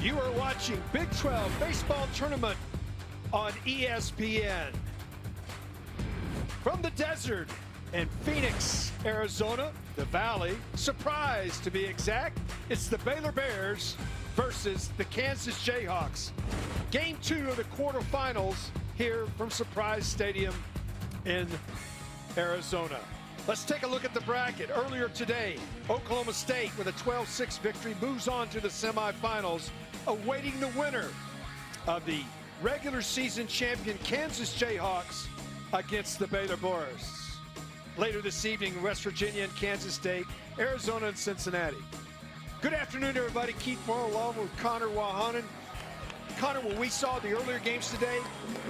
You are watching Big 12 Baseball Tournament on ESPN. From the desert in Phoenix, Arizona, the Valley, Surprise to be exact, it's the Baylor Bears versus the Kansas Jayhawks. Game 2 of the quarterfinals here from Surprise Stadium in Arizona. Let's take a look at the bracket. Earlier today, Oklahoma State with a 12-6 victory moves on to the semifinals, awaiting the winner of the regular season champion Kansas Jayhawks against the Baylor Bears. Later this evening, West Virginia and Kansas State, Arizona and Cincinnati. Good afternoon, everybody. Keith Morrow along with Connor Wahanen. Connor, when we saw the earlier games today,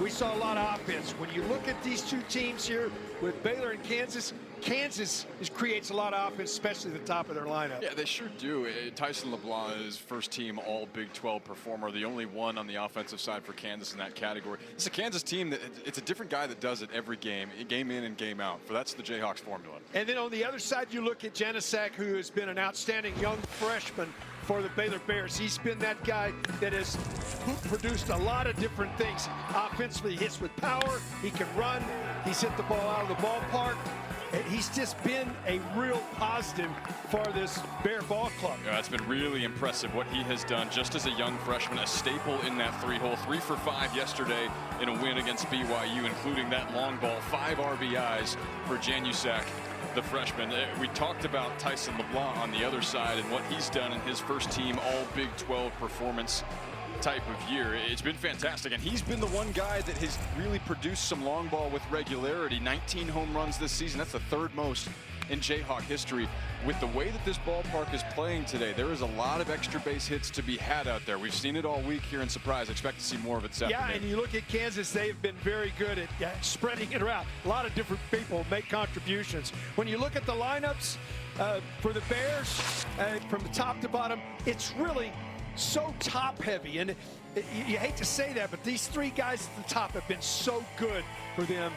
we saw a lot of offense. When you look at these two teams here with Baylor and Kansas, Kansas creates a lot of offense, especially at the top of their lineup. Yeah, they sure do. Tyson LeBlanc is first team all Big 12 performer, the only one on the offensive side for Kansas in that category. It's a Kansas team that it's a different guy that does it every game in and game out. That's the Jayhawks formula. And then on the other side, you look at Janusek, who has been an outstanding young freshman for the Baylor Bears. He's been that guy that has produced a lot of different things. Offensively, he hits with power. He can run. He's hit the ball out of the ballpark. He's just been a real positive for this Bear ball club. Yeah, it's been really impressive what he has done just as a young freshman, a staple in that three-hole. 3 for 5 yesterday in a win against BYU, including that long ball. 5 RBIs for Janusek, the freshman. We talked about Tyson LeBlanc on the other side and what he's done in his first team all Big 12 performance type of year. It's been fantastic, and he's been the one guy that has really produced some long ball with regularity. 19 home runs this season. That's the 3rd most in Jayhawk history. With the way that this ballpark is playing today, there is a lot of extra base hits to be had out there. We've seen it all week here in Surprise. Expect to see more of it this afternoon. Yeah, and you look at Kansas, they've been very good at spreading it around. A lot of different people make contributions. When you look at the lineups for the Bears, from the top to bottom, it's really so top heavy, and you hate to say that, but these 3 guys at the top have been so good for them.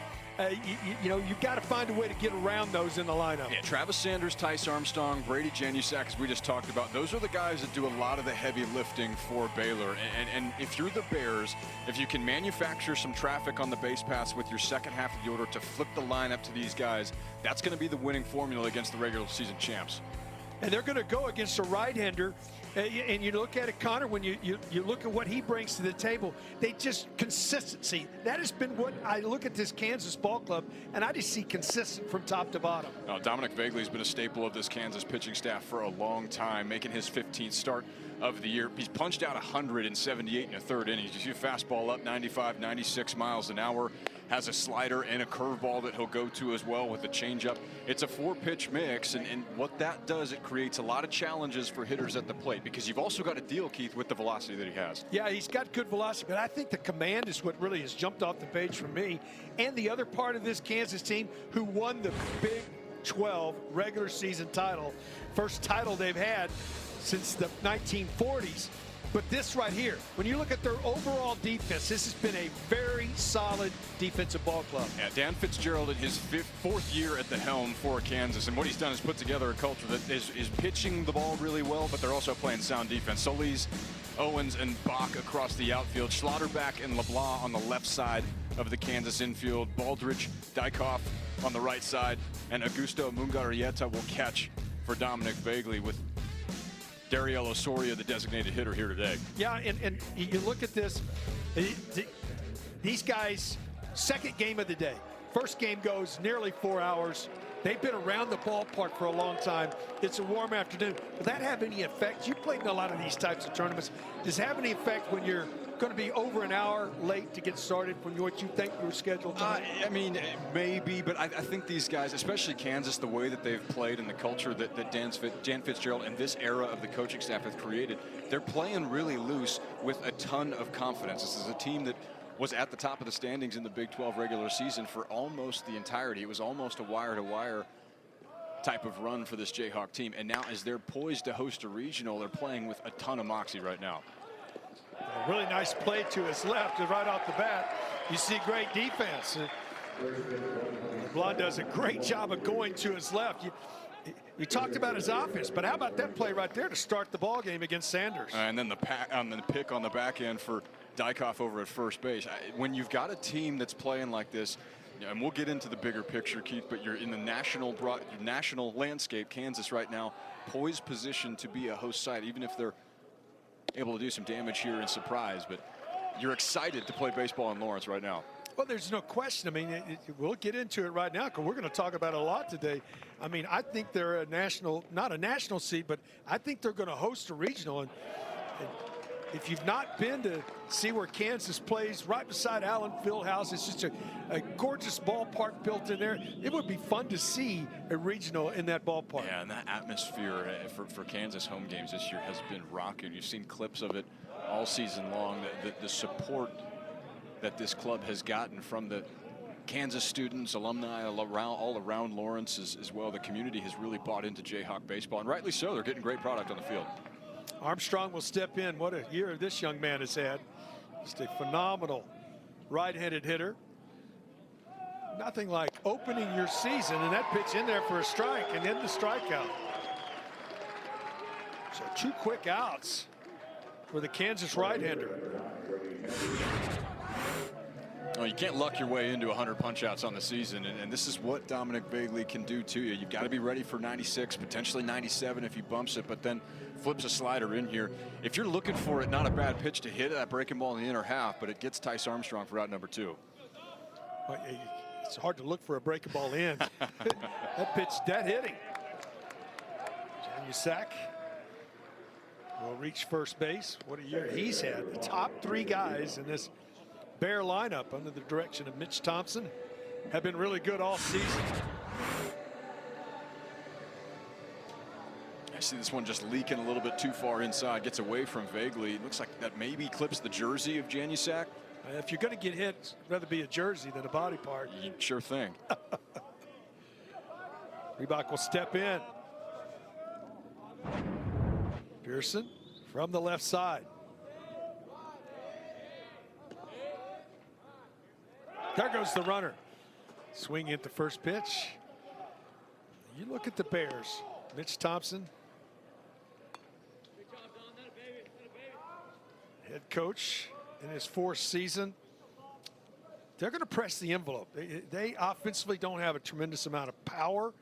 You know, you've got to find a way to get around those in the lineup. Yeah, Travis Sanders, Tyce Armstrong, Brady Janusek, as we just talked about, those are the guys that do a lot of the heavy lifting for Baylor. And if you're the Bears, if you can manufacture some traffic on the base paths with your second half of the order to flip the lineup to these guys, that's going to be the winning formula against the regular season champs. And they're going to go against a right-hander. And you look at it, Connor, when you look at what he brings to the table, they just consistency. That has been what I look at this Kansas ball club, and I just see consistent from top to bottom. Dominic Bagley's been a staple of this Kansas pitching staff for a long time, making his 15th start of the year. He's punched out 178 in the 3rd inning. You see a fastball up 95, 96 miles an hour. Has a slider and a curveball that he'll go to as well with a changeup. It's a 4-pitch mix, and what that does, it creates a lot of challenges for hitters at the plate, because you've also got to deal, Keith, with the velocity that he has. Yeah, he's got good velocity, but I think the command is what really has jumped off the page for me. And the other part of this Kansas team who won the Big 12 regular season title, first title they've had since the 1940s. But this right here, when you look at their overall defense, this has been a very solid defensive ball club. Yeah, Dan Fitzgerald in his 4th year at the helm for Kansas, and what he's done is put together a culture that is pitching the ball really well, but they're also playing sound defense. Solis, Owens, and Bach across the outfield. Schlotterbeck and LeBlanc on the left side of the Kansas infield. Baldrige, Dykhoff on the right side, and Augusto Mungarrieta will catch for Dominic Bagley, with Dariel Osorio, the designated hitter, here today. Yeah, and you look at this, these guys, second game of the day. First game goes nearly 4 hours. They've been around the ballpark for a long time. It's a warm afternoon. Will that have any effect? You played in a lot of these types of tournaments. Does it have any effect when you're going to be over an hour late to get started from what you think you were scheduled to? I mean, maybe, but I think these guys, especially Kansas, the way that they've played and the culture that Dan Fitzgerald and this era of the coaching staff have created, they're playing really loose with a ton of confidence. This is a team that was at the top of the standings in the Big 12 regular season for almost the entirety. It was almost a wire-to-wire type of run for this Jayhawk team. And now, as they're poised to host a regional, they're playing with a ton of moxie right now. A really nice play to his left, and right off the bat, you see great defense. LeBlanc does a great job of going to his left. We talked about his offense, but how about that play right there to start the ball game against Sanders? And then the pick on the back end for Dykoff over at first base. When you've got a team that's playing like this, and we'll get into the bigger picture, Keith, but you're in the national landscape. Kansas right now poised position to be a host site, even if they're able to do some damage here in Surprise. But you're excited to play baseball in Lawrence right now. Well, there's no question. I mean, we'll get into it right now because we're going to talk about it a lot today. I mean, I think they're a national, not a national seed, but I think they're going to host a regional. And if you've not been to see where Kansas plays, right beside Allen Fieldhouse, it's just a gorgeous ballpark built in there. It would be fun to see a regional in that ballpark. Yeah, and that atmosphere for Kansas home games this year has been rocking. You've seen clips of it all season long. The support that this club has gotten from the Kansas students, alumni all around Lawrence as well. The community has really bought into Jayhawk baseball, and rightly so. They're getting great product on the field. Armstrong will step in. What a year this young man has had. Just a phenomenal right-handed hitter. Nothing like opening your season and that pitch in there for a strike and then the strikeout. So 2 quick outs for the Kansas right-hander. Oh, you can't luck your way into 100 punch-outs on the season, and this is what Dominic Bagley can do to you. You've got to be ready for 96, potentially 97 if he bumps it, but then flips a slider in here. If you're looking for it, not a bad pitch to hit that breaking ball in the inner half, but it gets Tice Armstrong for out number 2. Well, it's hard to look for a breaking ball in. That pitch, dead hitting. Janusak will reach first base. What a year he's had. The top 3 guys in this Bear lineup under the direction of Mitch Thompson have been really good all season. I see this one just leaking a little bit too far inside, gets away from Bagley. Looks like that maybe clips the jersey of Janusak. If you're going to get hit, it'd rather be a jersey than a body part. Sure thing. Reebok will step in. Pearson from the left side. There goes the runner. Swinging at the first pitch. You look at the Bears. Mitch Thompson, head coach in his 4th season. They're going to press the envelope. They offensively don't have a tremendous amount of power.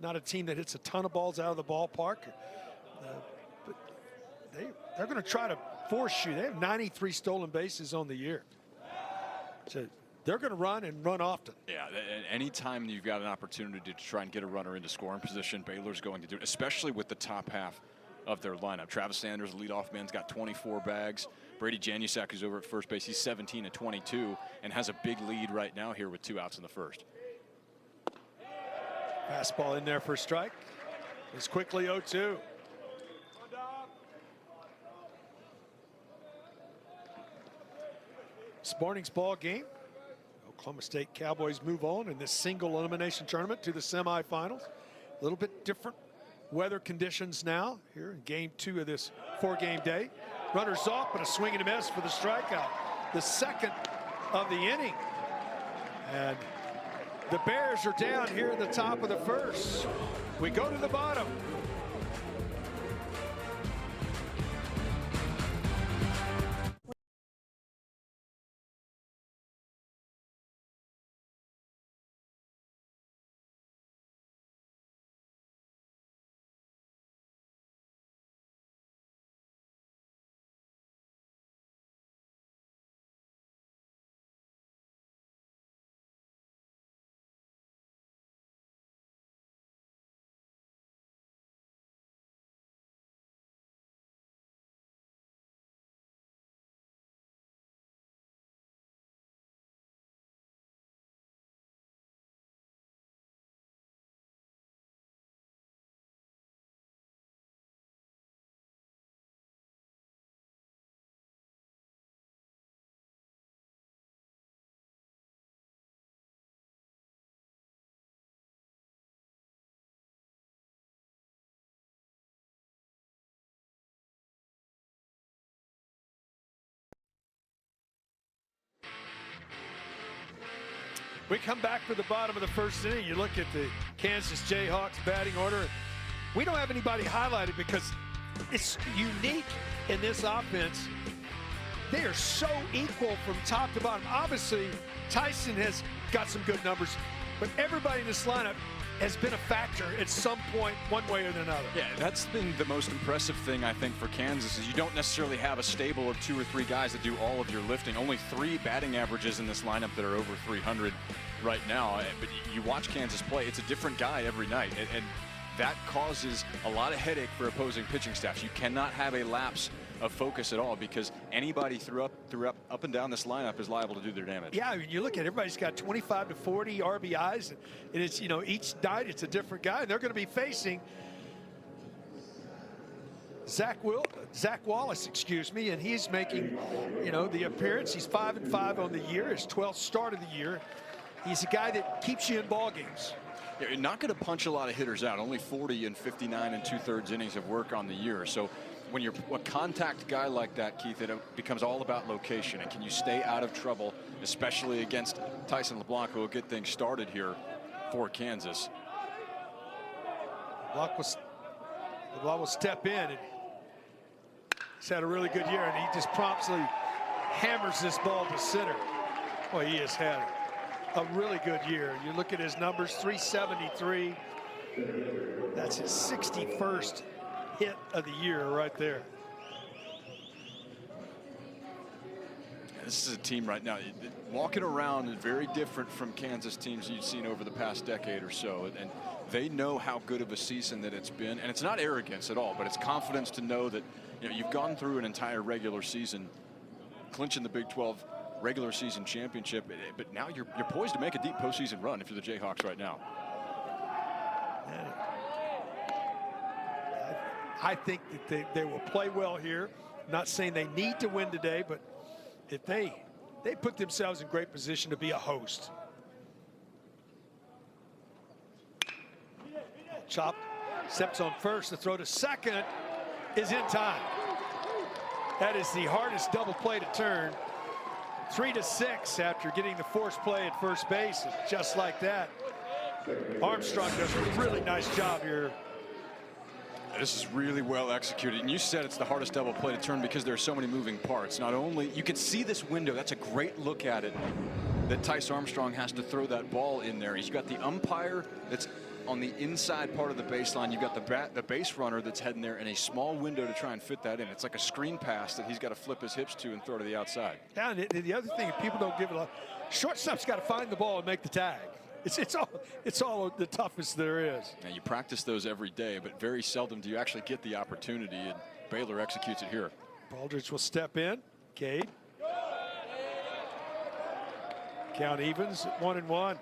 Not a team that hits a ton of balls out of the ballpark. But they're going to try to force you. They have 93 stolen bases on the year. So they're going to run and run often. Yeah, anytime you've got an opportunity to try and get a runner into scoring position, Baylor's going to do it, especially with the top half of their lineup. Travis Sanders, leadoff man's got 24 bags. Brady Janusak, who's over at first base, he's 17 and 22 and has a big lead right now here with 2 outs in the first. Fastball in there for a strike. It's quickly 0-2. This morning's ball game. Oklahoma State Cowboys move on in this single elimination tournament to the semifinals. A little bit different weather conditions now here in game 2 of this 4-game day. Runners off, but a swing and a miss for the strikeout. The second of the inning. And the Bears are down here at the top of the first. We go to the bottom. We come back for the bottom of the first inning. You look at the Kansas Jayhawks batting order. We don't have anybody highlighted because it's unique in this offense. They are so equal from top to bottom. Obviously, Tyson has got some good numbers, but everybody in this lineup has been a factor at some point, one way or another. Yeah, that's been the most impressive thing, I think, for Kansas, is you don't necessarily have a stable of 2 or 3 guys that do all of your lifting. Only 3 batting averages in this lineup that are over 300 right now. But you watch Kansas play, it's a different guy every night. And that causes a lot of headache for opposing pitching staffs. You cannot have a lapse of focus at all, because anybody up and down this lineup is liable to do their damage. Yeah, I mean, you look at everybody's got 25 to 40 RBIs, and it's, you know, each night it's a different guy, and they're going to be facing Zach Wallace, excuse me, and he's making, you know, the appearance. He's 5-5 on the year, his 12th start of the year. He's a guy that keeps you in ball games. Yeah, you're not going to punch a lot of hitters out. Only 40 and 59 and 2/3 innings of work on the year. So when you're a contact guy like that, Keith, it becomes all about location. And can you stay out of trouble, especially against Tyson LeBlanc, who will get things started here for Kansas. LeBlanc will step in. And he's had a really good year, and he just promptly hammers this ball to center. Well, he has had a really good year. You look at his numbers, 373. That's his 61st hit of the year right there. This is a team right now, walking around is very different from Kansas teams you've seen over the past decade or so. And they know how good of a season that it's been. And it's not arrogance at all, but it's confidence to know that, you know, you've gone through an entire regular season, clinching the Big 12 regular season championship, but now you're poised to make a deep postseason run if you're the Jayhawks right now. I think that they will play well here. I'm not saying they need to win today, but if they put themselves in great position to be a host. Chop, steps on first. The throw to second is in time. That is the hardest double play to turn. 3-6 after getting the force play at first base. And just like that, Armstrong does a really nice job here. This is really well executed, and you said it's the hardest double play to turn because there are so many moving parts. Not only you can see this window, that's a great look at it, that Tyce Armstrong has to throw that ball in there. He's got the umpire that's on the inside part of the baseline. You've got the base runner that's heading there in a small window to try and fit that in. It's like a screen pass that he's got to flip his hips to and throw to the outside. Yeah, and the other thing people don't give it a lot, shortstop's got to find the ball and make the tag. It's all the toughest there is. Now, you practice those every day, but very seldom do you actually get the opportunity, and Baylor executes it here. Baldridge will step in. Cade. Count evens at 1-1.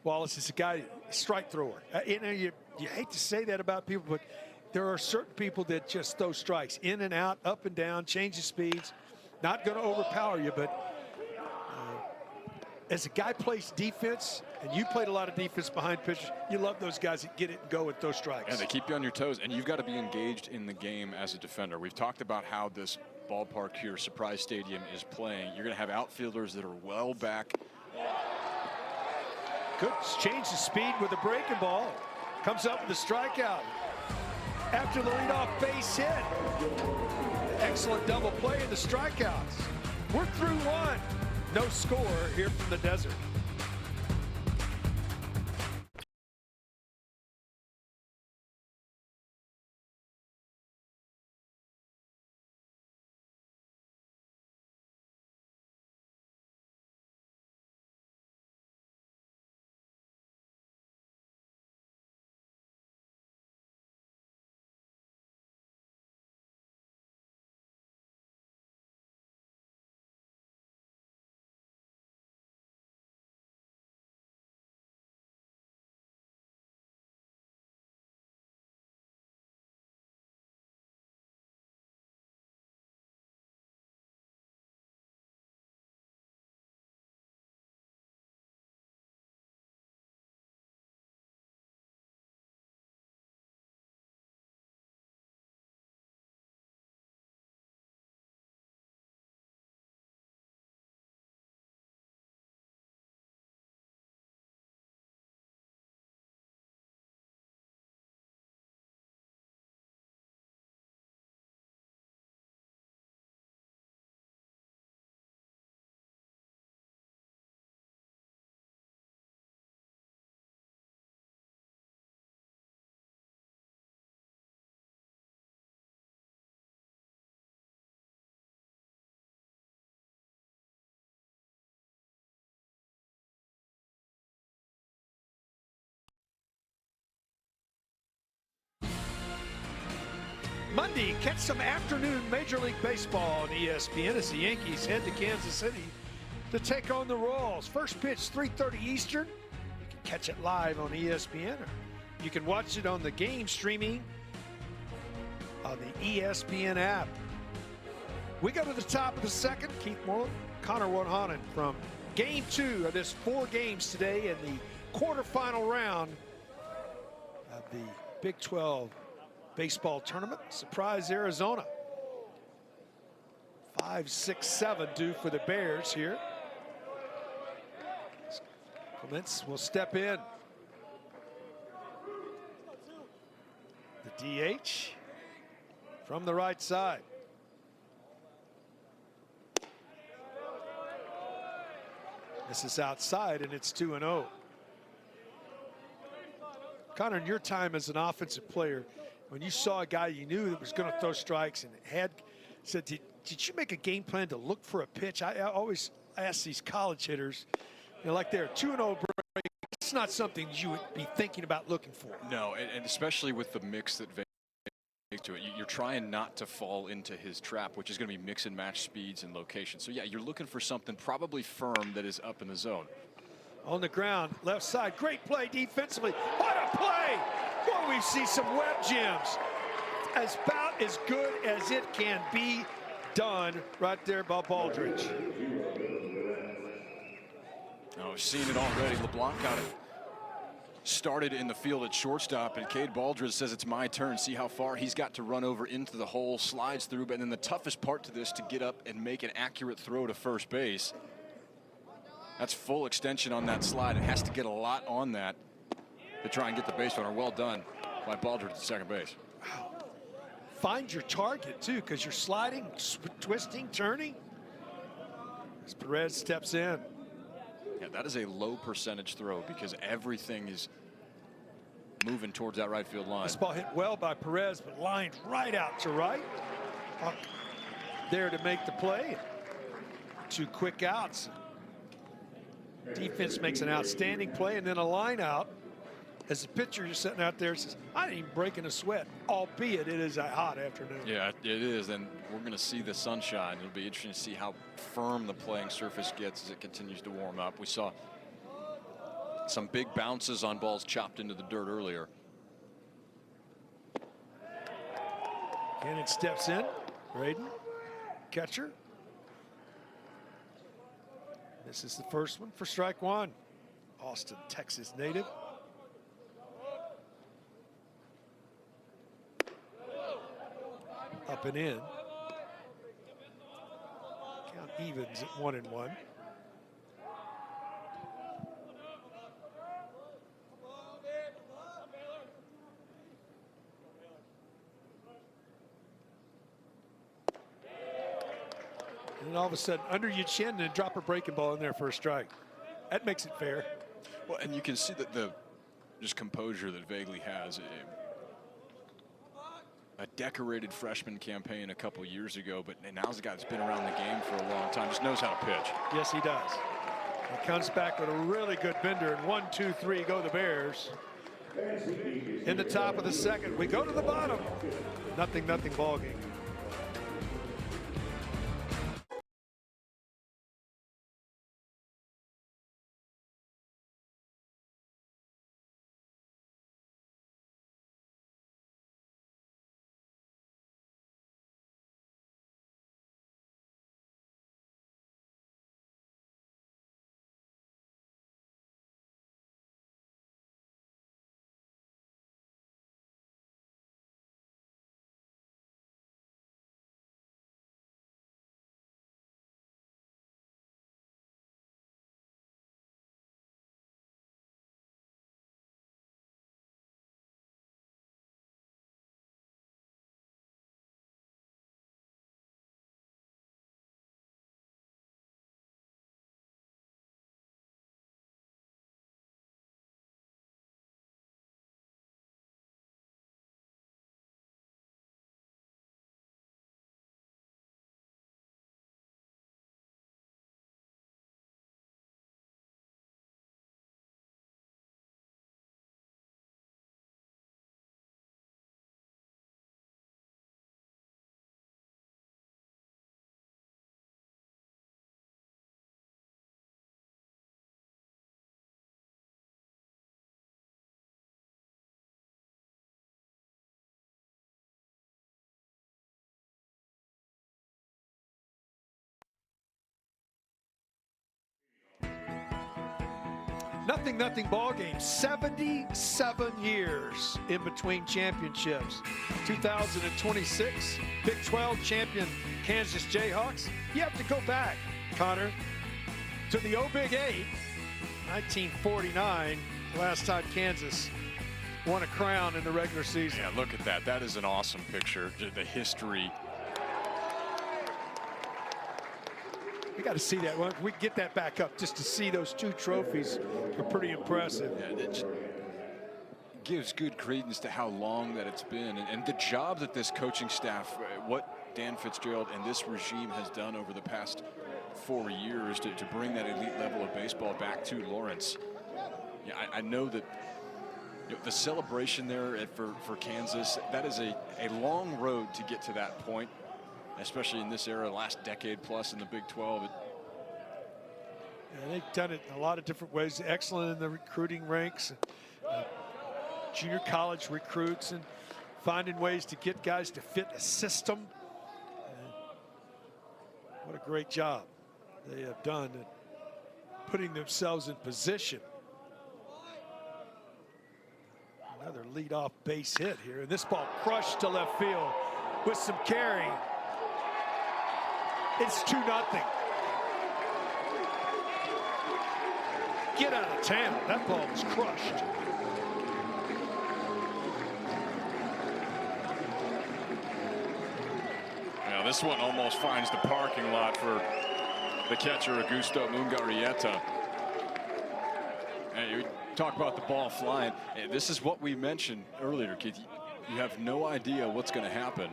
Wallace is a guy, strike thrower. You know, you hate to say that about people, but there are certain people that just throw strikes in and out, up and down, change the speeds. Not going to overpower you, but as a guy plays defense, and you played a lot of defense behind pitchers, you love those guys that get it and go and throw strikes. And they keep you on your toes, and you've got to be engaged in the game as a defender. We've talked about how this ballpark here, Surprise Stadium, is playing. You're going to have outfielders that are well back. Good change the speed with a breaking ball. Comes up with a strikeout after the leadoff base hit. Excellent double play in the strikeouts. We're through 1. No score here from the desert. Monday, catch some afternoon Major League Baseball on ESPN as the Yankees head to Kansas City to take on the Royals. First pitch, 3:30 Eastern. You can catch it live on ESPN, or you can watch it on the game streaming on the ESPN app. We go to the top of the second. Keith Moreland, Connor Wonhonen from Game 2 of this 4 games today in the quarterfinal round of the Big 12 baseball tournament. Surprise Arizona. 5-6-7 due for the Bears here. Clements will step in. The DH from the right side. This is outside, and it's 2-0. Connor, in your time as an offensive player, when you saw a guy you knew that was going to throw strikes and had said, did you make a game plan to look for a pitch? I always ask these college hitters, you know, like they're 2-0 break. It's not something you would be thinking about looking for. No, and especially with the mix that Van makes to it, you're trying not to fall into his trap, which is going to be mix and match speeds and locations. So yeah, you're looking for something probably firm that is up in the zone. On the ground, left side, great play defensively. What a play! Boy, we see some web gems. About as good as it can be done right there by Baldridge. Oh, we've seen it already. LeBlanc got it started in the field at shortstop, and Cade Baldridge says it's my turn. See how far he's got to run over into the hole, slides through, but then the toughest part to this to get up and make an accurate throw to first base. That's full extension on that slide. It has to get a lot on that to try and get the base runner. Well done by Baldridge at second base. Wow. Find your target too, because you're sliding, twisting, turning. As Perez steps in. Yeah, that is a low percentage throw because everything is moving towards that right field line. This ball hit well by Perez, but lined right out to right. Buck there to make the play. 2 quick outs. Defense makes an outstanding play, and then a line out. As the pitcher is sitting out there says, I ain't even breaking a sweat, albeit it is a hot afternoon. Yeah, it is, and we're going to see the sunshine. It'll be interesting to see how firm the playing surface gets as it continues to warm up. We saw some big bounces on balls chopped into the dirt earlier. Cannon steps in. Braden, catcher. This is the first one for strike 1. Austin, Texas native. Up and in. Count evens at 1-1. And then all of a sudden, under your chin, and drop a breaking ball in there for a strike. That makes it fair. Well, and you can see that the just composure that Vagley has. A decorated freshman campaign a couple years ago, but now's a guy that's been around the game for a long time, just knows how to pitch. Yes, he does. He comes back with a really good bender, and 1, 2, 3 go the Bears. In the top of the second, we go to the bottom. 0-0 ball game. nothing ball game. 77 years in between championships. 2026, Big 12 champion Kansas Jayhawks. You have to go back, Connor, to the Big 8, 1949, last time Kansas won a crown in the regular season. Yeah, look at that. That is an awesome picture. The history. We got to see that one. We get that back up just to see those two trophies are pretty impressive. Yeah, it gives good credence to how long that it's been and the job that this coaching staff, what Dan Fitzgerald and this regime has done over the past 4 years to bring that elite level of baseball back to Lawrence. Yeah, I know that the celebration there for Kansas, that is a long road to get to that point, especially in this era, last decade plus in the Big 12. Yeah, they've done it in a lot of different ways. Excellent in the recruiting ranks, junior college recruits, and finding ways to get guys to fit a system. What a great job they have done at putting themselves in position. Another leadoff base hit here, and this ball crushed to left field with some carry. It's 2-0. Get out of town. That ball was crushed. Now this one almost finds the parking lot for the catcher, Augusto Mungarieta. And you talk about the ball flying. And this is what we mentioned earlier, Keith. You have no idea what's going to happen.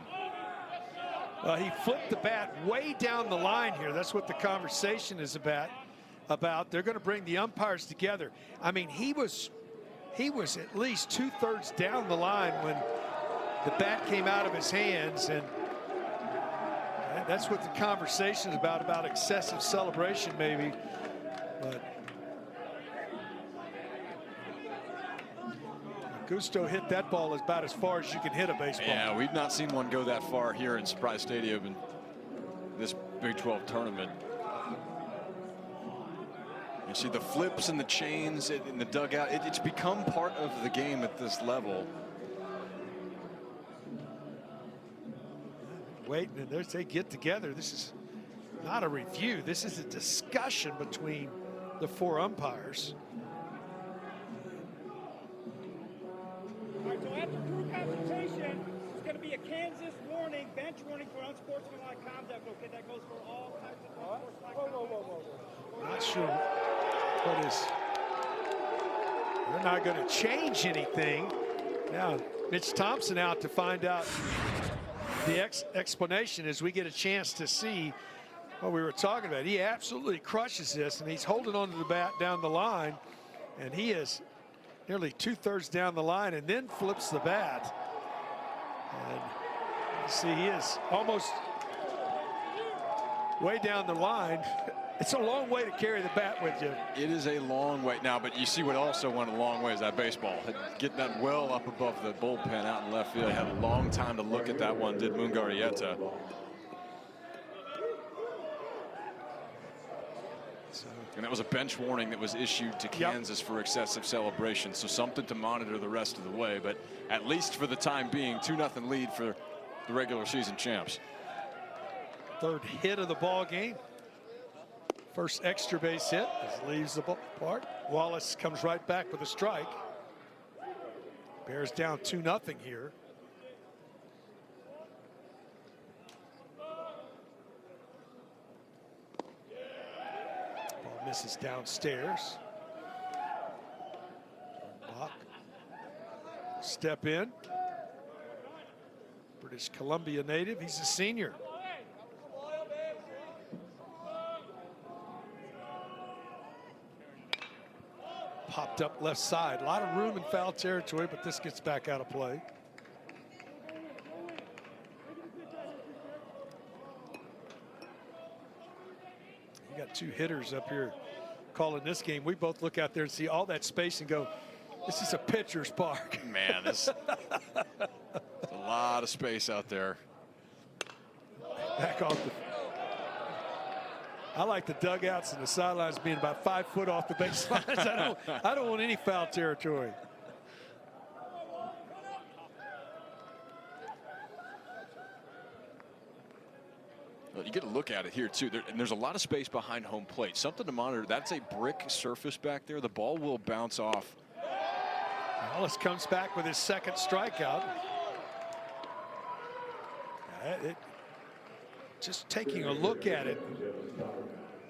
He flipped the bat way down the line here. That's what the conversation is about. They're going to bring the umpires together. I mean, he was at least 2/3 down the line when the bat came out of his hands, and that's what the conversation is about excessive celebration maybe. But Augusto hit that ball about as far as you can hit a baseball. Yeah, we've not seen one go that far here in Surprise Stadium in this Big 12 tournament. You see the flips and the chains in the dugout. It's become part of the game at this level. Waiting, and they get together. This is not a review. This is a discussion between the 4 umpires. All right, so after crew consultation, it's going to be a Kansas warning, bench warning for unsportsmanlike conduct. Okay, that goes for all types of unsportsmanlike conduct. Not sure what is. They're not going to change anything. Now, Mitch Thompson out to find out the explanation as we get a chance to see what we were talking about. He absolutely crushes this, and he's holding onto the bat down the line, and he is nearly 2/3 down the line and then flips the bat. And you see, he is almost way down the line. It's a long way to carry the bat with you. It is a long way now, but you see what also went a long way is that baseball. Getting that well up above the bullpen out in left field. Had a long time to look at that one, did Mungarieta. And that was a bench warning that was issued to Kansas for excessive celebration. So something to monitor the rest of the way. But at least for the time being, 2-0 lead for the regular season champs. 3rd hit of the ball game. First extra base hit as leaves the park. Wallace comes right back with a strike. Bears down 2-0 here. Ball misses downstairs. Bach. Step in. British Columbia native. He's a senior. Popped up left side. A lot of room in foul territory, but this gets back out of play. You got 2 hitters up here calling this game. We both look out there and see all that space and go, this is a pitcher's park. Man, there's a lot of space out there. Back off the. I like the dugouts and the sidelines being about 5 foot off the baselines. I don't want any foul territory. Well, you get a look at it here too, and there's a lot of space behind home plate. Something to monitor. That's a brick surface back there. The ball will bounce off. Wallace comes back with his second strikeout. Just taking a look at it,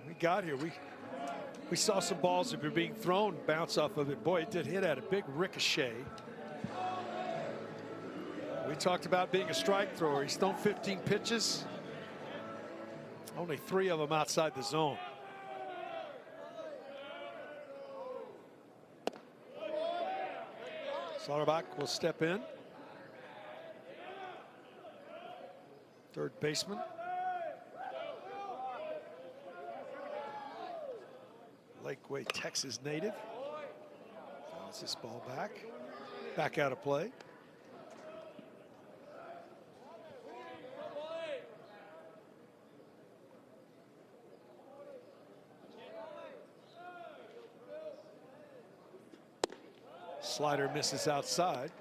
we got here. We saw some balls that were being thrown bounce off of it. Boy, it did hit at a big ricochet. We talked about being a strike thrower. He's thrown 15 pitches. Only 3 of them outside the zone. Slaughterback will step in. Third baseman. Lakeway, Texas native. Bounce this ball back. Back out of play. Slider misses outside.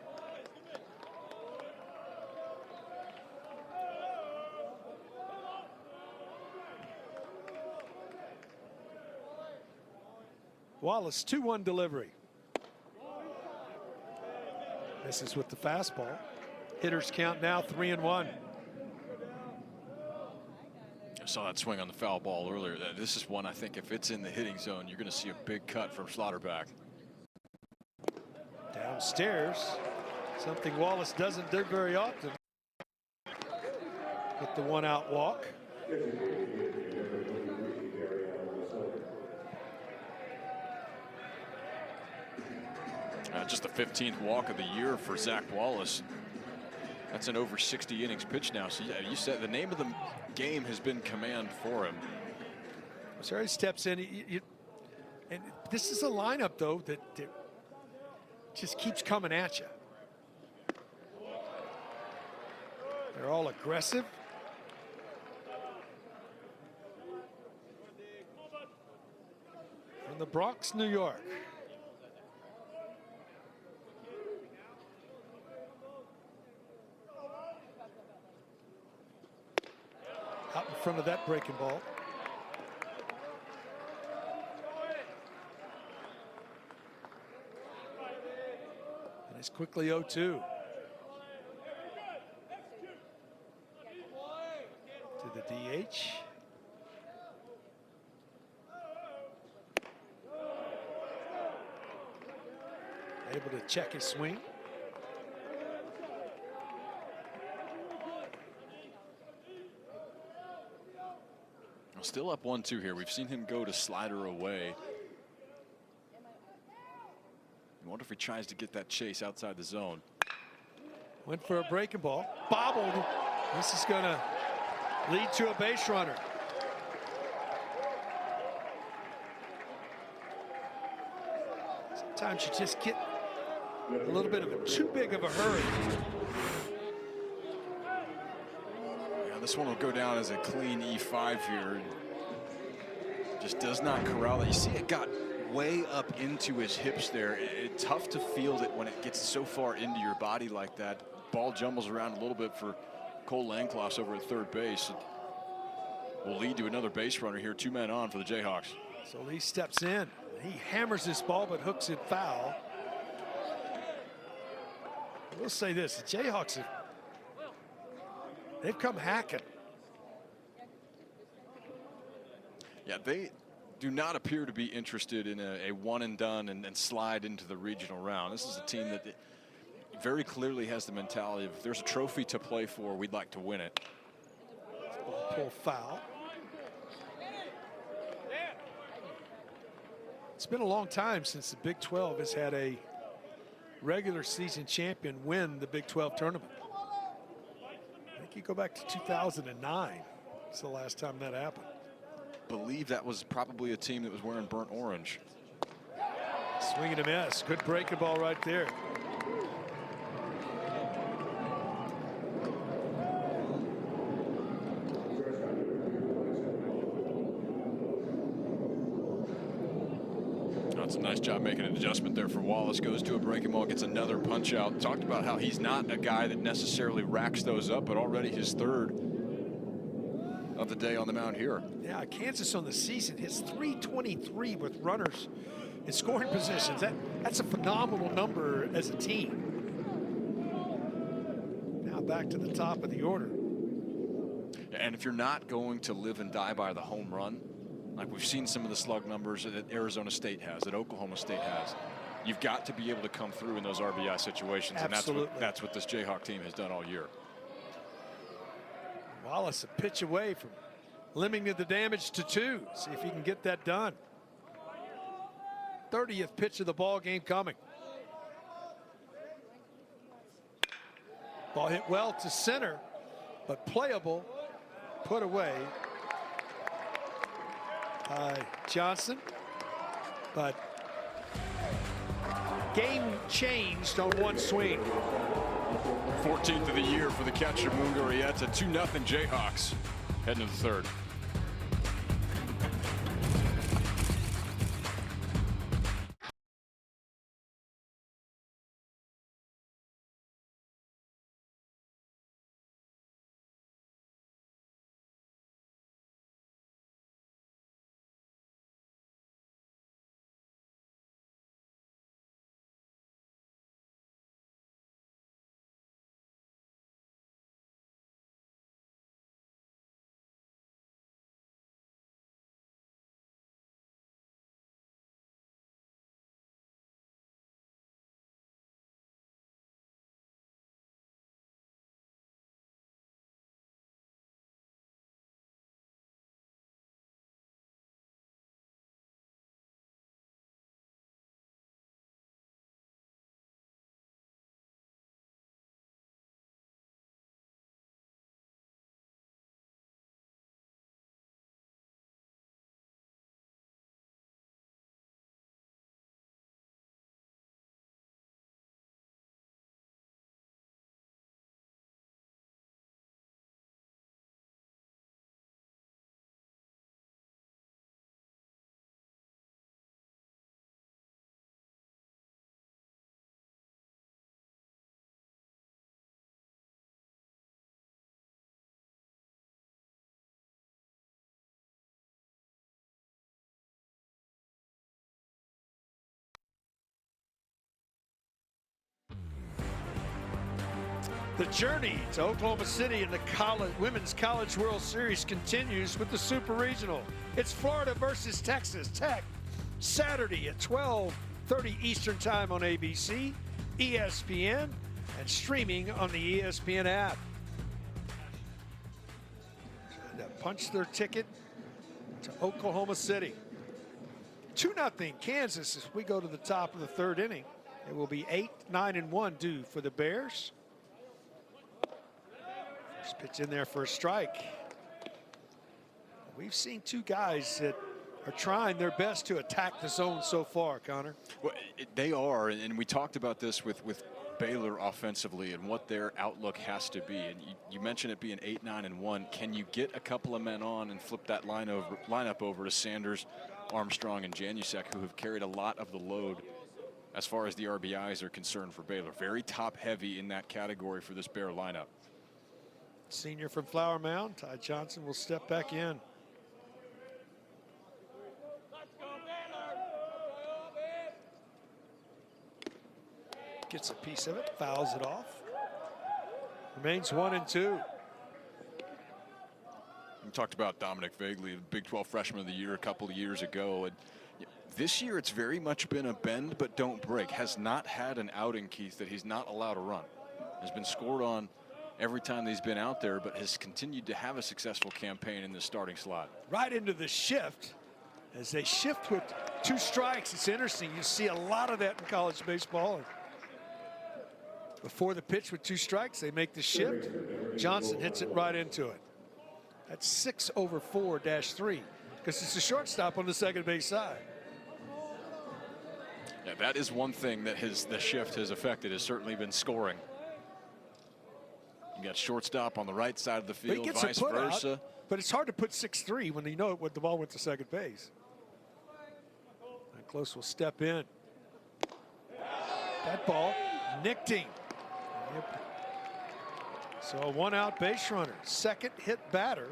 Wallace, 2-1 delivery. Misses with the fastball. Hitters count now 3-1. I saw that swing on the foul ball earlier. This is one I think if it's in the hitting zone, you're going to see a big cut from Slaughterback. Downstairs, something Wallace doesn't do very often. With the 1-out walk. Just the 15th walk of the year for Zach Wallace. That's an over 60 innings pitch now. So yeah, you said the name of the game has been command for him. So he steps in. And this is a lineup, though, that just keeps coming at you. They're all aggressive. From the Bronx, New York. Out in front of that breaking ball. And it's quickly 0-2. To the DH. Able to check his swing. Still up 1-2 here. We've seen him go to slider away. I wonder if he tries to get that chase outside the zone. Went for a breaking ball. Bobbled. This is going to lead to a base runner. Sometimes you just get a little bit of too big of a hurry. This one will go down as a clean E5 here. Just does not corral that. You see it got way up into his hips there. It's tough to field it when it gets so far into your body like that. Ball jumbles around a little bit for Cole Langcloss over at third base. It will lead to another base runner here. 2 men on for the Jayhawks. So Lee steps in. He hammers this ball but hooks it foul. I will say this, the Jayhawks they've come hacking. Yeah, they do not appear to be interested in a one and done and slide into the regional round. This is a team that very clearly has the mentality of if there's a trophy to play for, we'd like to win it. Ball pull foul. It's been a long time since the Big 12 has had a regular season champion win the Big 12 tournament. I think you go back to 2009. It's the last time that happened. Believe that was probably a team that was wearing burnt orange. Swing and a miss. Good breaking ball right there. That's a nice job making an adjustment there for Wallace. Goes to a breaking ball, gets another punch out. Talked about how he's not a guy that necessarily racks those up, but already his third of the day on the mound here. Yeah, Kansas on the season hits 323 with runners in scoring positions. That's a phenomenal number as a team. Now back to the top of the order. And if you're not going to live and die by the home run, like we've seen some of the slug numbers that Arizona State has, that Oklahoma State has, you've got to be able to come through in those RBI situations. Absolutely. And that's what this Jayhawk team has done all year. Wallace a pitch away from limiting the damage to 2. See if he can get that done. 30th pitch of the ball game coming. Ball hit well to center, but playable, put away by Johnson. But game changed on one swing. 14th of the year for the catcher, Mungarieta. 2-0 Jayhawks heading to the third. The journey to Oklahoma City in the Women's College World Series continues with the Super Regional. It's Florida versus Texas Tech, Saturday at 12:30 Eastern Time on ABC, ESPN, and streaming on the ESPN app. They punch their ticket to Oklahoma City. 2-0 Kansas as we go to the top of the third inning. It will be 8-9-1 due for the Bears. First pitch in there for a strike. We've seen two guys that are trying their best to attack the zone so far, Connor. Well, they are, and we talked about this with Baylor offensively and what their outlook has to be. And you mentioned it being 8-9-1. Can you get a couple of men on and flip that lineup over to Sanders, Armstrong, and Janusek, who have carried a lot of the load as far as the RBIs are concerned for Baylor? Very top heavy in that category for this Bear lineup. Senior from Flower Mound, Ty Johnson will step back in. Gets a piece of it, fouls it off. Remains 1-2. We talked about Dominic Vagley, the Big 12 Freshman of the Year a couple of years ago. And this year it's very much been a bend but don't break. Has not had an outing, Keith, that he's not allowed to run. Has been scored on every time he's been out there, but has continued to have a successful campaign in the starting slot. Right into the shift. As they shift with 2 strikes, it's interesting. You see a lot of that in college baseball. Before the pitch with 2 strikes, they make the shift. Johnson hits it right into it. That's 6/4-3 because it's a shortstop on the second base side. Yeah, that is one thing that the shift has affected, has certainly been scoring. You got shortstop on the right side of the field, vice versa. Out, but it's hard to put 6-3 when you know the ball went to second base. Close will step in. That ball nicked him. Yep. So a 1-out base runner. Second hit batter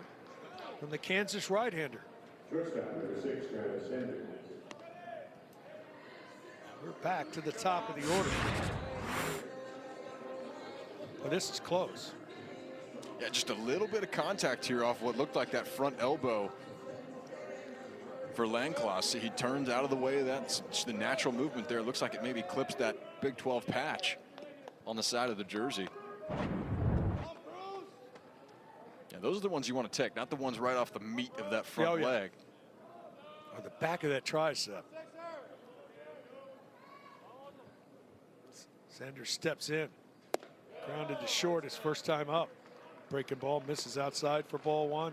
from the Kansas right-hander. Shortstop, number 6, Travis Sanders. We're back to the top of the order. Well, this is close. Yeah, just a little bit of contact here off what looked like that front elbow for Langklaas. He turns out of the way. That's the natural movement there. It looks like it maybe clips that Big 12 patch on the side of the jersey. Yeah, those are the ones you want to take, not the ones right off the meat of that front leg. Or the back of that tricep. Sanders steps in. Grounded to short his first time up. Breaking ball misses outside for ball 1.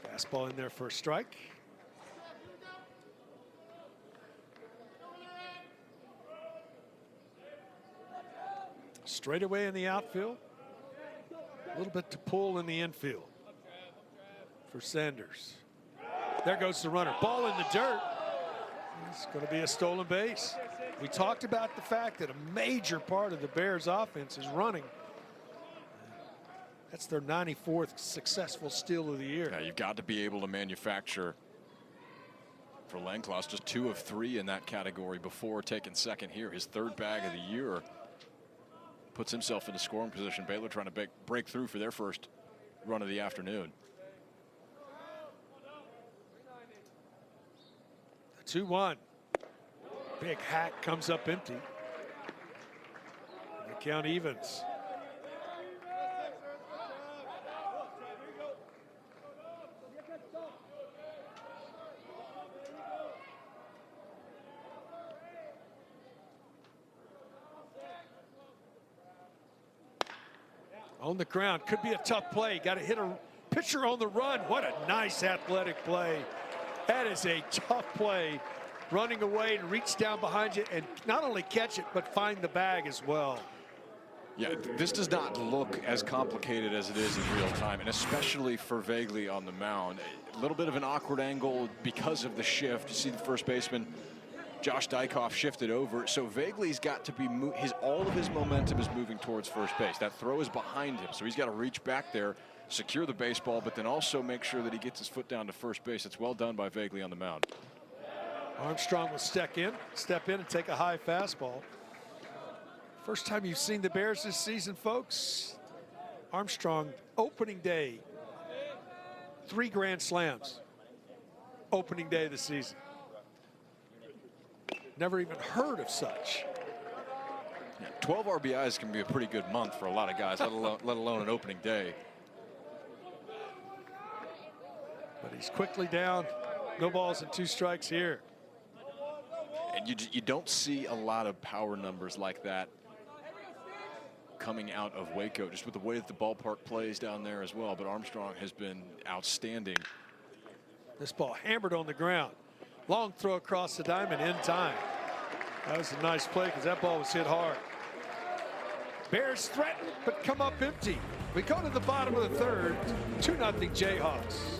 Fastball in there for a strike. Straight away in the outfield. A little bit to pull in the infield for Sanders. There goes the runner. Ball in the dirt. It's going to be a stolen base. We talked about the fact that a major part of the Bears offense is running. That's their 94th successful steal of the year. Yeah, you've got to be able to manufacture. For Langklaas, just 2 of 3 in that category before taking second here. His 3rd bag of the year. Puts himself in a scoring position. Baylor trying to break through for their first run of the afternoon. The 2-1. Big hack comes up empty. The count evens. On the ground, could be a tough play. Got to hit a pitcher on the run. What a nice athletic play. That is a tough play. Running away and reach down behind you and not only catch it, but find the bag as well. Yeah, this does not look as complicated as it is in real time, and especially for Vagley on the mound. A little bit of an awkward angle because of the shift. You see the first baseman, Josh Dykoff, shifted over. So Vagley's got to be, all of his momentum is moving towards first base. That throw is behind him, so he's got to reach back there, secure the baseball, but then also make sure that he gets his foot down to first base. It's well done by Vagley on the mound. Armstrong will step in and take a high fastball. First time you've seen the Bears this season, folks. Armstrong, opening day, 3 grand slams. Opening day of the season. Never even heard of such. Yeah, 12 RBIs can be a pretty good month for a lot of guys, let alone an opening day. But he's quickly down. No balls and 2 strikes here. And you don't see a lot of power numbers like that coming out of Waco, just with the way that the ballpark plays down there as well. But Armstrong has been outstanding. This ball hammered on the ground. Long throw across the diamond in time. That was a nice play because that ball was hit hard. Bears threaten but come up empty. We go to the bottom of the 3rd. 2-0 Jayhawks.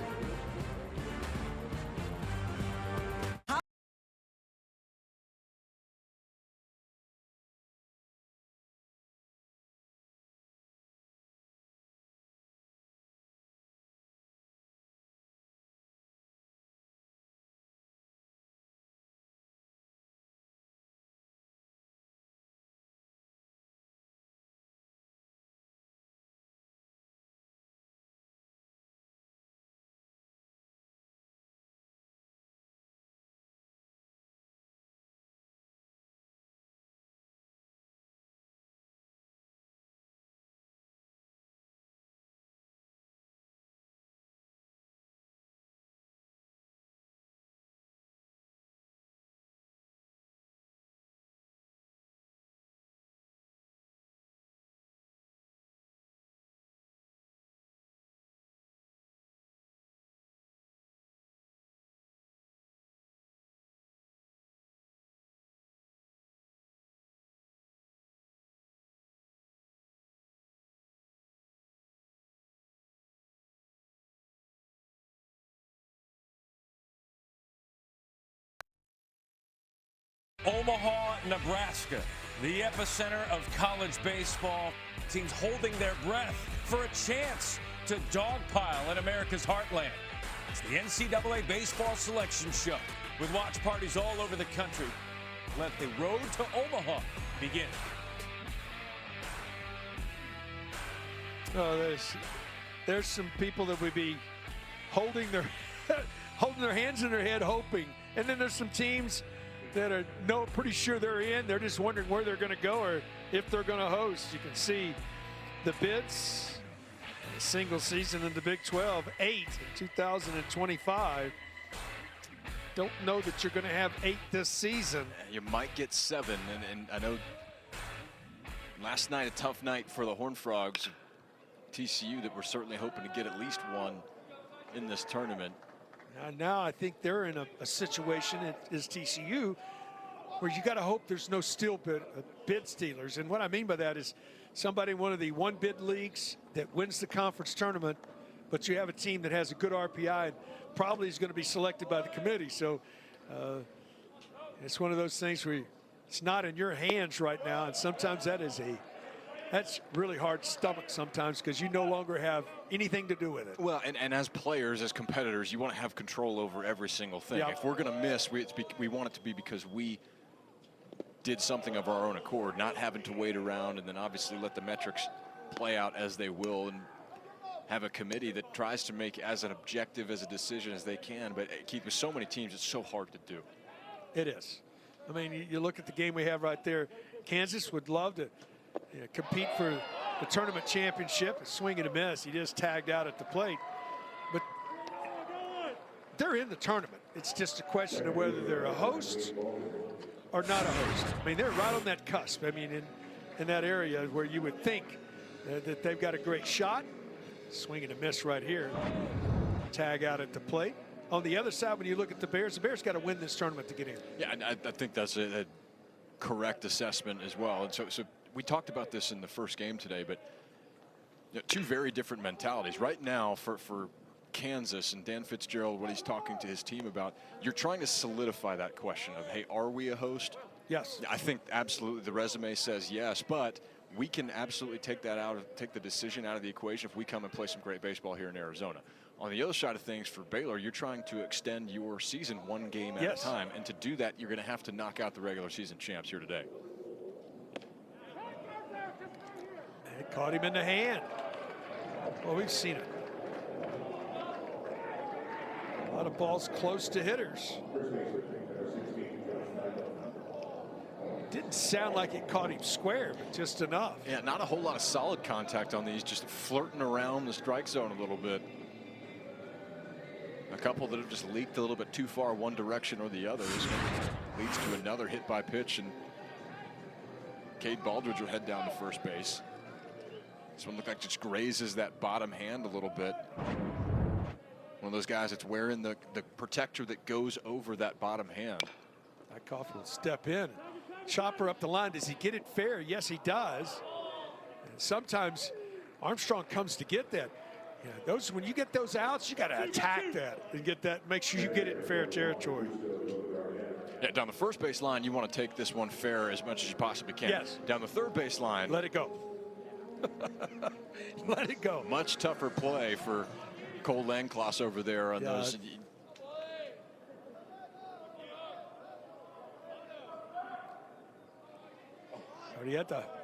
Omaha, Nebraska, the epicenter of college baseball. Teams holding their breath for a chance to dogpile in America's heartland. It's the NCAA Baseball Selection Show with watch parties all over the country. Let the road to Omaha begin. Oh, there's some people that would be holding their hands in their head, hoping, and then there's some teams that are pretty sure they're in. They're just wondering where they're going to go or if they're going to host. You can see the bids. A single season in the Big 12, 8 in 2025. Don't know that you're going to have 8 this season. You might get 7, and I know last night a tough night for the Horned Frogs. TCU that we're certainly hoping to get at least 1 in this tournament. Now I think they're in a situation, it is TCU, where you got to hope there's no bid stealers. And what I mean by that is somebody in one of the one-bid leagues that wins the conference tournament, but you have a team that has a good RPI and probably is going to be selected by the committee. So it's one of those things where it's not in your hands right now, and sometimes that's really hard to stomach sometimes because you no longer have anything to do with it. Well, and as players, as competitors, you want to have control over every single thing. Yep. If we're going to miss, we want it to be because we did something of our own accord, not having to wait around and then obviously let the metrics play out as they will, and have a committee that tries to make as an objective as a decision as they can. But Keith, with so many teams, it's so hard to do. It is. I mean, you look at the game we have right there. Kansas would love to compete for the tournament championship. A swing and a miss. He just tagged out at the plate. But they're in the tournament. It's just a question of whether they're a host or not a host. I mean, they're right on that cusp. I mean, in that area where you would think that they've got a great shot. Swing and a miss right here. Tag out at the plate. On the other side, when you look at the Bears got to win this tournament to get in. Yeah, and I think that's a correct assessment as well. And so we talked about this in the first game today, but two very different mentalities. Right now for Kansas and Dan Fitzgerald, what he's talking to his team about, you're trying to solidify that question of, hey, are we a host? Yes. I think absolutely the resume says yes, but we can absolutely take the decision out of the equation if we come and play some great baseball here in Arizona. On the other side of things, for Baylor, you're trying to extend your season 1 game at a time, and to do that, you're going to have to knock out the regular season champs here today. It caught him in the hand. Well, we've seen it. A lot of balls close to hitters. Didn't sound like it caught him square, but just enough. Yeah, not a whole lot of solid contact on these, just flirting around the strike zone a little bit. A couple that have just leaked a little bit too far one direction or the other. This one leads to another hit by pitch, and Cade Baldridge will head down to first base. This one looked like just grazes that bottom hand a little bit. One of those guys that's wearing the protector that goes over that bottom hand. Wyckoff will step in. Chopper up the line. Does he get it fair? Yes, he does. And sometimes Armstrong comes to get that. Yeah, when you get those outs, you got to attack that and get that. Make sure you get it in fair territory. Yeah, down the first base line, you want to take this one fair as much as you possibly can. Yes. Down the third base line, let it go. Let it go. Much tougher play for Cole Langklaus over there on those.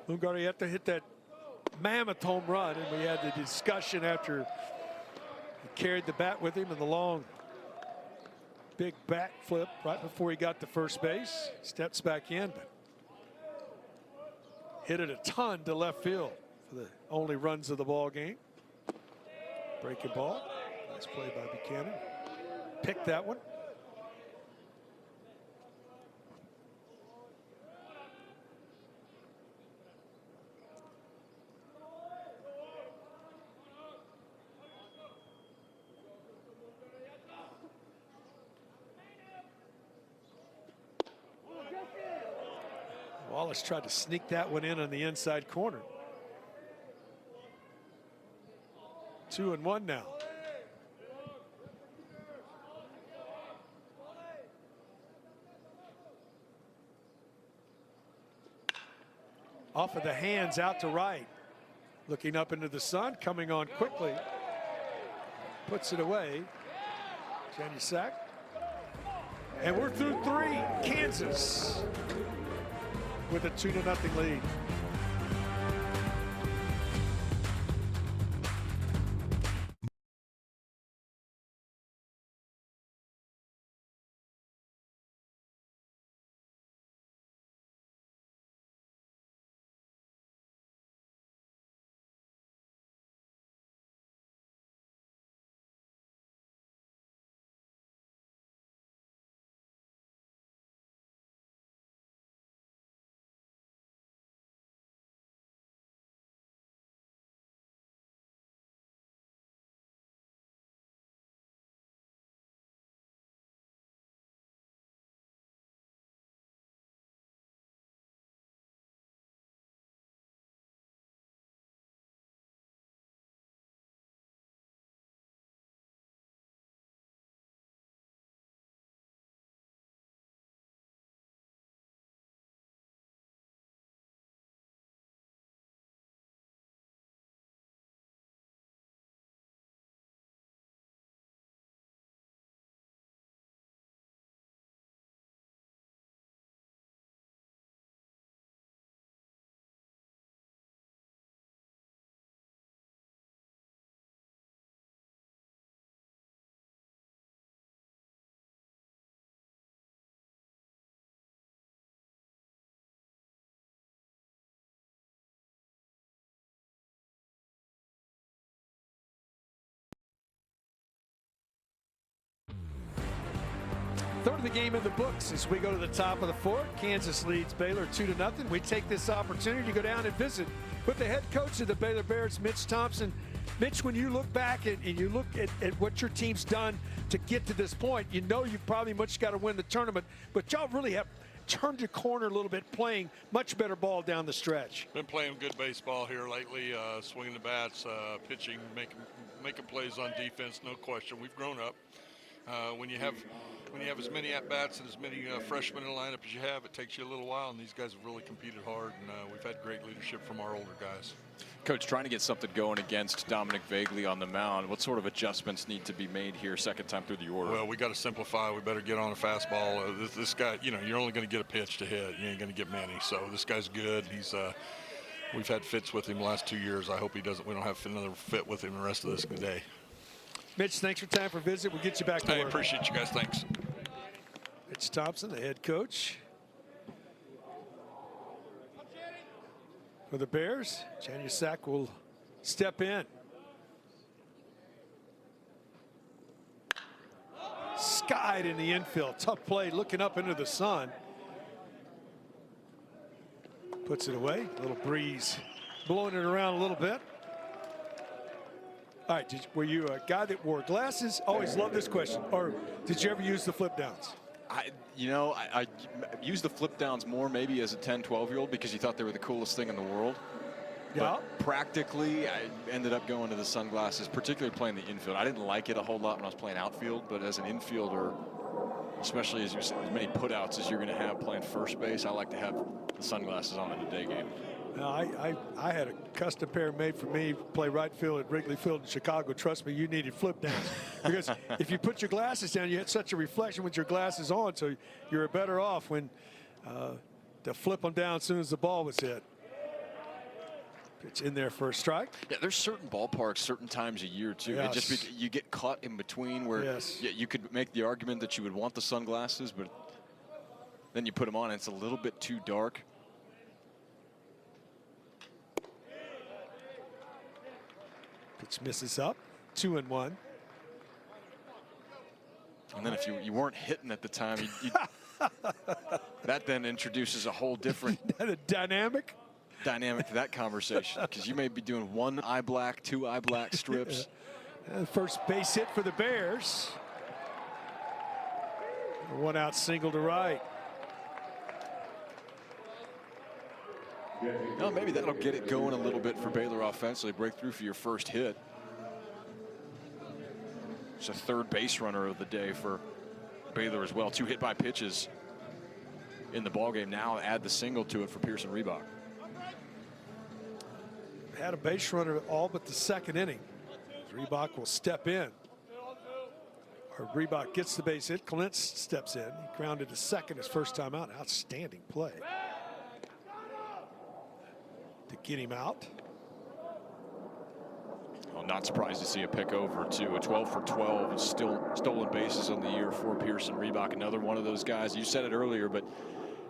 Ungarieta hit that mammoth home run, and we had the discussion after he carried the bat with him in the long big back flip right before he got to first base. Steps back in, but hit it a ton to left field for the only runs of the ball game. Breaking ball. Nice play by Buchanan. Picked that one. Wallace tried to sneak that one in on the inside corner. 2-1 now. Off of the hands out to right. Looking up into the sun, coming on quickly. Puts it away. Janusak. And we're through 3. Kansas with a 2-0 lead. Third of the game in the books as we go to the top of the 4th. Kansas leads Baylor 2-0. We take this opportunity to go down and visit with the head coach of the Baylor Bears, Mitch Thompson. Mitch, when you look back and you look at what your team's done to get to this point, you know you've probably much got to win the tournament, but y'all really have turned your corner a little bit, playing much better ball down the stretch. Been playing good baseball here lately, swinging the bats, pitching, making plays on defense, no question. We've grown up. When you have as many at-bats and as many freshmen in the lineup as you have, it takes you a little while, and these guys have really competed hard, and we've had great leadership from our older guys. Coach, trying to get something going against Dominic Vagley on the mound. What sort of adjustments need to be made here second time through the order? Well, we got to simplify. We better get on a fastball. This guy, you know, you're only going to get a pitch to hit. You ain't going to get many. So this guy's good. He's we've had fits with him the last 2 years. I hope we don't have another fit with him the rest of this day. Mitch, thanks for time for visit. We'll get you back to work. I appreciate you guys. Thanks. Mitch Thompson, the head coach for the Bears. Janusak will step in. Skied in the infield. Tough play, looking up into the sun. Puts it away. A little breeze blowing it around a little bit. All right, were you a guy that wore glasses? Always loved this question. Or did you ever use the flip downs? I used the flip downs more maybe as a 10, 12-year-old because you thought they were the coolest thing in the world. Yeah. But practically, I ended up going to the sunglasses, particularly playing the infield. I didn't like it a whole lot when I was playing outfield, but as an infielder, especially as many putouts as you're going to have playing first base, I like to have the sunglasses on in a day game. Now, I had a custom pair made for me to play right field at Wrigley Field in Chicago. Trust me, you needed flip downs. Because if you put your glasses down, you had such a reflection with your glasses on, so you're better off when to flip them down as soon as the ball was hit. Pitch in there for a strike. Yeah, there's certain ballparks, certain times a year, too. Yes. It just you get caught in between where you could make the argument that you would want the sunglasses, but then you put them on and it's a little bit too dark. Pitch misses up, 2-1. And then if you weren't hitting at the time, that then introduces a whole different dynamic to that conversation, because you may be doing one eye black, 2 eye black strips. First base hit for the Bears. One out single to right. No, maybe that'll get it going a little bit for Baylor offensively. Break through for your first hit. It's a third base runner of the day for Baylor as well. 2 hit by pitches in the ballgame. Now add the single to it for Pearson Reebok. had a base runner all but the second inning. Reebok will step in. Or Reebok gets the base hit. Clint steps in. He grounded to second his first time out. Outstanding play to get him out. Well, not surprised to see a pick over too. A 12 for 12, still stolen bases on the year for Pearson Reebok. Another one of those guys. You said it earlier, but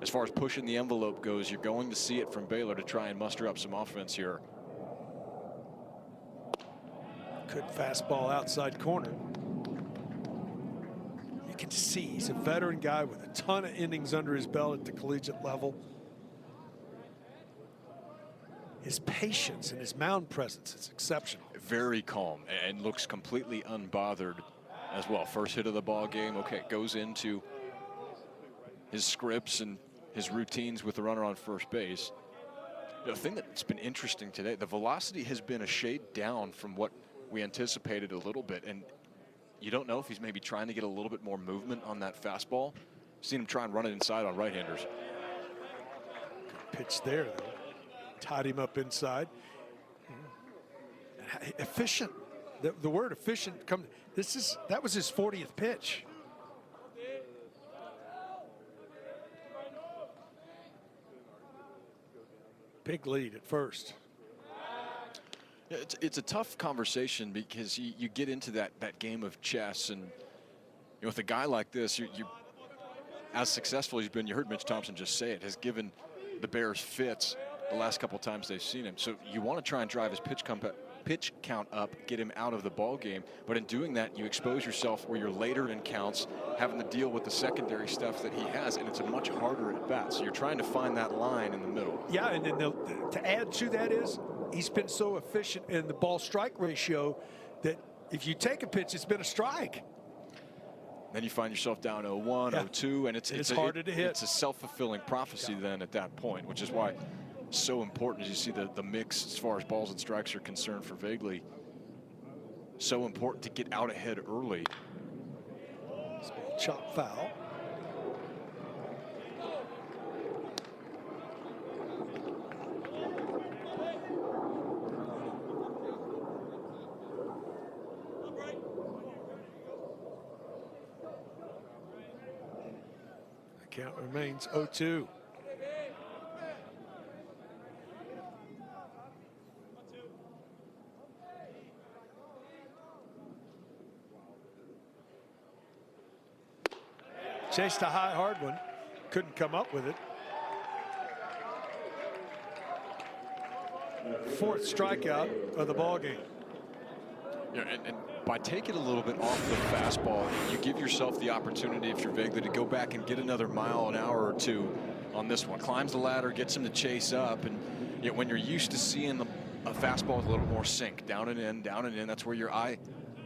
as far as pushing the envelope goes, you're going to see it from Baylor to try and muster up some offense here. Good fastball outside corner. You can see he's a veteran guy with a ton of innings under his belt at the collegiate level. His patience and his mound presence is exceptional. Very calm and looks completely unbothered as well. First hit of the ball game. Okay, goes into his scripts and his routines with the runner on first base. The thing that's been interesting today, the velocity has been a shade down from what we anticipated a little bit, and you don't know if he's maybe trying to get a little bit more movement on that fastball. Seen him try and run it inside on right-handers. Good pitch there, though. Tied him up inside. Efficient. The word efficient that was his 40th pitch. Big lead at first. Yeah, it's a tough conversation because you get into that game of chess, and with a guy like this, you as successful as he's been, you heard Mitch Thompson just say it, has given the Bears fits the last couple times they've seen him. So you want to try and drive his pitch count up, get him out of the ball game. But in doing that, you expose yourself where you're later in counts, having to deal with the secondary stuff that he has, and it's a much harder at bat. So you're trying to find that line in the middle. Yeah, and then to add to that is he's been so efficient in the ball strike ratio that if you take a pitch, it's been a strike. Then you find yourself down 0-1, Yeah. 0-2, and it's harder to hit. It's a self-fulfilling prophecy then at that point, which is why it's so important as you see the mix as far as balls and strikes are concerned for Vegley. So important to get out ahead early. This ball chop foul. The count remains 0-2. Chased a high, hard one. Couldn't come up with it. Fourth strikeout of the ball game. Yeah, and by taking a little bit off the fastball, you give yourself the opportunity, if you're Vegley, to go back and get another mile an hour or two on this one. Climbs the ladder, gets him to chase up, and when you're used to seeing a fastball with a little more sink, down and in, that's where your eye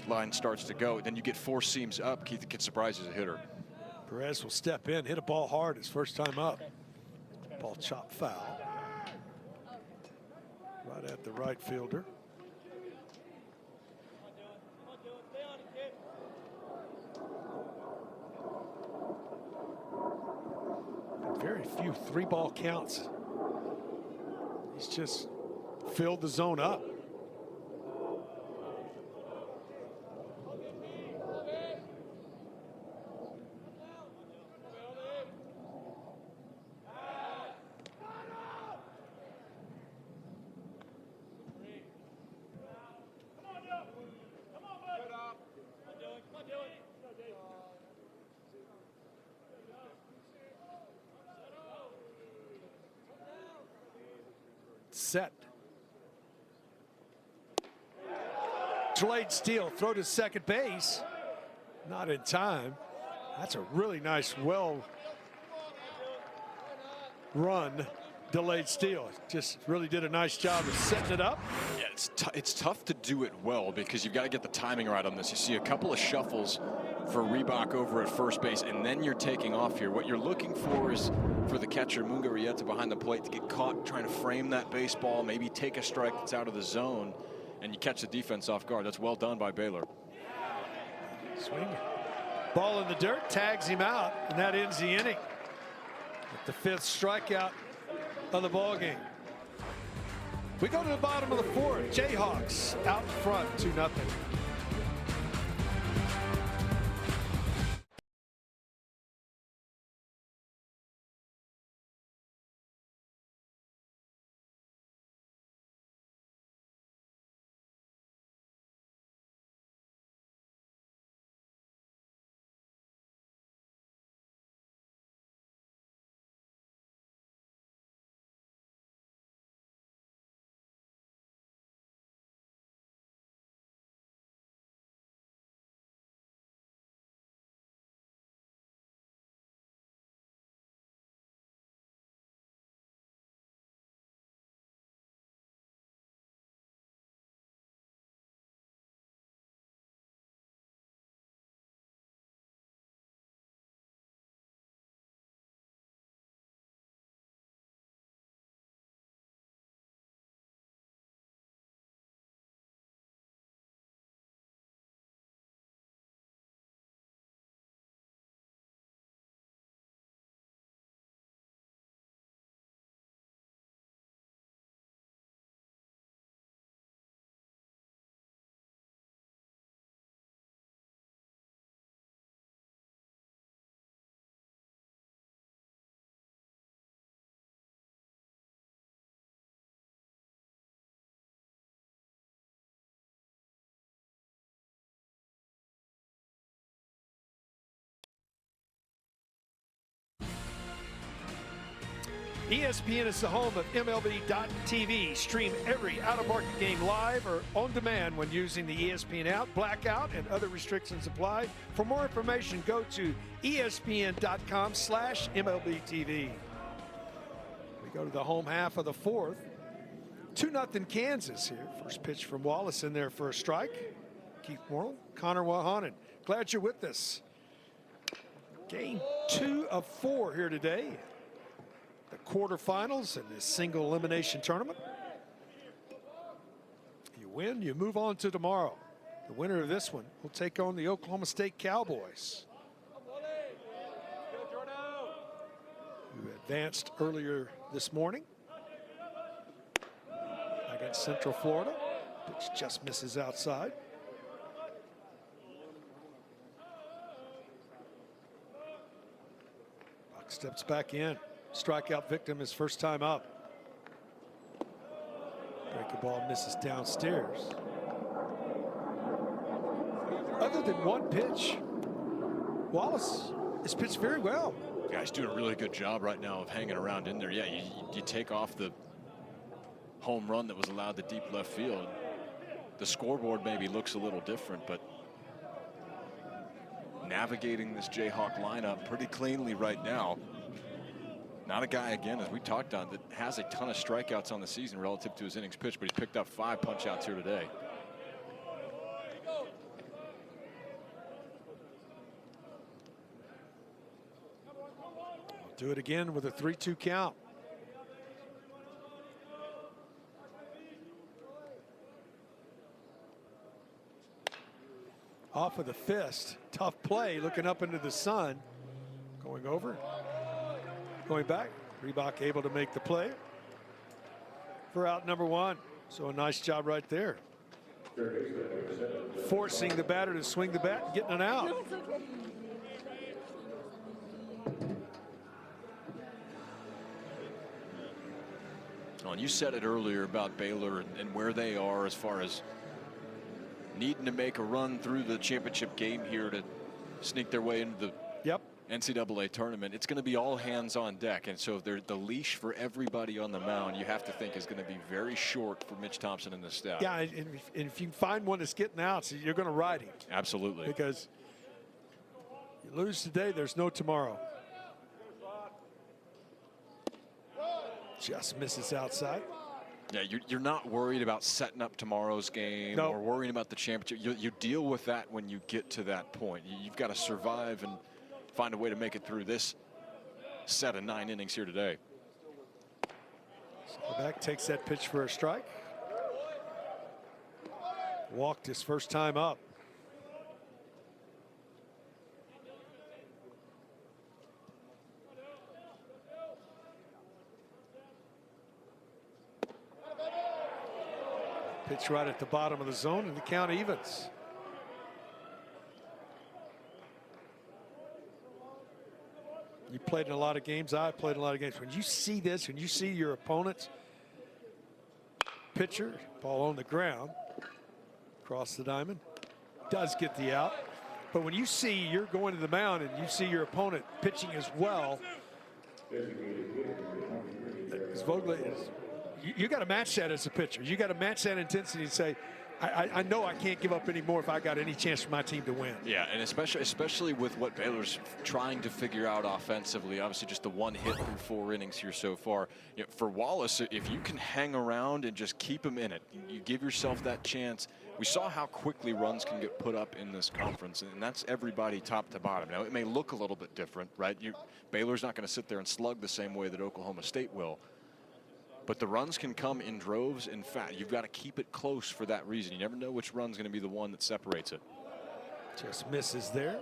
line starts to go. Then you get four seams up. Keith, the kid surprises a hitter. Perez will step in, hit a ball hard his first time up. Ball chop foul. Right at the right fielder. Very few three-ball counts. He's just filled the zone up. Set. Delayed steal, throw to second base. Not in time. That's a really nice, well run delayed steal. Just really did a nice job of setting it up. Yeah, it's tough to do it well because you've got to get the timing right on this. You see a couple of shuffles for Reebok over at first base, and then you're taking off here. What you're looking for is for the catcher, Mungarieta, behind the plate to get caught trying to frame that baseball, maybe take a strike that's out of the zone, and you catch the defense off guard. That's well done by Baylor. Swing. Ball in the dirt, tags him out, and that ends the inning. With the fifth strikeout of the ball game. We go to the bottom of the fourth. Jayhawks out front 2-0. ESPN is the home of MLB.TV. Stream every out-of-market game live or on demand when using the ESPN app. Blackout and other restrictions apply. For more information, go to ESPN.com/MLBTV. We go to the home half of the fourth. 2-0 Kansas here. First pitch from Wallace in there for a strike. Keith Morrill, Connor Wahanen. Glad you're with us. Game 2 of 4 here today. The quarterfinals in this single elimination tournament. You win, you move on to tomorrow. The winner of this one will take on the Oklahoma State Cowboys, who advanced earlier this morning against Central Florida. Pitch just misses outside. Buck steps back in. Strikeout victim his first time up. Breaking ball misses downstairs. Other than one pitch, Wallace has pitched very well. Yeah, he's doing a really good job right now of hanging around in there. Yeah, you take off the home run that was allowed to deep left field. The scoreboard maybe looks a little different, but navigating this Jayhawk lineup pretty cleanly right now. Not a guy, again, as we talked on, that has a ton of strikeouts on the season relative to his innings pitched, but he's picked up 5 punch-outs here today. Do it again with a 3-2 count. Off of the fist. Tough play, looking up into the sun. Going over. Going back. Reebok able to make the play for out number 1. So a nice job right there. Forcing the batter to swing the bat and getting it out. No, it's okay. Well, and you said it earlier about Baylor and where they are as far as needing to make a run through the championship game here to sneak their way into the NCAA tournament. It's going to be all hands on deck, and so the leash for everybody on the mound, you have to think, is going to be very short for Mitch Thompson and the staff. Yeah, and if you find one that's getting out, so you're going to ride him. Absolutely. Because you lose today, there's no tomorrow. Just misses outside. Yeah, you're not worried about setting up tomorrow's game or worrying about the championship. You deal with that when you get to that point. You've got to survive and find a way to make it through this set of 9 innings here today. Back takes that pitch for a strike. Walked his first time up. Pitch right at the bottom of the zone, and the count evens. You played in a lot of games. I played in a lot of games. When you see this, when you see your opponent's pitcher, ball on the ground, across the diamond, does get the out. But when you see you're going to the mound and you see your opponent pitching as well, you got to match that as a pitcher. You got to match that intensity and say, I know I can't give up any more if I got any chance for my team to win. Yeah, and especially with what Baylor's trying to figure out offensively. Obviously, just the one hit through 4 innings here so far. You know, for Wallace, if you can hang around and just keep him in it, you give yourself that chance. We saw how quickly runs can get put up in this conference, and that's everybody top to bottom. Now, it may look a little bit different, right? Baylor's not going to sit there and slug the same way that Oklahoma State will. But the runs can come in droves. In fact, you've got to keep it close for that reason. You never know which run's going to be the one that separates it. Just misses there.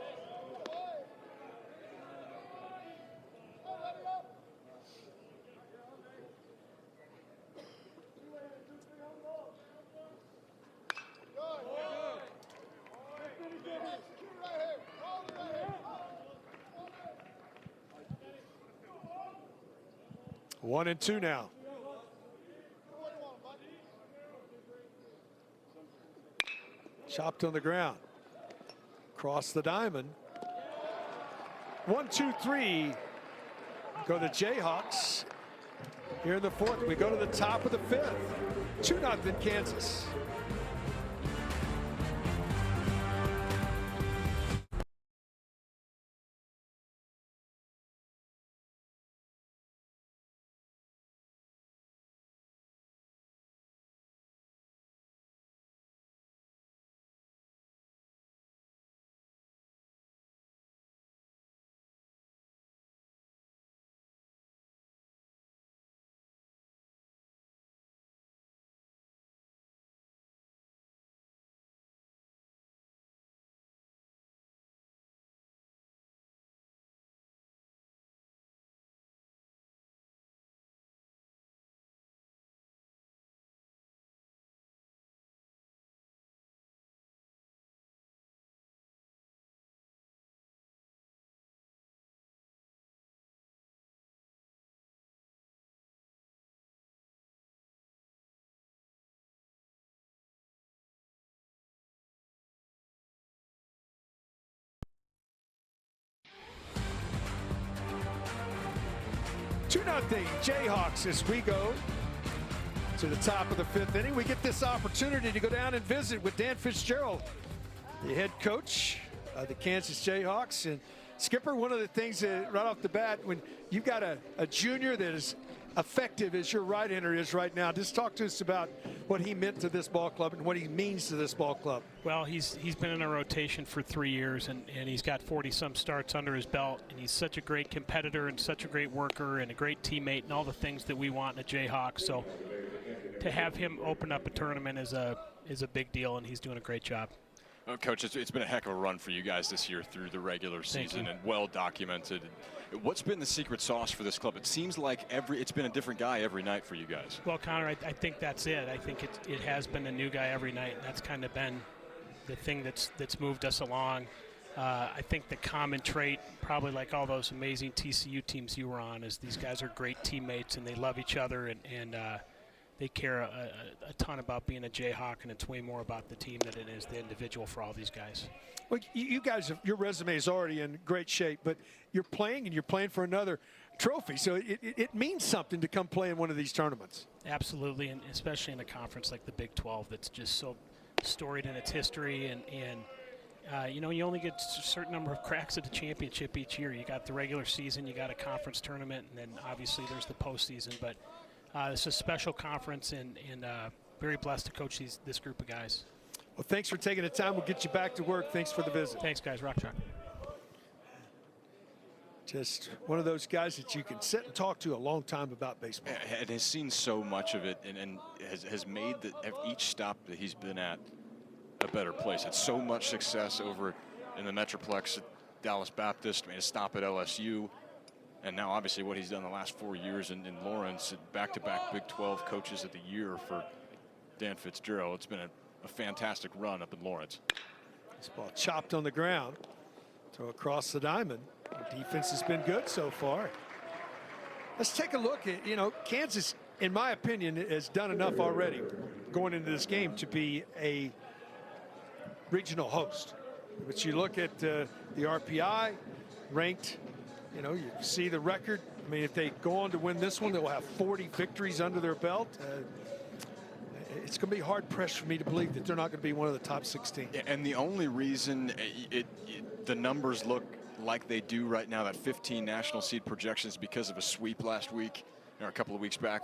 One and two now. Chopped on the ground. Cross the diamond. 1, 2, 3. Go the Jayhawks. Here in the fourth, we go to the top of the fifth. 2-0 Kansas. Nothing Jayhawks as we go to the top of the fifth inning. We get this opportunity to go down and visit with Dan Fitzgerald, the head coach of the Kansas Jayhawks. And Skipper, one of the things that right off the bat, when you've got a junior that is effective as your right-hander is right now, just talk to us about what he meant to this ball club and what he means to this ball club. Well, he's been in a rotation for 3 years, and he's got 40-some starts under his belt, and he's such a great competitor and such a great worker and a great teammate and all the things that we want in a Jayhawk. So to have him open up a tournament is a big deal, and he's doing a great job. Oh, Coach, it's been a heck of a run for you guys this year through the regular season and well documented. What's been the secret sauce for this club? It seems like it's been a different guy every night for you guys. Well, Connor, I think that's it. I think it has been a new guy every night, and that's kind of been the thing that's moved us along. I think the common trait, probably like all those amazing TCU teams you were on, is these guys are great teammates and they love each other and they care a ton about being a Jayhawk, and it's way more about the team than it is the individual for all these guys. Well, you guys, your resume is already in great shape, but you're playing for another trophy, so it means something to come play in one of these tournaments. Absolutely, and especially in a conference like the Big 12 that's just so storied in its history, and you know, you only get a certain number of cracks at the championship each year. You got the regular season, you got a conference tournament, and then obviously there's the postseason, but it's a special conference, and very blessed to coach this group of guys. Well, thanks for taking the time. We'll get you back to work. Thanks for the visit. Thanks, guys. Rock Chalk. Just one of those guys that you can sit and talk to a long time about baseball. And has seen so much of it, and has made each stop that he's been at a better place. It's so much success over in the Metroplex at Dallas Baptist, made a stop at LSU, and now obviously what he's done the last 4 years in Lawrence, back-to-back Big 12 coaches of the year for Dan Fitzgerald. It's been a fantastic run up in Lawrence. This ball chopped on the ground. Throw across the diamond. The defense has been good so far. Let's take a look at, Kansas, in my opinion, has done enough already going into this game to be a regional host. But you look at the RPI ranked, you see the record. I mean, if they go on to win this one, they'll have 40 victories under their belt. It's going to be hard pressed for me to believe that they're not going to be one of the top 16. Yeah, and the only reason the numbers look like they do right now, that 15 national seed projections, because of a sweep last week or a couple of weeks back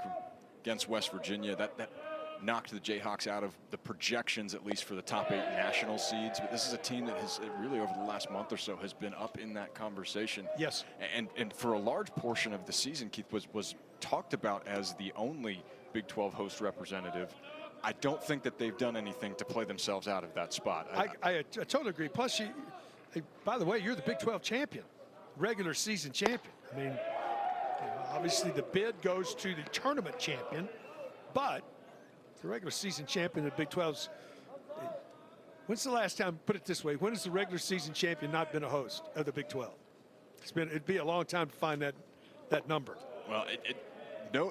against West Virginia, that knocked the Jayhawks out of the projections, at least for the top 8 national seeds. But this is a team that has really, over the last month or so, has been up in that conversation. Yes. And for a large portion of the season, Keith was talked about as the only Big 12 host representative. I don't think that they've done anything to play themselves out of that spot. I totally agree. Plus, by the way, you're the Big 12 champion, regular season champion. I mean, obviously the bid goes to the tournament champion, but the regular season champion of the Big 12's. When's the last time? Put it this way: when has the regular season champion not been a host of the Big 12? It'd be a long time to find that number. Well,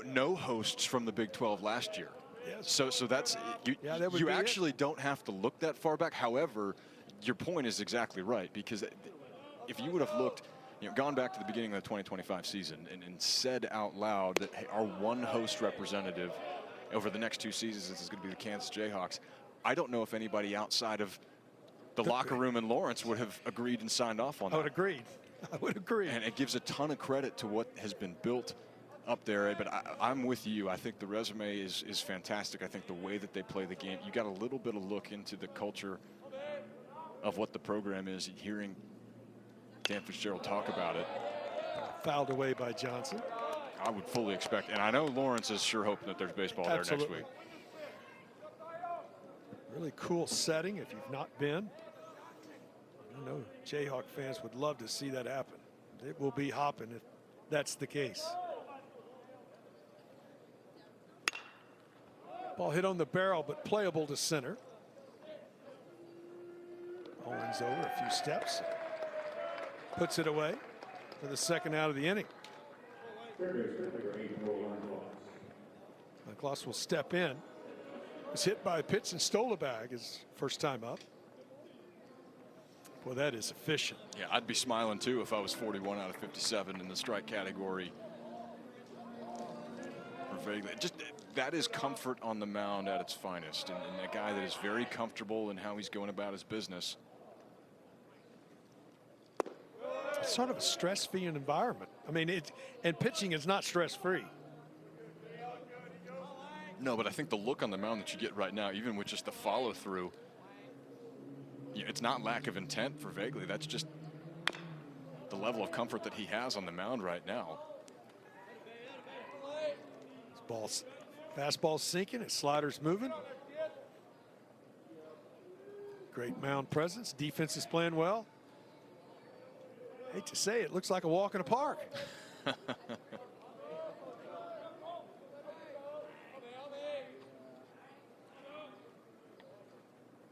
no hosts from the Big 12 last year. Yes. So that's you actually don't have to look that far back. However, your point is exactly right, because if you would have looked, gone back to the beginning of the 2025 season and said out loud that, hey, our one host representative over the next 2 seasons is going to be the Kansas Jayhawks, I don't know if anybody outside of the locker room in Lawrence would have agreed and signed off on that. I would agree. And it gives a ton of credit to what has been built up there, but I'm with you. I think the resume is fantastic. I think the way that they play the game, you got a little bit of look into the culture of what the program is. Hearing Dan Fitzgerald talk about it. Fouled away by Johnson. I would fully expect, and I know Lawrence is sure hoping that there's baseball Absolutely. there next week. Really cool setting if you've not been. I know Jayhawk fans would love to see that happen. It will be hopping if that's the case. Ball hit on the barrel, but playable to center. Owens over a few steps. Puts it away for the second out of the inning. Kloss will step in. Was hit by a pitch and stole a bag his first time up. Boy, that is efficient. Yeah, I'd be smiling too if I was 41 out of 57 in the strike category. Just that is comfort on the mound at its finest, and a guy that is very comfortable in how he's going about his business. It's sort of a stress-free environment. I mean, and pitching is not stress-free. No, but I think the look on the mound that you get right now, even with just the follow-through, it's not lack of intent for Vagley. That's just the level of comfort that he has on the mound right now. Fastball sinking, his slider's moving. Great mound presence. Defense is playing well. Hate to say it, looks like a walk in a park.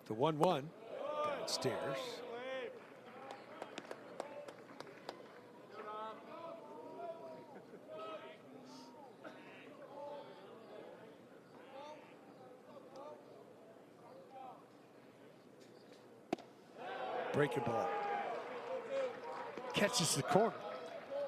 The 1-1 downstairs. Breaking ball. Catches the corner.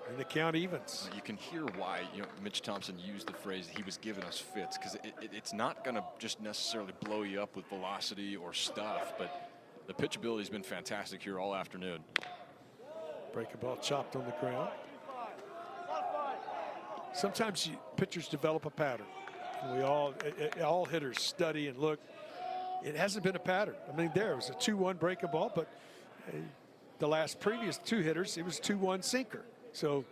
And the count evens. You can hear why Mitch Thompson used the phrase he was giving us fits, because it's not going to just necessarily blow you up with velocity or stuff, but the pitchability has been fantastic here all afternoon. Breaking ball chopped on the ground. Sometimes pitchers develop a pattern. And all hitters study and look. It hasn't been a pattern. I mean, there was a 2-1 breaking ball, but the last previous 2 hitters, it was 2-1 sinker. So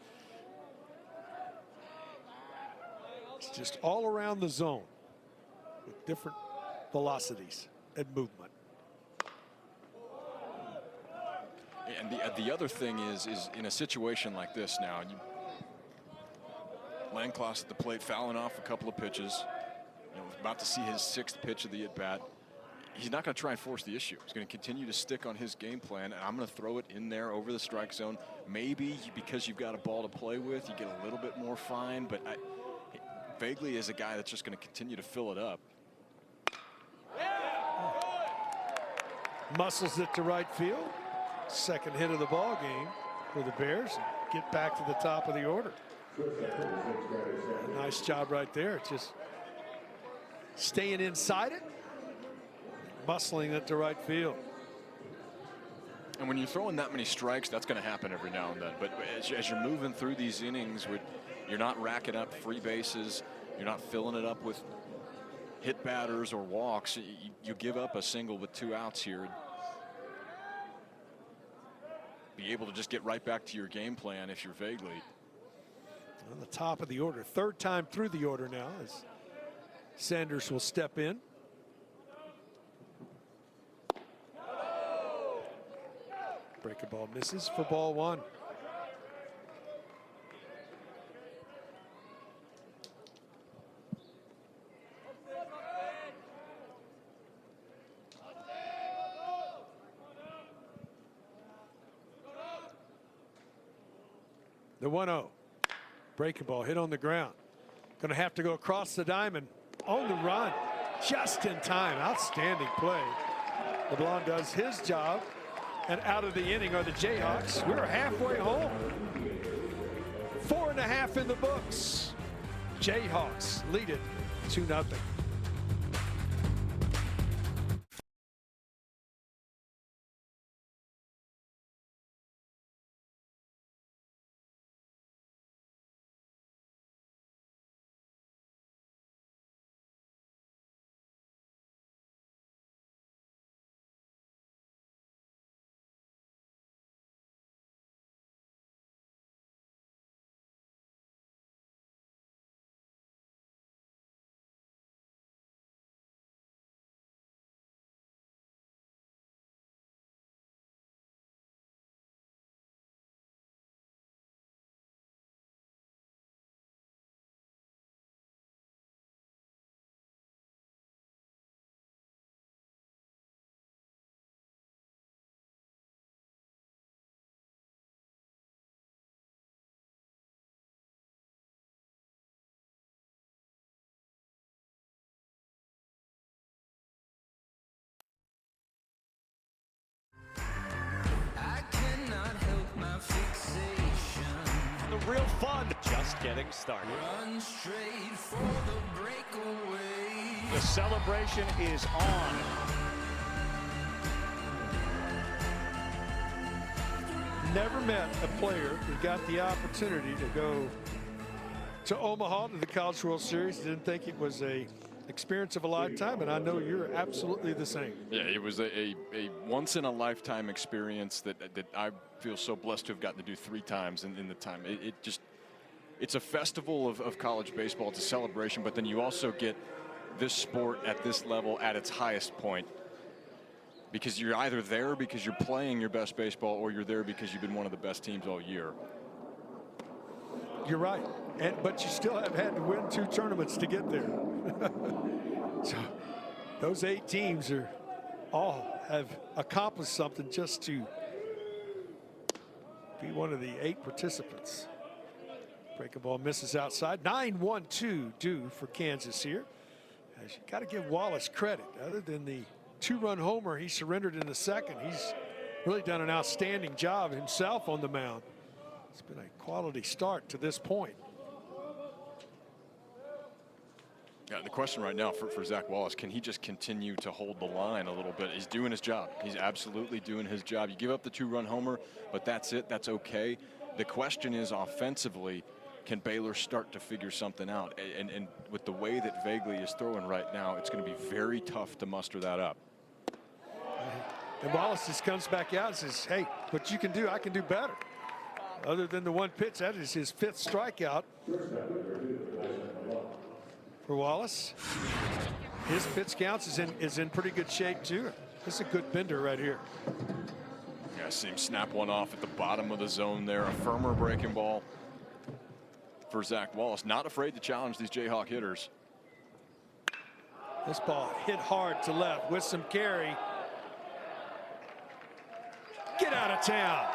it's just all around the zone with different velocities and movement. And the other thing is in a situation like this now, Langlois at the plate fouling off a couple of pitches. about to see his 6th pitch of the at-bat. He's not going to try and force the issue. He's going to continue to stick on his game plan, and I'm going to throw it in there over the strike zone. Maybe because you've got a ball to play with, you get a little bit more fine, but Vagley is a guy that's just going to continue to fill it up. Muscles it to right field. Second hit of the ball game for the Bears. Get back to the top of the order. Nice job right there. Just staying inside it, muscling it to right field. And when you're throwing that many strikes, that's going to happen every now and then. But as you're moving through these innings, you're not racking up free bases. You're not filling it up with hit batters or walks. You give up a single with 2 outs here. Be able to just get right back to your game plan if you're Vagley. On the top of the order, 3rd time through the order now as Sanders will step in. Breaking ball misses for ball 1. The 1-0. Breaking ball hit on the ground. Going to have to go across the diamond on the run. Just in time. Outstanding play. LeBlanc does his job. And out of the inning are the Jayhawks. We're halfway home. 4.5 in the books. Jayhawks lead it 2-0. The real fun just getting started. Run straight for the breakaway. The celebration is on. Never met a player who got the opportunity to go to Omaha to the College World Series. Didn't think it was a experience of a lifetime, and I know you're absolutely the same. Yeah, it was a once-in-a-lifetime experience that I feel so blessed to have gotten to do 3 times in the time. It's a festival of college baseball. It's a celebration, but then you also get this sport at this level at its highest point, because you're either there because you're playing your best baseball or you're there because you've been one of the best teams all year. You're right, but you still have had to win 2 tournaments to get there. So those 8 teams all have accomplished something just to be one of the 8 participants. Breaking ball misses outside. 9-1-2 due for Kansas here. As you got to give Wallace credit. Other than the 2-run homer he surrendered in the 2nd, he's really done an outstanding job himself on the mound. It's been a quality start to this point. Yeah, the question right now for Zach Wallace, can he just continue to hold the line a little bit? He's doing his job. He's absolutely doing his job. You give up the 2-run homer, but that's it. That's okay. The question is, offensively, can Baylor start to figure something out? And with the way that Vagley is throwing right now, it's going to be very tough to muster that up. And Wallace just comes back out and says, hey, what you can do, I can do better. Other than the 1 pitch, that is his 5th strikeout for Wallace. His pitch counts is in pretty good shape too. This is a good bender right here. Yeah, I see him snap one off at the bottom of the zone there. A firmer breaking ball for Zach Wallace. Not afraid to challenge these Jayhawk hitters. This ball hit hard to left with some carry. Get out of town.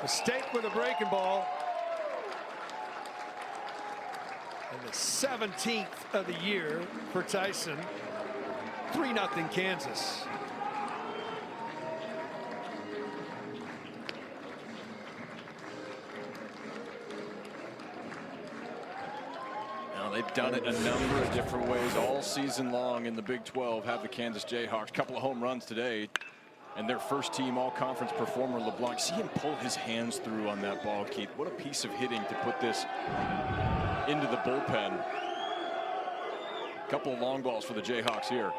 Mistake with a breaking ball. And the 17th of the year for Tyson. 3-0 Kansas. Now they've done it a number of different ways all season long in the Big 12. Have the Kansas Jayhawks. Couple of home runs today. And their first team all-conference performer, LeBlanc. See him pull his hands through on that ball, Keith. What a piece of hitting to put this into the bullpen. Couple of long balls for the Jayhawks here.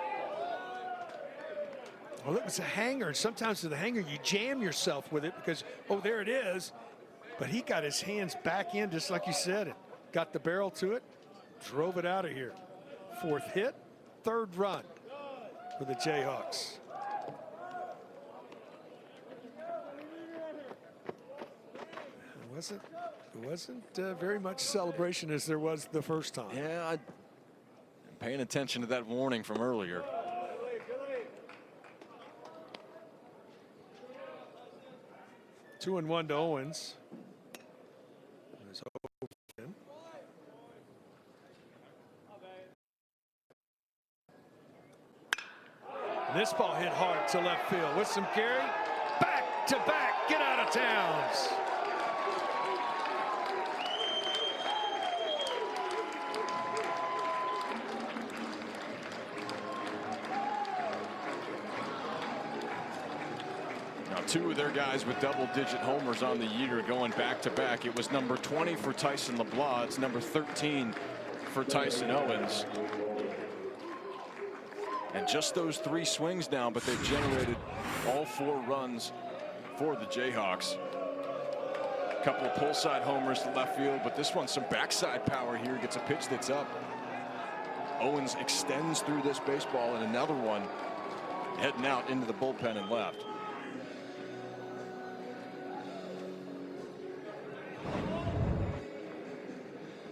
Well, it was a hanger. Sometimes with a hanger, you jam yourself with it because, oh, there it is. But he got his hands back in, just like you said. It got the barrel to it, drove it out of here. Fourth hit, third run for the Jayhawks. It wasn't very much celebration as there was the first time. Yeah, I'm paying attention to that warning from earlier. Two and one to Owens. This ball hit hard to left field with some carry. Back to back, get out of towns. Two of their guys with double-digit homers on the year going back-to-back. It was number 20 for Tyson LeBlanc. It's number 13 for Tyson Owens. And just those three swings now, but they've generated all four runs for the Jayhawks. A couple of pull-side homers to left field, but this one some backside power here. Gets a pitch that's up. Owens extends through this baseball, and another one heading out into the bullpen and left.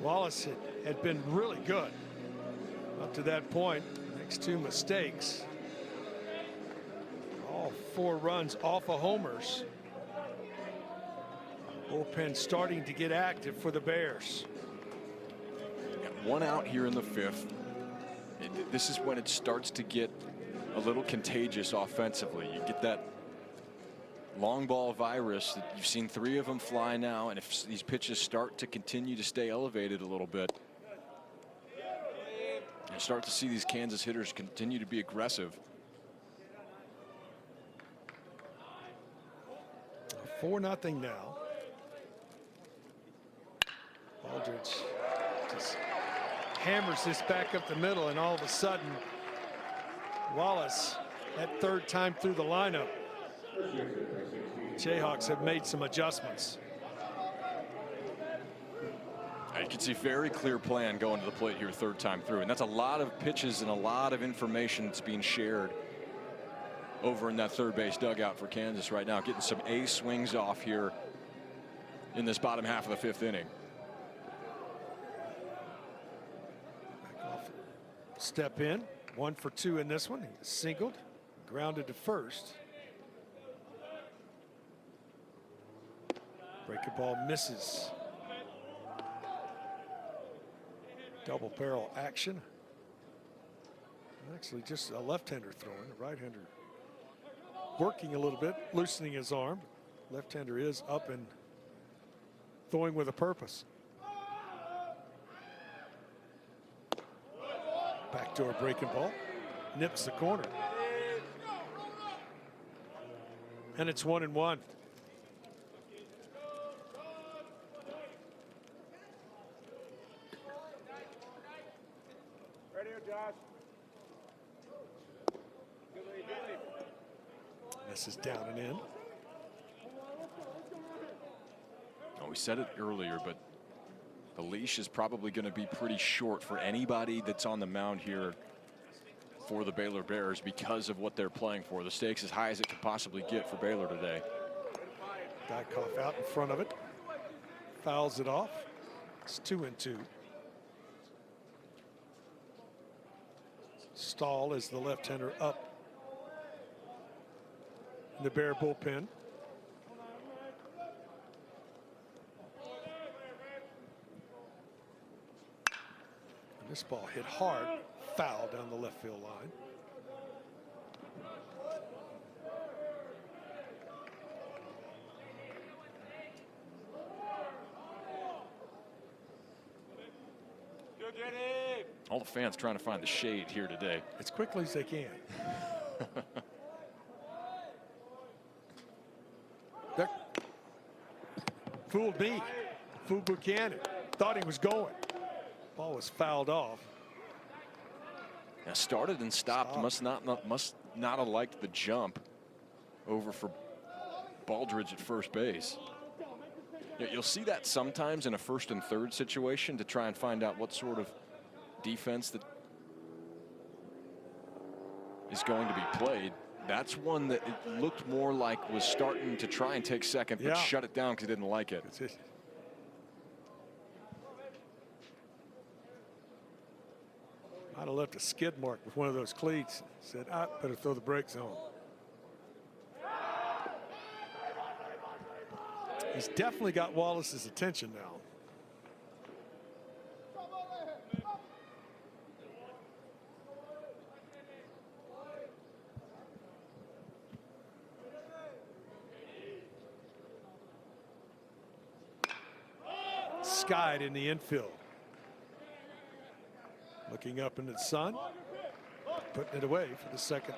Wallace had been really good up to that point. Next two mistakes. All four runs off of homers. Bullpen starting to get active for the Bears. Got one out here in the fifth. This is when it starts to get a little contagious offensively. You get that long ball virus. You've seen three of them fly now, and if these pitches start to continue to stay elevated a little bit, you start to see these Kansas hitters continue to be aggressive. 4-0 now. Aldridge just hammers this back up the middle, and all of a sudden Wallace, that third time through the lineup, Jayhawks have made some adjustments. You can see very clear plan going to the plate here third time through, and that's a lot of pitches and a lot of information that's being shared over in that third base dugout for Kansas right now, getting some A swings off here in this bottom half of the fifth inning. Step in, 1 for 2 in this one. He singled, grounded to first. Breaking ball misses. Double barrel action. Actually just a left-hander throwing, a right-hander working a little bit, loosening his arm. Left-hander is up and throwing with a purpose. Backdoor breaking ball, nips the corner. And it's 1-1. This is down and in. Oh, we said it earlier, but the leash is probably going to be pretty short for anybody that's on the mound here for the Baylor Bears because of what they're playing for. The stakes as high as it could possibly get for Baylor today. Dykoff out in front of it. Fouls it off. It's 2-2. Stahl is the left-hander up in the Bear bullpen. And this ball hit hard, foul down the left field line. All the fans trying to find the shade here today. As quickly as they can. That fooled me. Fooled Buchanan. Thought he was going. Ball was fouled off. Now started and stopped. Must not have liked the jump over for Baldridge at first base. You'll see that sometimes in a first and third situation to try and find out what sort of defense that is going to be played. That's one that it looked more like was starting to try and take second, but shut it down because he didn't like it. I'd have left a skid mark with one of those cleats. Said, I better throw the brakes on. He's definitely got Wallace's attention now. Skied in the infield. Looking up into the sun, putting it away for the second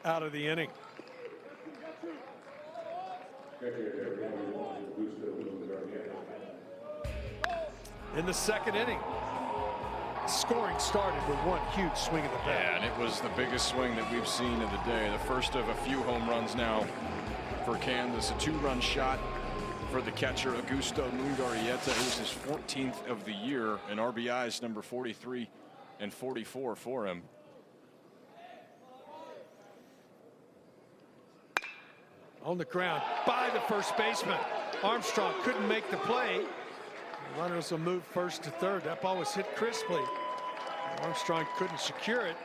out of the inning. In the second inning, scoring started with one huge swing of the bat. Yeah, and it was the biggest swing that we've seen of the day. The first of a few home runs now for Kansas. A two-run shot for the catcher, Augusto Munguarieta. It was his 14th of the year, and RBIs number 43 and 44 for him. On the ground by the first baseman. Armstrong couldn't make the play. The runners will move first to third. That ball was hit crisply. Armstrong couldn't secure it.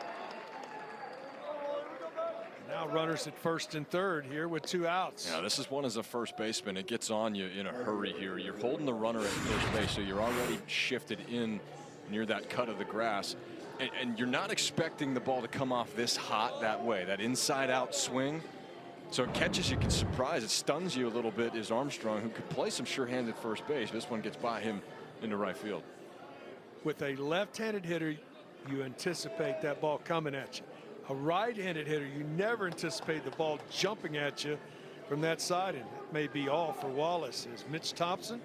Now runners at first and third here with two outs. Yeah, this is one as a first baseman. It gets on you in a hurry here. You're holding the runner at first base, so you're already shifted in near that cut of the grass. And you're not expecting the ball to come off this hot that way, that inside out swing. So it catches you, can surprise, it stuns you a little bit is Armstrong, who could play some sure-handed first base. This one gets by him into right field. With a left-handed hitter, you anticipate that ball coming at you. A right-handed hitter, you never anticipate the ball jumping at you from that side, and that may be all for Wallace as Mitch Thompson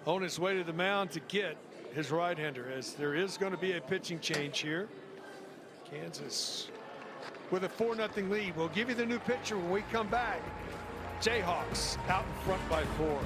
on his way to the mound to get his right-hander, as there is going to be a pitching change here. Kansas with a 4-0 lead. We'll give you the new picture when we come back. Jayhawks out in front by 4.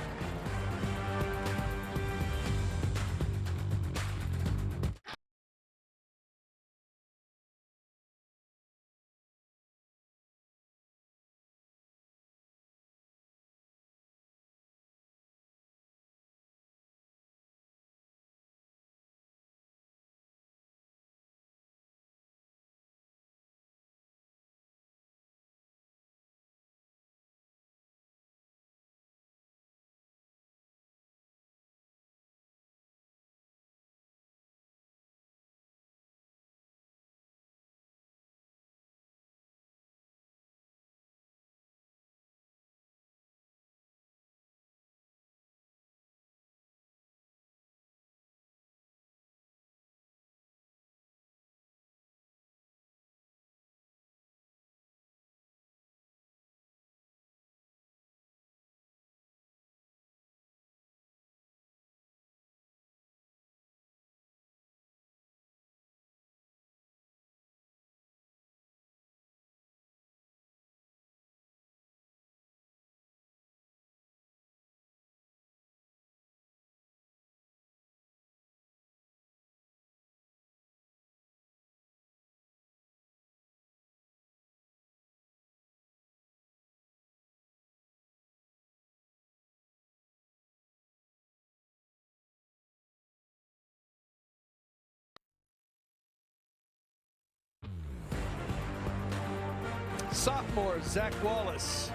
sophomore Zach Wallace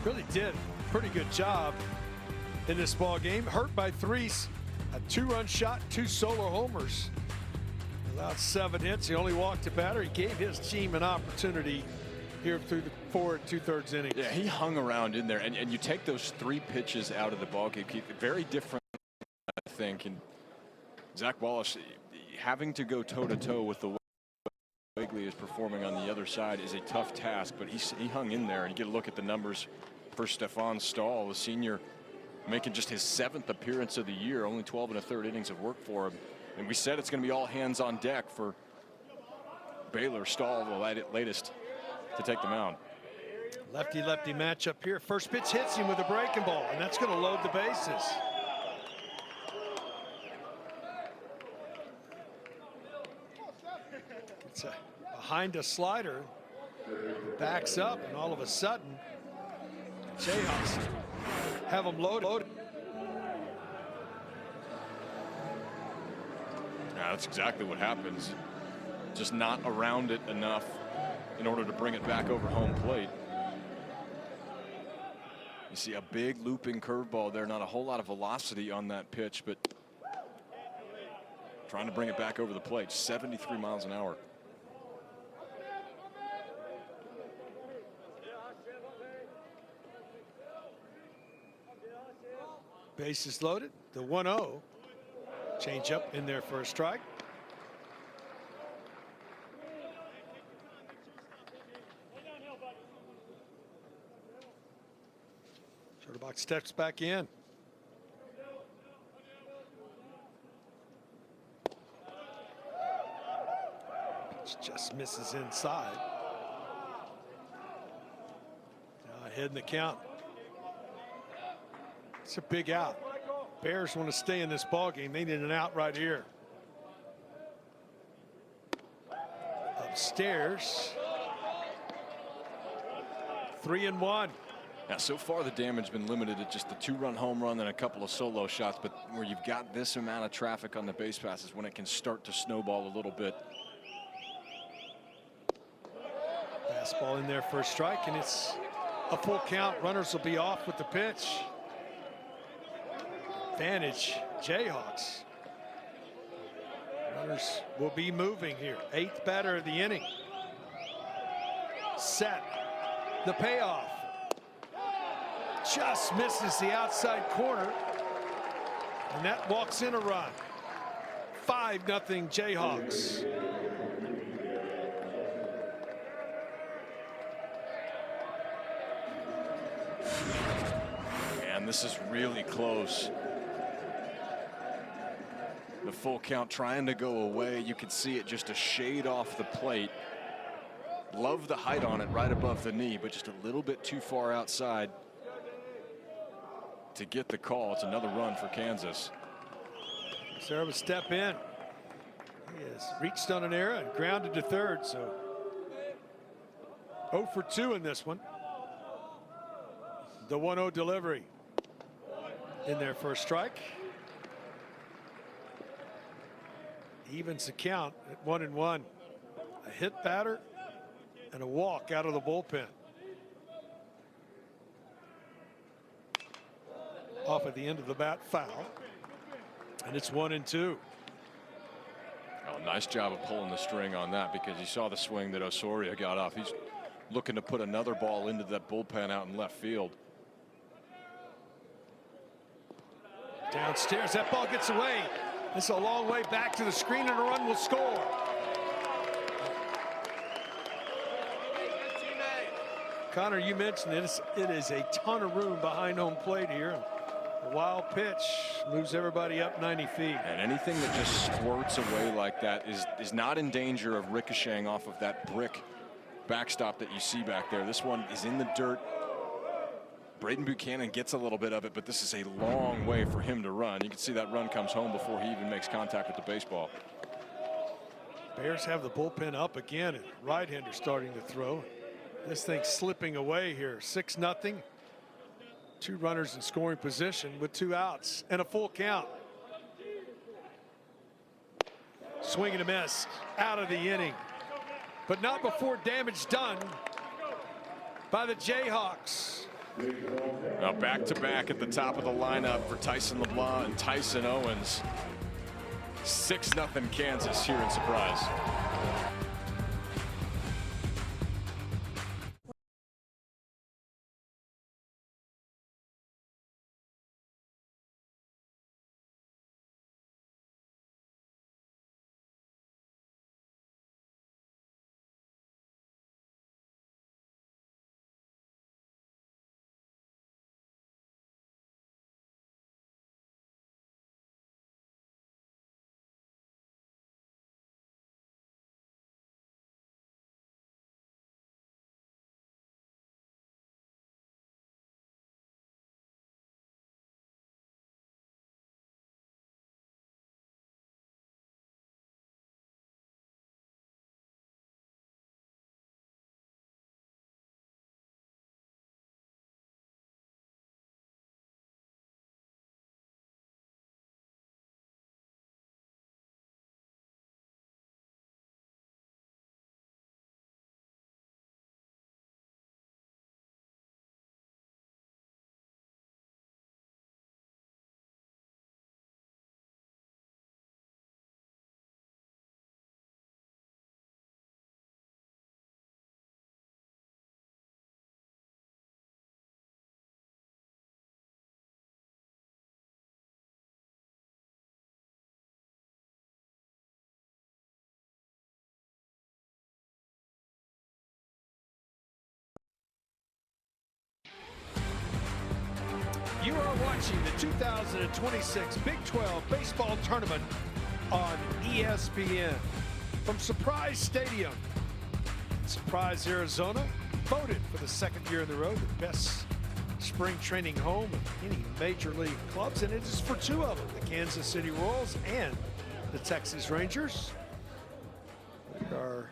really did a pretty good job in this ball game. Hurt by threes, a 2-run shot, 2 solo homers. Allowed 7 hits. He only walked a batter. He gave his team an opportunity here through the 4 2/3 innings. Yeah, he hung around in there, and you take those 3 pitches out of the ball game, very different, I think. And Zach Wallace having to go toe-to-toe with the way Wigley is performing on the other side is a tough task, but he hung in there. And you get a look at the numbers for Stefan Stahl, the senior, making just his 7th appearance of the year, only 12 1/3 innings of work for him. And we said it's going to be all hands on deck for Baylor. Stahl, the latest to take the mound. Lefty-lefty matchup here. First pitch hits him with a breaking ball, and that's going to load the bases. It's behind a slider, backs up, and all of a sudden, Jayhawks have them loaded. Yeah, that's exactly what happens. Just not around it enough in order to bring it back over home plate. You see a big looping curveball there, not a whole lot of velocity on that pitch, but trying to bring it back over the plate. 73 miles an hour. Bases loaded. The 1-0. Change up in there for a strike. Box steps back in. Just misses inside. Now ahead in the count. It's a big out. Bears want to stay in this ball game. They need an out right here. Upstairs. 3-1. Now, so far the damage has been limited to just the 2-run home run and a couple of solo shots, but where you've got this amount of traffic on the base pass is when it can start to snowball a little bit. Fastball in there for a strike, and it's a full count. Runners will be off with the pitch. Advantage, Jayhawks. Runners will be moving here. 8th batter of the inning. Set. The payoff. Just misses the outside corner, and that walks in a run. 5-0 Jayhawks. And this is really close. The full count trying to go away. You can see it just a shade off the plate. Love the height on it right above the knee, but just a little bit too far outside to get the call. It's another run for Kansas. Sarah would step in. He has reached on an error and grounded to third, so 0 for 2 in this one. The 1-0 delivery in there for a strike. Evens the count at 1-1. A hit batter and a walk out of the bullpen. Off at the end of the bat, foul, and it's 1-2. Oh, nice job of pulling the string on that, because you saw the swing that Osorio got off. He's looking to put another ball into that bullpen out in left field. Downstairs, that ball gets away. It's a long way back to the screen, and a run will score. Connor, you mentioned it is a ton of room behind home plate here. A wild pitch moves everybody up 90 feet. And anything that just squirts away like that is not in danger of ricocheting off of that brick backstop that you see back there. This one is in the dirt. Braden Buchanan gets a little bit of it, but this is a long way for him to run. You can see that run comes home before he even makes contact with the baseball. Bears have the bullpen up again, and right-hander starting to throw. This thing's slipping away here. 6-0. 2 runners in scoring position with 2 outs and a full count. Swing and a miss out of the inning. but not before damage done by the Jayhawks. Now back-to-back at the top of the lineup for Tyson LeBlanc and Tyson Owens. 6-0 Kansas here in Surprise. You are watching the 2026 Big 12 Baseball Tournament on ESPN. From Surprise Stadium, Surprise, Arizona, voted for the second year in a row the best spring training home of any major league clubs, and it is for two of them, the Kansas City Royals and the Texas Rangers. We are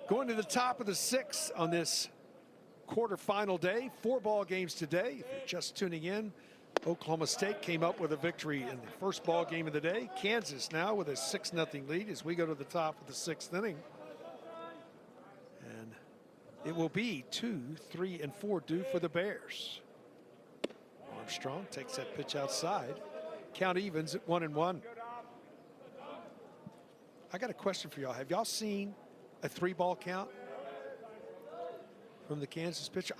going to the top of the sixth on this quarterfinal day. 4 ball games today. If you're just tuning in, Oklahoma State came up with a victory in the first ball game of the day. Kansas now with a 6-0 lead as we go to the top of the 6th inning. And it will be 2, 3, and 4 due for the Bears. Armstrong takes that pitch outside. Count evens at 1-1. I got a question for y'all. Have y'all seen a 3-ball count from the Kansas pitcher?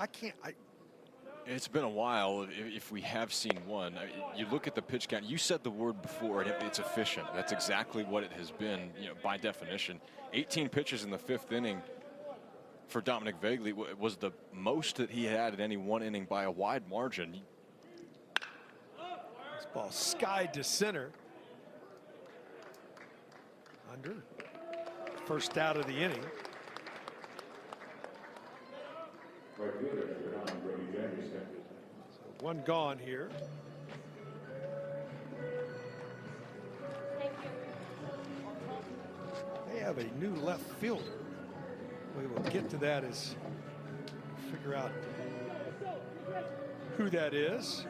It's been a while if we have seen one. I mean, you look at the pitch count. You said the word before, and it's efficient. That's exactly what it has been, by definition. 18 pitches in the 5th inning for Dominic Vegley was the most that he had in any one inning by a wide margin. This ball skied to center. Under. First out of the inning. So 1 gone here. They have a new left fielder. We will get to that as we figure out who that is.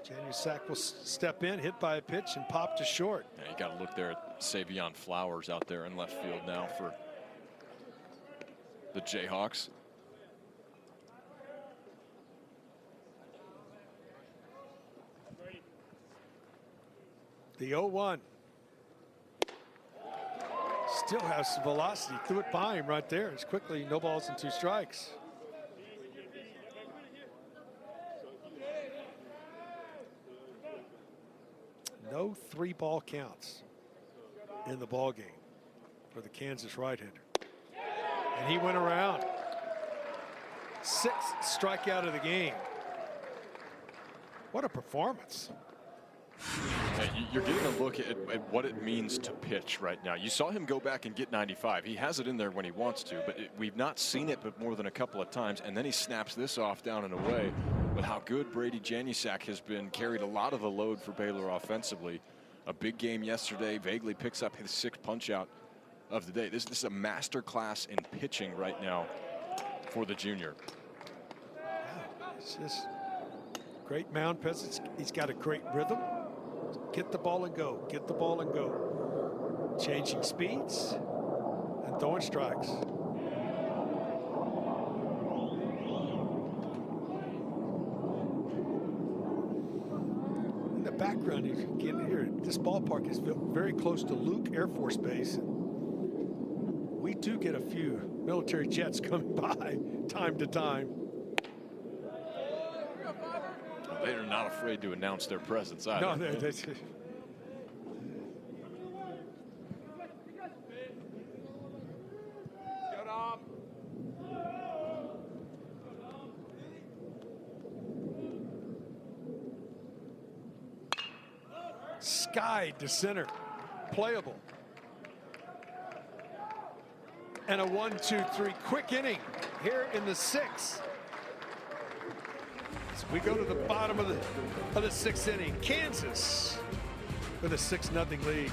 Janusak will step in, hit by a pitch, and pop to short. Yeah, you got to look there at Savion Flowers out there in left field now for the Jayhawks. The 0-1. Still has some velocity. Threw it by him right there. It's quickly, no balls and 2 strikes. No 3-ball counts in the ball game for the Kansas right-hander. And he went around. 6th strikeout of the game. What a performance. You're getting a look at what it means to pitch right now. You saw him go back and get 95. He has it in there when he wants to, but we've not seen it but more than a couple of times. And then he snaps this off down and away. But how good Brady Janusak has been, carried a lot of the load for Baylor offensively. A big game yesterday. Vegley picks up his 6th punch-out of the day. This is a master class in pitching right now for the junior. Yeah, it's just great mound presence. He's got a great rhythm. Get the ball and go. Get the ball and go. changing speeds and throwing strikes. In the background, you can get here. This ballpark is very close to Luke Air Force Base. We do get a few military jets coming by time to time. They're not afraid to announce their presence either. No, they're skied to center, playable. And a 1-2-3 quick inning here in the sixth. So we go to the bottom of the sixth inning. Kansas with a 6-0 lead.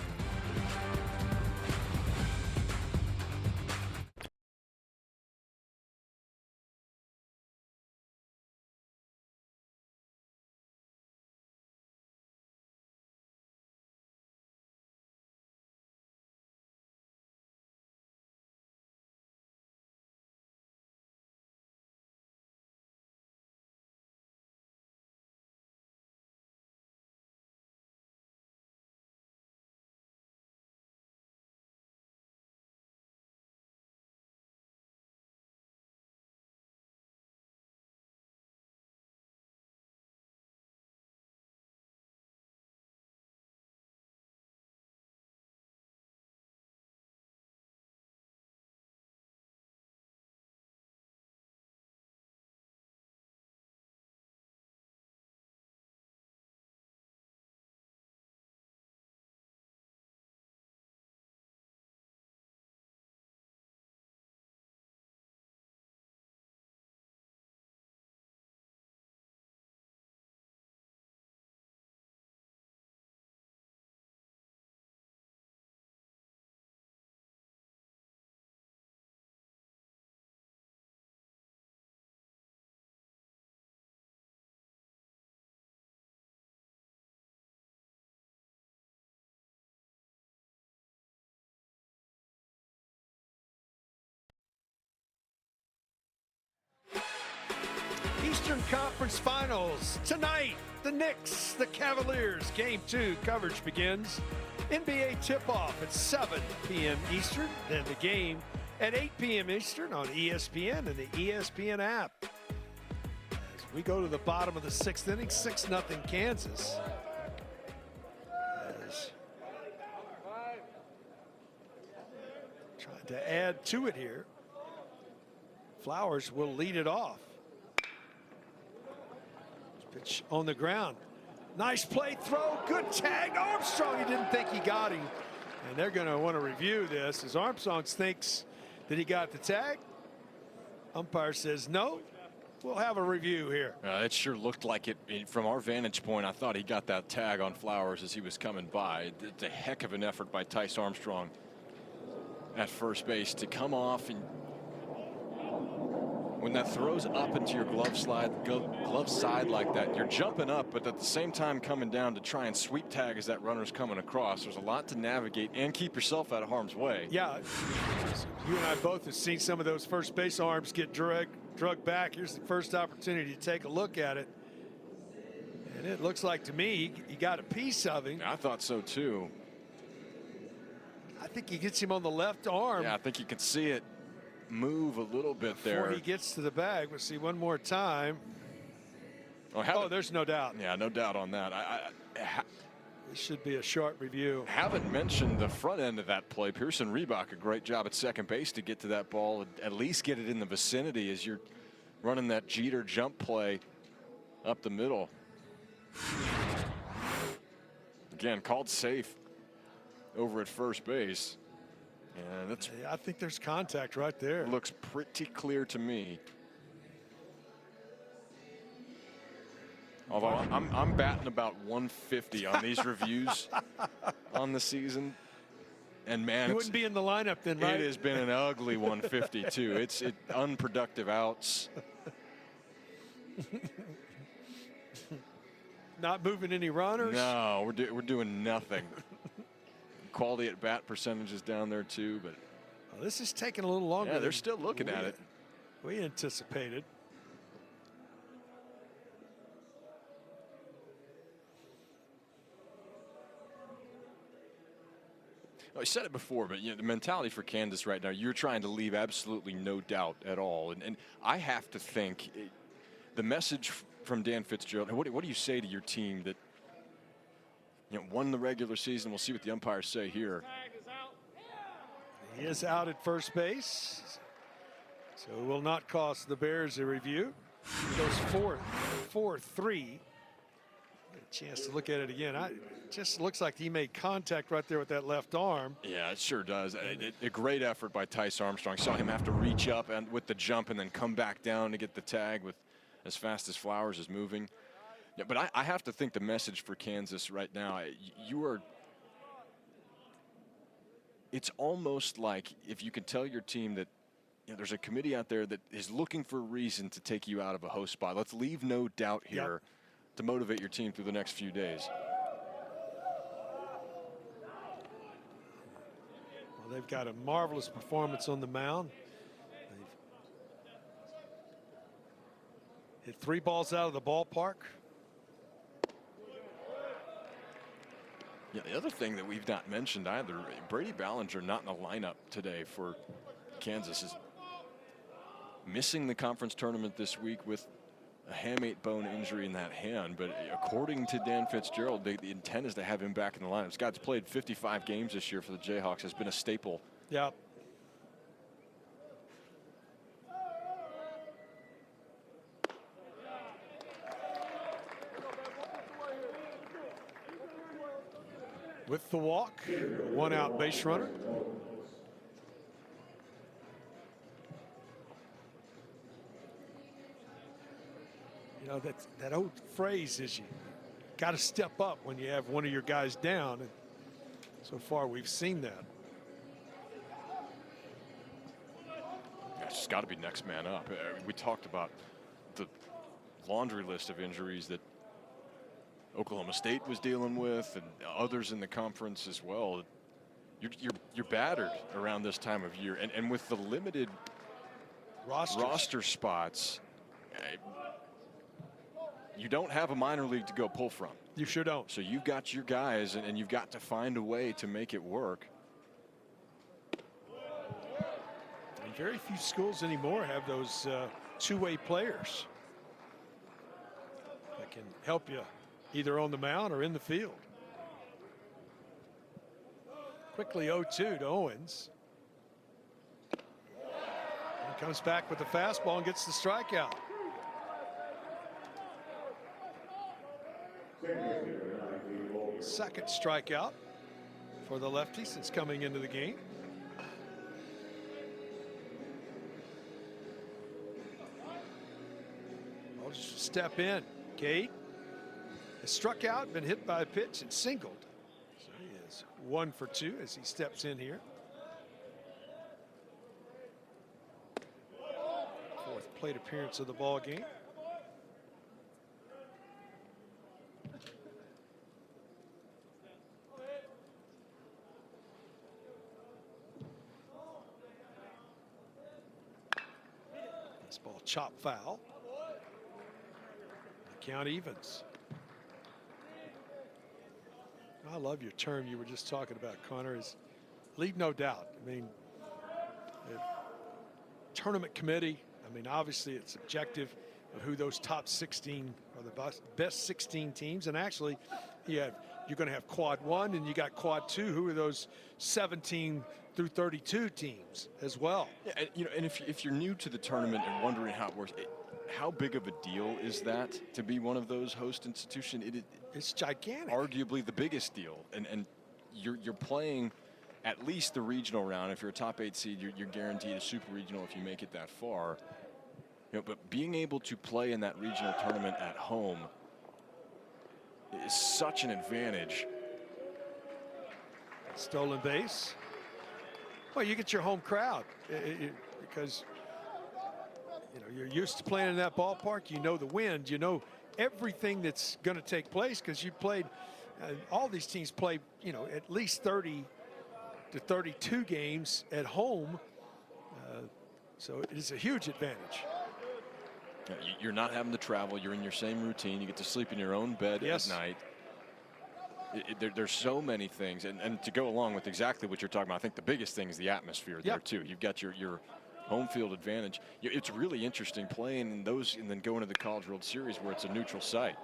Eastern Conference Finals tonight. The Knicks, the Cavaliers. Game 2 coverage begins. NBA tip-off at 7 p.m. Eastern. Then the game at 8 p.m. Eastern on ESPN and the ESPN app. As we go to the bottom of the sixth inning, 6-0 Kansas. As trying to add to it here. Flowers will lead it off. Pitch on the ground. Nice play, throw, good tag. Armstrong, he didn't think he got him. And they're going to want to review this as Armstrong thinks that he got the tag. Umpire says no. We'll have a review here. It sure looked like it from our vantage point. I thought he got that tag on Flowers as he was coming by. It's a heck of an effort by Tice Armstrong at first base to come off, and when that throws up into your glove side like that, you're jumping up, but at the same time coming down to try and sweep tag as that runner's coming across. There's a lot to navigate and keep yourself out of harm's way. Yeah, you and I both have seen some of those first base arms get drugged back. Here's the first opportunity to take a look at it. And it looks like to me he got a piece of him. I thought so too. I think he gets him on the left arm. Yeah, I think you can see it move a little bit there before he gets to the bag. We'll see one more time. Oh, there's no doubt. Yeah, no doubt on that. This should be a short review. Haven't mentioned the front end of that play. Pearson Reebok, a great job at second base to get to that ball, at least get it in the vicinity as you're running that Jeter jump play up the middle. Again, called safe over at first base. And that's, I think there's contact right there. Looks pretty clear to me. Although I'm batting about 150 on these reviews on the season, and man, you wouldn't be in the lineup then, right? It has been an ugly 150 too. It's unproductive outs. Not moving any runners. No, we're doing nothing. quality at bat percentages down there too. But well, this is taking a little longer. yeah, they're still looking at it. We anticipated. I said it before, but the mentality for Kansas right now, you're trying to leave absolutely no doubt at all. And I have to think the message from Dan Fitzgerald, what do you say to your team that won the regular season? We'll see what the umpires say here. He is out at first base, so it will not cost the Bears a review. He goes 4-3. A chance to look at it again. It just looks like he made contact right there with that left arm. Yeah, it sure does. A great effort by Tice Armstrong. Saw him have to reach up and with the jump and then come back down to get the tag with as fast as Flowers is moving. Yeah, but I have to think the message for Kansas right now, it's almost like if you can tell your team that there's a committee out there that is looking for a reason to take you out of a host spot. Let's leave no doubt here to motivate your team through the next few days. Well, they've got a marvelous performance on the mound. They've hit 3 balls out of the ballpark. Yeah, the other thing that we've not mentioned either, Brady Ballinger not in the lineup today for Kansas, is missing the conference tournament this week with a hamate bone injury in that hand. But according to Dan Fitzgerald, the intent is to have him back in the lineup. Scott's played 55 games this year for the Jayhawks, has been a staple. Yeah. With the walk, 1 out base runner. That old phrase is you got to step up when you have one of your guys down. And so far we've seen that. It's just got to be next man up. We talked about the laundry list of injuries that Oklahoma State was dealing with and others in the conference as well. You're battered around this time of year, and with the limited roster spots, you don't have a minor league to go pull from. You sure don't. So you've got your guys, and you've got to find a way to make it work. And very few schools anymore have those two-way players that can help you either on the mound or in the field. Quickly 0-2 to Owens. He comes back with the fastball and gets the strikeout. Second strikeout for the lefty since coming into the game. I'll just step in. Cade has struck out, been hit by a pitch, and singled. So he is 1 for 2 as he steps in here. 4th plate appearance of the ball game. This ball chop foul. The count evens. I love your term you were just talking about, Connor, is leave no doubt. I mean, the tournament committee, I mean, obviously it's objective of who those top 16 are, the best 16 teams. And actually, you're going to have quad 1 and you got quad 2. Who are those 17 through 32 teams as well? Yeah, and if you're new to the tournament and wondering how it works, how big of a deal is that to be one of those host institutions? It's gigantic. Arguably the biggest deal, and you're playing at least the regional round. If you're a top 8 seed, you're guaranteed a super regional if you make it that far. But being able to play in that regional tournament at home is such an advantage. Stolen base. Well, you get your home crowd because you're used to playing in that ballpark. You know the wind. You know everything that's going to take place because you played. All these teams play, at least 30 to 32 games at home. So it is a huge advantage. You're not having to travel. You're in your same routine. You get to sleep in your own bed at night. There's so many things. And to go along with exactly what you're talking about, I think the biggest thing is the atmosphere there, too. You've got your home field advantage. It's really interesting playing in those and then going to the College World Series where it's a neutral site.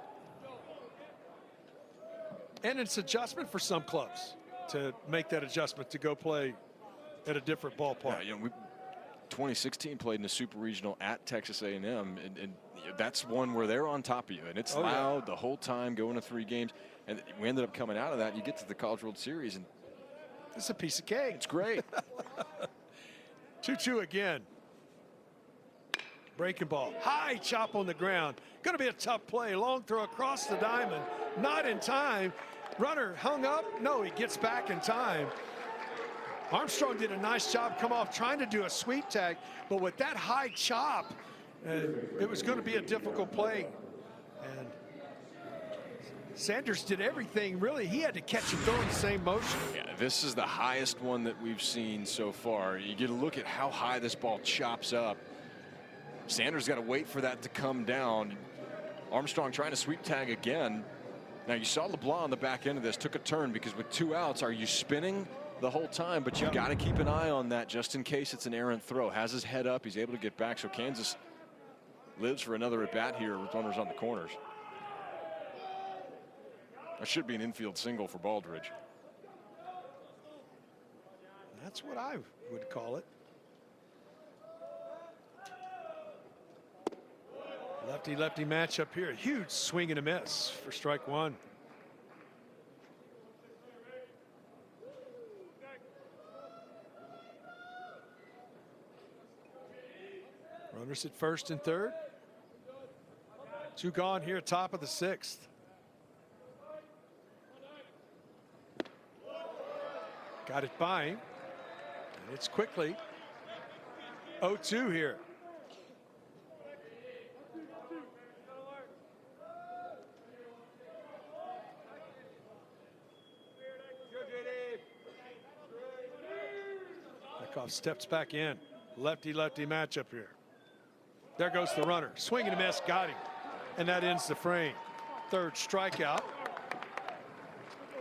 And it's adjustment for some clubs to make that adjustment to go play at a different ballpark. Yeah, 2016 played in a super regional at Texas A&M, and that's one where they're on top of you, and it's loud the whole time, going to 3 games, and we ended up coming out of that. And you get to the College World Series, and it's a piece of cake. It's great. 2-2 again. Breaking ball, high chop on the ground. Going to be a tough play. Long throw across the diamond, not in time. Runner hung up. No, he gets back in time. Armstrong did a nice job come off trying to do a sweep tag, but with that high chop, it was going to be a difficult play. And Sanders did everything, really. He had to catch and throw in the same motion. Yeah, this is the highest one that we've seen so far. You get a look at how high this ball chops up. Sanders got to wait for that to come down. Armstrong trying to sweep tag again. Now you saw LeBlanc on the back end of this, took a turn because with 2 outs, are you spinning the whole time? But you got to keep an eye on that just in case it's an errant throw. Has his head up, he's able to get back. So Kansas lives for another at bat here with runners on the corners. That should be an infield single for Baldridge. That's what I would call it. Lefty-lefty matchup here. A huge swing and a miss for strike 1. Runners at first and third. 2 gone here, top of the 6th. Got it by him. And it's quickly 0-2 here. Steps back in. Lefty-lefty matchup here. There goes the runner. Swing and a miss. Got him. And that ends the frame. 3rd strikeout.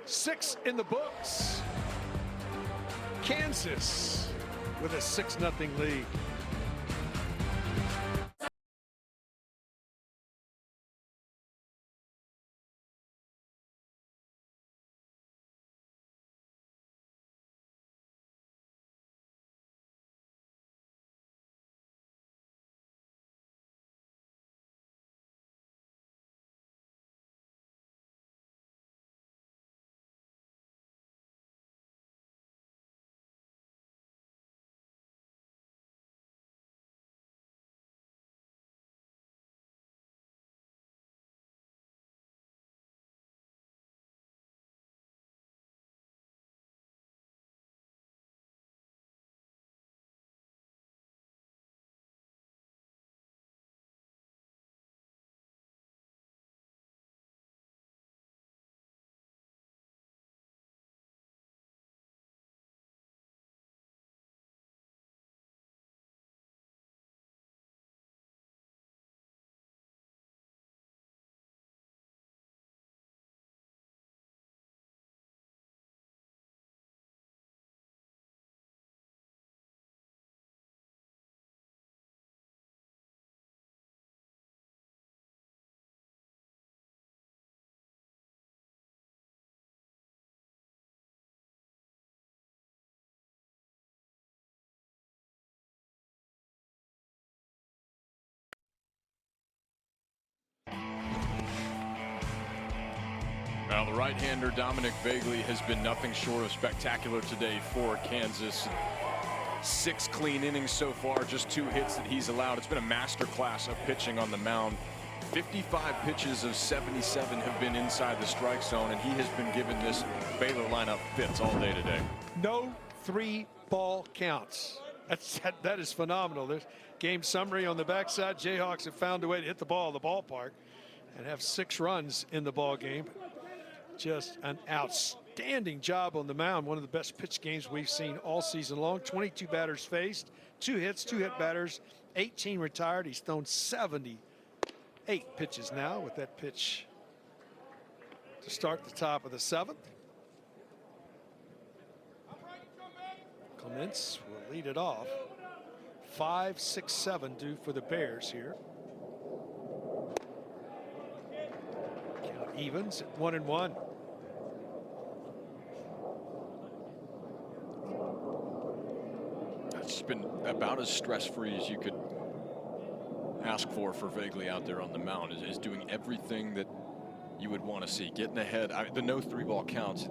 6 in the books. Kansas with a 6-0 lead. Well, the right-hander Dominic Bagley has been nothing short of spectacular today for Kansas. 6 clean innings so far, just 2 hits that he's allowed. It's been a masterclass of pitching on the mound. 55 pitches of 77 have been inside the strike zone, and he has been giving this Baylor lineup fits all day today. No 3-ball counts. That is phenomenal. There's game summary on the backside. Jayhawks have found a way to hit the ball in the ballpark and have 6 runs in the ball game. Just an outstanding outstanding job on the mound. One of the best pitch games we've seen all season long. 22 batters faced, 2 hits, 2 hit batters, 18 retired. He's thrown 78 pitches now with that pitch to start the top of the 7th. Clements will lead it off. 5, 6, 7 due for the Bears here. Count evens at 1-1. It's been about as stress-free as you could ask for Vagley out there on the mound. Is doing everything that you would want to see. Getting ahead. The no 3-ball counts.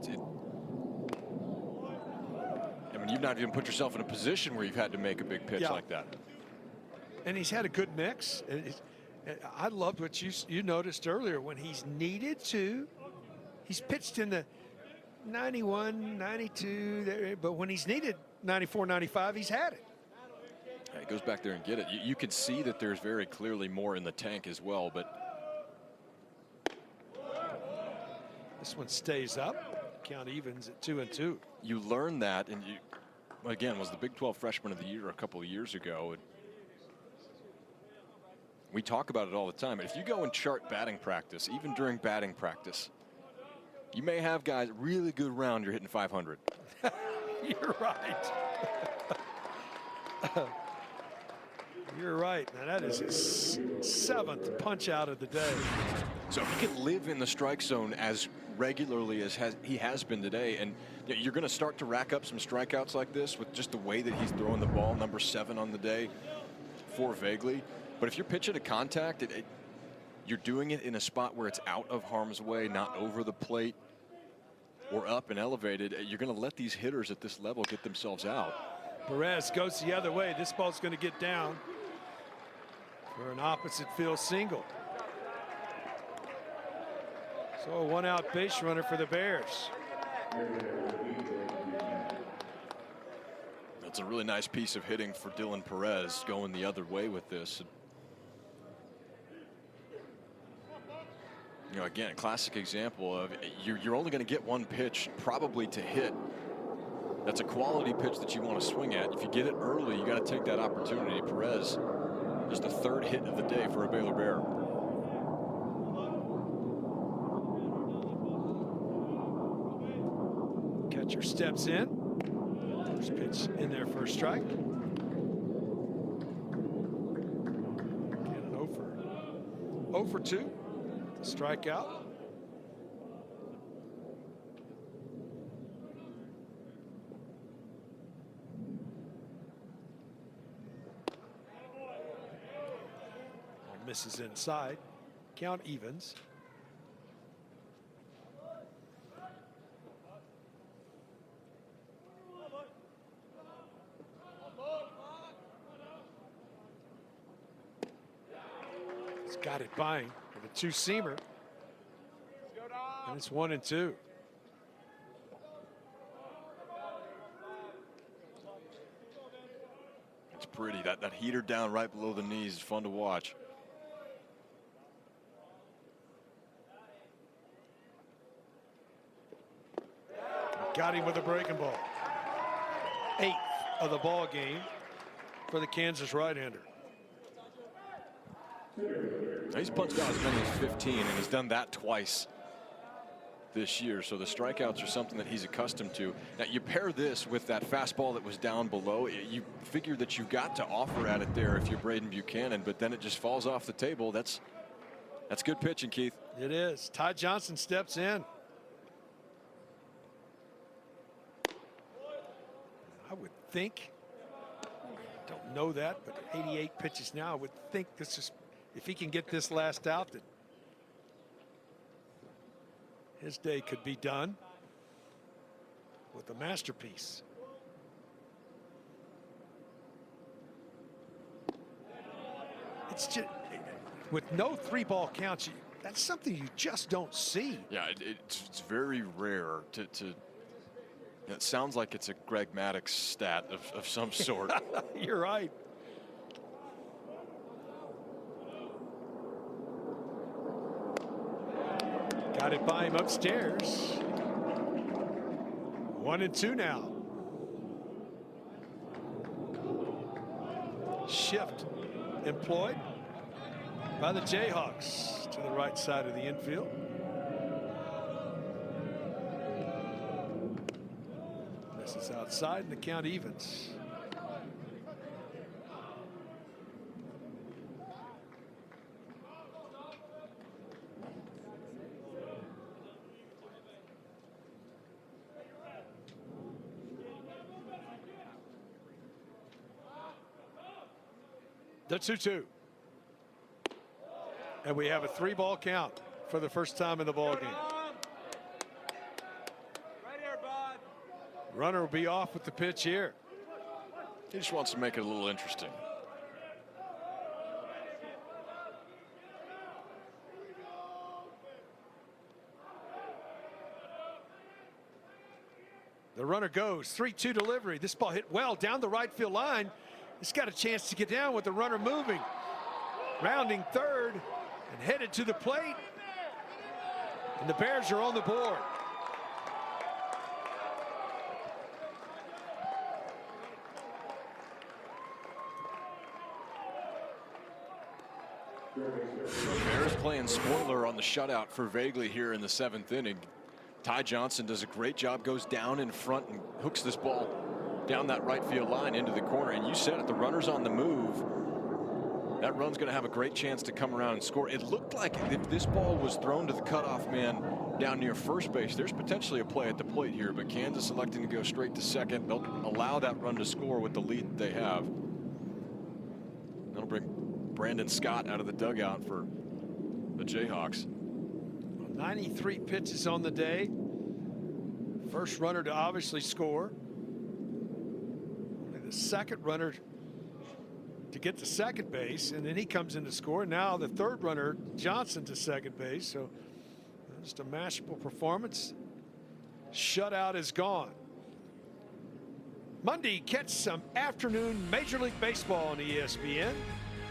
I mean, you've not even put yourself in a position where you've had to make a big pitch like that. And he's had a good mix. I loved what you noticed earlier when he's needed to. He's pitched in the 91, 92, but when he's needed 94, 95, he's had it. Yeah, he goes back there and get it. You can see that there's very clearly more in the tank as well, but this one stays up. Count evens at 2-2. You learn that, and you again was the Big 12 Freshman of the Year a couple of years ago. And we talk about it all the time. If you go and chart batting practice, even during batting practice, you may have guys really good round. You're hitting 500. You're right. You're right. Now that is his 7th punch out of the day. So if he can live in the strike zone as regularly as he has been today, and you're going to start to rack up some strikeouts like this with just the way that he's throwing the ball, number 7 on the day for Vagley. But if you're pitching to contact, you're doing it in a spot where it's out of harm's way, not over the plate or up and elevated. You're going to let these hitters at this level get themselves out. Perez goes the other way. This ball's going to get down for an opposite field single. So a 1-out base runner for the Bears. That's a really nice piece of hitting for Dylan Perez, going the other way with this. You know, again, a classic example of you're only going to get one pitch probably to hit. That's a quality pitch that you want to swing at. If you get it early, you got to take that opportunity. Perez, just the 3rd hit of the day for a Baylor Bear. Catcher steps in. First pitch in there for a strike. Get an 0 for 2. Strikeout. Misses inside. Count evens. He's got it by him with a 2-seamer. And it's 1-2. It's pretty. That heater down right below the knees is fun to watch. Got him with a breaking ball. 8th of the ball game for the Kansas right-hander. He's punched out as many as 15, and he's done that twice this year. So the strikeouts are something that he's accustomed to. Now you pair this with that fastball that was down below. You figure that you got to offer at it there if you're Braden Buchanan, but then it just falls off the table. That's good pitching, Keith. It is. Ty Johnson steps in. I would think, don't know that, but 88 pitches now, I would think this is, if he can get this last out, that his day could be done with a masterpiece. It's just, with no 3-ball counts, that's something you just don't see. Yeah, it's very rare to it sounds like it's a Greg Maddux stat of some sort. You're right. Got it by him upstairs. 1-2 now. Shift employed by the Jayhawks to the right side of the infield. This is outside and the count evens. The 2-2. And we have a 3-ball count for the first time in the ball game. Right here, bud. Runner will be off with the pitch here. He just wants to make it a little interesting. The runner goes 3-2 delivery. This ball hit well down the right field line. It's got a chance to get down with the runner moving. Rounding third and headed to the plate. And the Bears are on the board. Bears playing spoiler on the shutout for Vaguely here in the 7th inning. Ty Johnson does a great job, goes down in front and hooks this ball down that right field line into the corner. And you said it, the runner's on the move. That run's going to have a great chance to come around and score. It looked like if this ball was thrown to the cutoff man down near first base, there's potentially a play at the plate here, but Kansas electing to go straight to second. They'll allow that run to score with the lead that they have. That'll bring Brandon Scott out of the dugout for the Jayhawks. 93 pitches on the day. First runner to obviously score. Only the second runner to get to second base, and then he comes in to score. Now the third runner, Johnson, to second base. So just a masterful performance. Shutout is gone. Monday, catch some afternoon Major League Baseball on ESPN.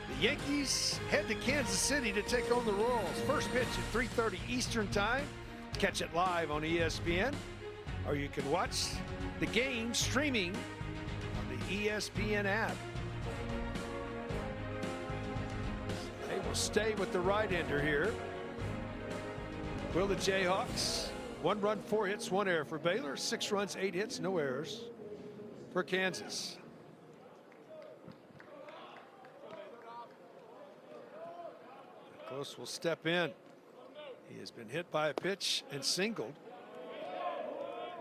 The Yankees head to Kansas City to take on the Royals. First pitch at 3:30 Eastern Time. Catch it live on ESPN, or you can watch the game streaming on the ESPN app. They will stay with the right-hander here. Will the Jayhawks? 1 run, 4 hits, 1 error for Baylor. 6 runs, 8 hits, no errors for Kansas. Close will step in. He has been hit by a pitch and singled.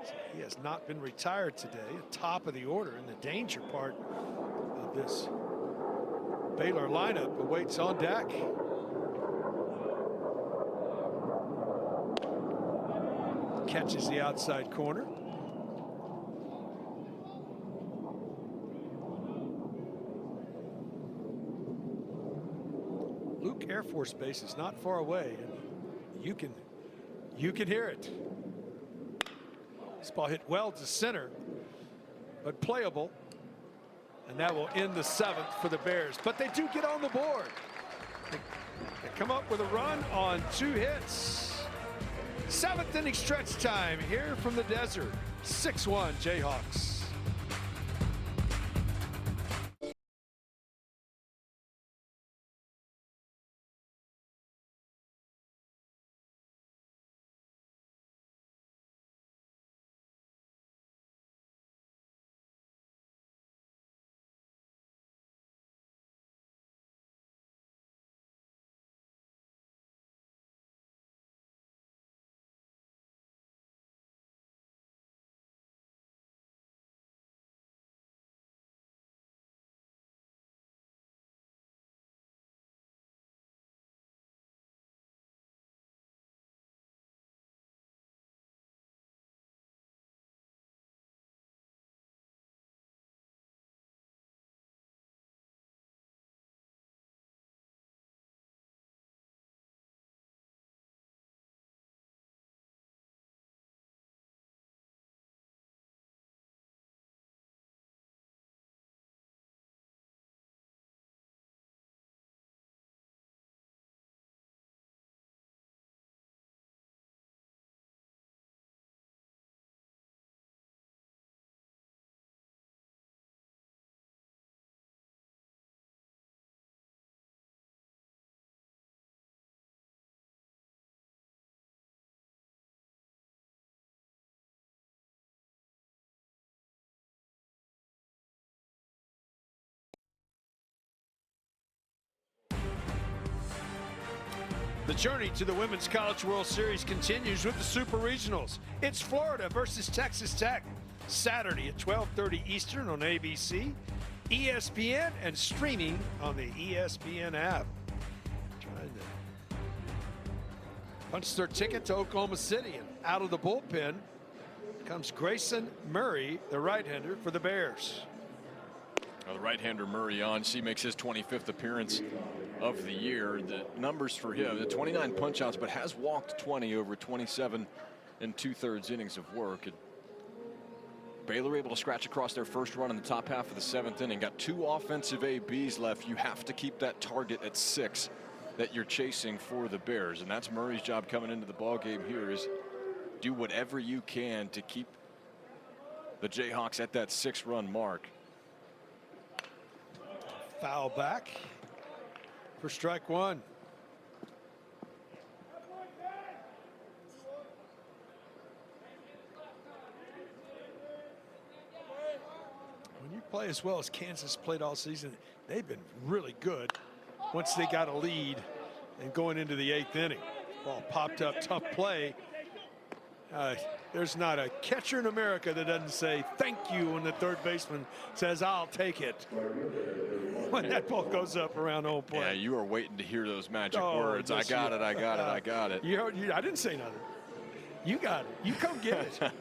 So he has not been retired today. Top of the order in the danger part of this Baylor lineup awaits on deck. Catches the outside corner. Luke Air Force Base is not far away, and you can hear it. This ball hit well to center, but playable, and that will end the 7th for the Bears. But they do get on the board. They come up with a run on 2 hits. 7th inning stretch time here from the desert. 6-1 Jayhawks. The journey to the Women's College World Series continues with the Super Regionals. It's Florida versus Texas Tech. Saturday at 12:30 Eastern on ABC, ESPN, and streaming on the ESPN app. Trying to punch their ticket to Oklahoma City, and out of the bullpen comes Grayson Murray, the right-hander for the Bears. Well, the right-hander Murray on. He makes his 25th appearance of the year. The numbers for him, the 29 punch-outs, but has walked 20 over 27 and 2/3 innings of work. And Baylor able to scratch across their first run in the top half of the 7th inning. Got 2 offensive ABs left. You have to keep that target at 6 that you're chasing for the Bears, and that's Murray's job coming into the ball game here, is do whatever you can to keep the Jayhawks at that 6-run mark. Foul back for strike one. When you play as well as Kansas played all season, they've been really good once they got a lead and going into the 8th inning. Ball popped up, tough play. There's not a catcher in America that doesn't say thank you when the third baseman says I'll take it when that ball goes up around home plate. Yeah, you are waiting to hear those magic words. I got it, I got it, I got it. I didn't say nothing. You got it. You come get it.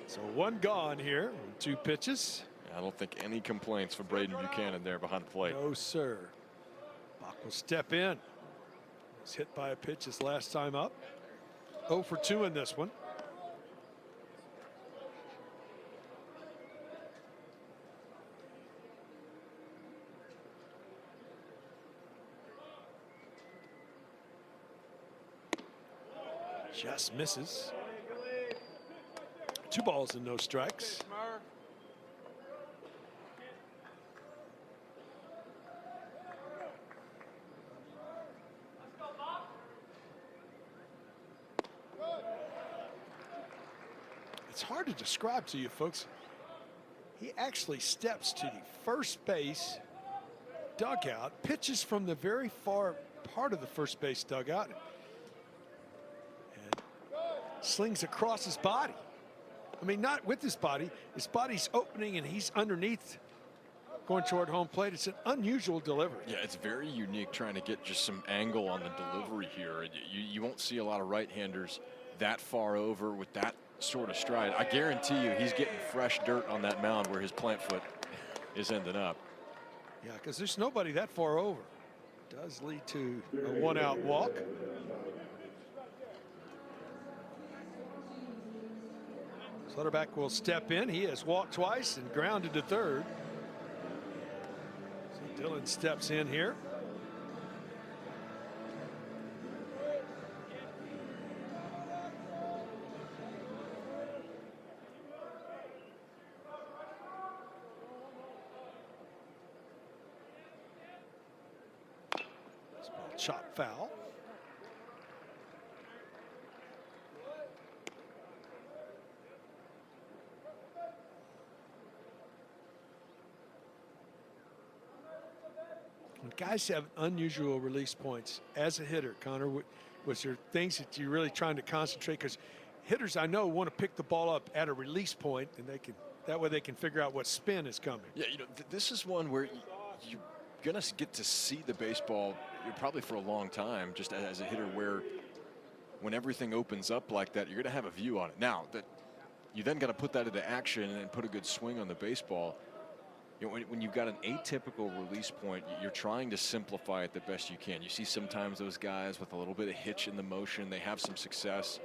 So one gone here, 2 pitches. I don't think any complaints from Braden Buchanan there behind the plate. No, sir. Bach will step in. Was hit by a pitch his last time up. 0 for 2 in this one. Just misses. 2 balls and no strikes. It's hard to describe to you folks. He actually steps to the first base dugout, pitches from the very far part of the first base dugout, and slings across his body. I mean, not with his body's opening and he's underneath going toward home plate. It's an unusual delivery. Yeah, it's very unique, trying to get just some angle on the delivery here. You won't see a lot of right-handers that far over with that sort of stride. I guarantee you he's getting fresh dirt on that mound where his plant foot is ending up. Yeah, because there's nobody that far over. Does lead to a 1-out walk. Slaughterback will step in. He has walked twice and grounded to third. So Dillon steps in here. This ball chopped foul. When guys have unusual release points as a hitter, Connor, was there things that you're really trying to concentrate? Because hitters, I know, want to pick the ball up at a release point, and that way they can figure out what spin is coming. Yeah, this is one where you're going to get to see the baseball probably for a long time, just as a hitter, where when everything opens up like that, you're going to have a view on it. Now, that you then got to put that into action and put a good swing on the baseball. When you've got an atypical release point, you're trying to simplify it the best you can. You see sometimes those guys with a little bit of hitch in the motion, they have some success.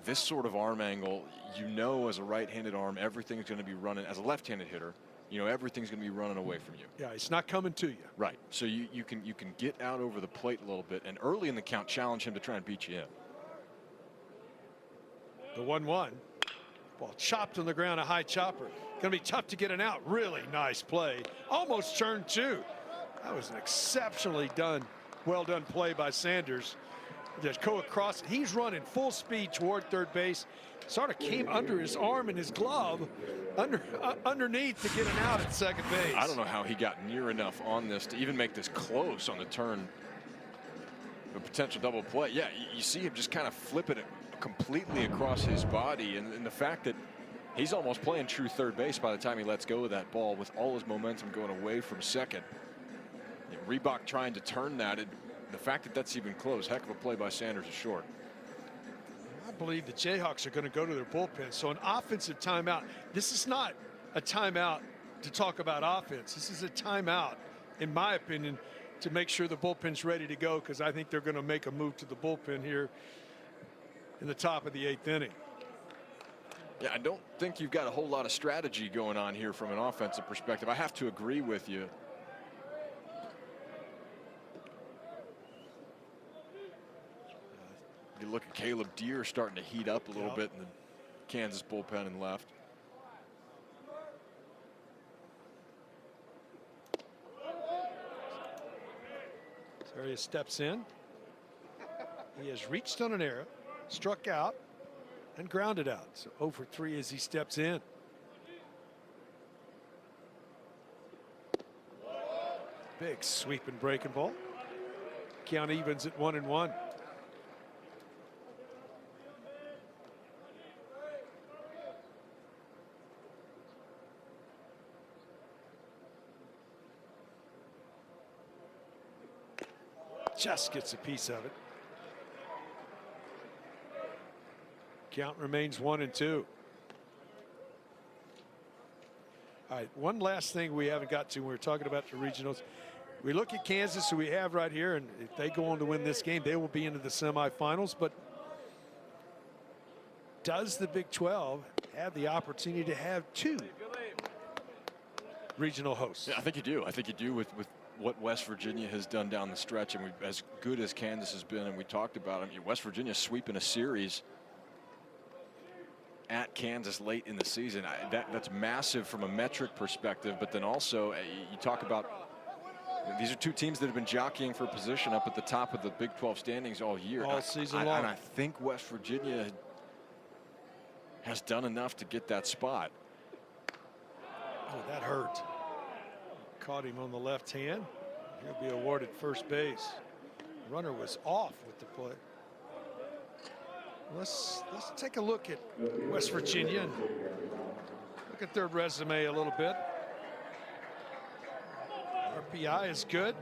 This sort of arm angle, as a right-handed arm, everything's going to be running. As a left-handed hitter, everything's going to be running away from you. Yeah, it's not coming to you. Right. So you can get out over the plate a little bit, and early in the count, challenge him to try and beat you in. The 1-1. Ball chopped on the ground, a high chopper. Going to be tough to get an out. Really nice play. Almost turned 2. That was an exceptionally well done play by Sanders. Just go across. He's running full speed toward third base. Sort of came under his arm and his glove underneath to get an out at second base. I don't know how he got near enough on this to even make this close on the turn. A potential double play. Yeah, you see him just kind of flipping it completely across his body, and the fact that he's almost playing true third base by the time he lets go of that ball with all his momentum going away from second. Reebok trying to turn that, and the fact that that's even close, heck of a play by Sanders is short. I believe the Jayhawks are going to go to their bullpen. So an offensive timeout. This is not a timeout to talk about offense. This is a timeout, in my opinion, to make sure the bullpen's ready to go, because I think they're going to make a move to the bullpen here in the top of the 8th inning. Yeah, I don't think you've got a whole lot of strategy going on here from an offensive perspective. I have to agree with you. You look at Caleb Deere starting to heat up a little bit in the Kansas bullpen and left. Arias steps in. He has reached on an error, struck out, and grounded out. So 0 for 3 as he steps in. Big sweeping breaking ball. Count evens at 1-1. Just gets a piece of it. Count remains 1-2. All right, one last thing we haven't got to when we're talking about the regionals. We look at Kansas, who we have right here, and if they go on to win this game, they will be into the semifinals. But does the Big 12 have the opportunity to have 2 regional hosts? Yeah, I think you do. I think you do with what West Virginia has done down the stretch, and as good as Kansas has been, and we talked about it. West Virginia sweeping a series at Kansas late in the season. That's massive from a metric perspective, but then also you talk about these are 2 teams that have been jockeying for position up at the top of the Big 12 standings all year. All season long. And I think West Virginia has done enough to get that spot. Oh, that hurt. Caught him on the left hand. He'll be awarded first base. Runner was off with the play. Let's take a look at West Virginia and look at their resume a little bit. RPI is good.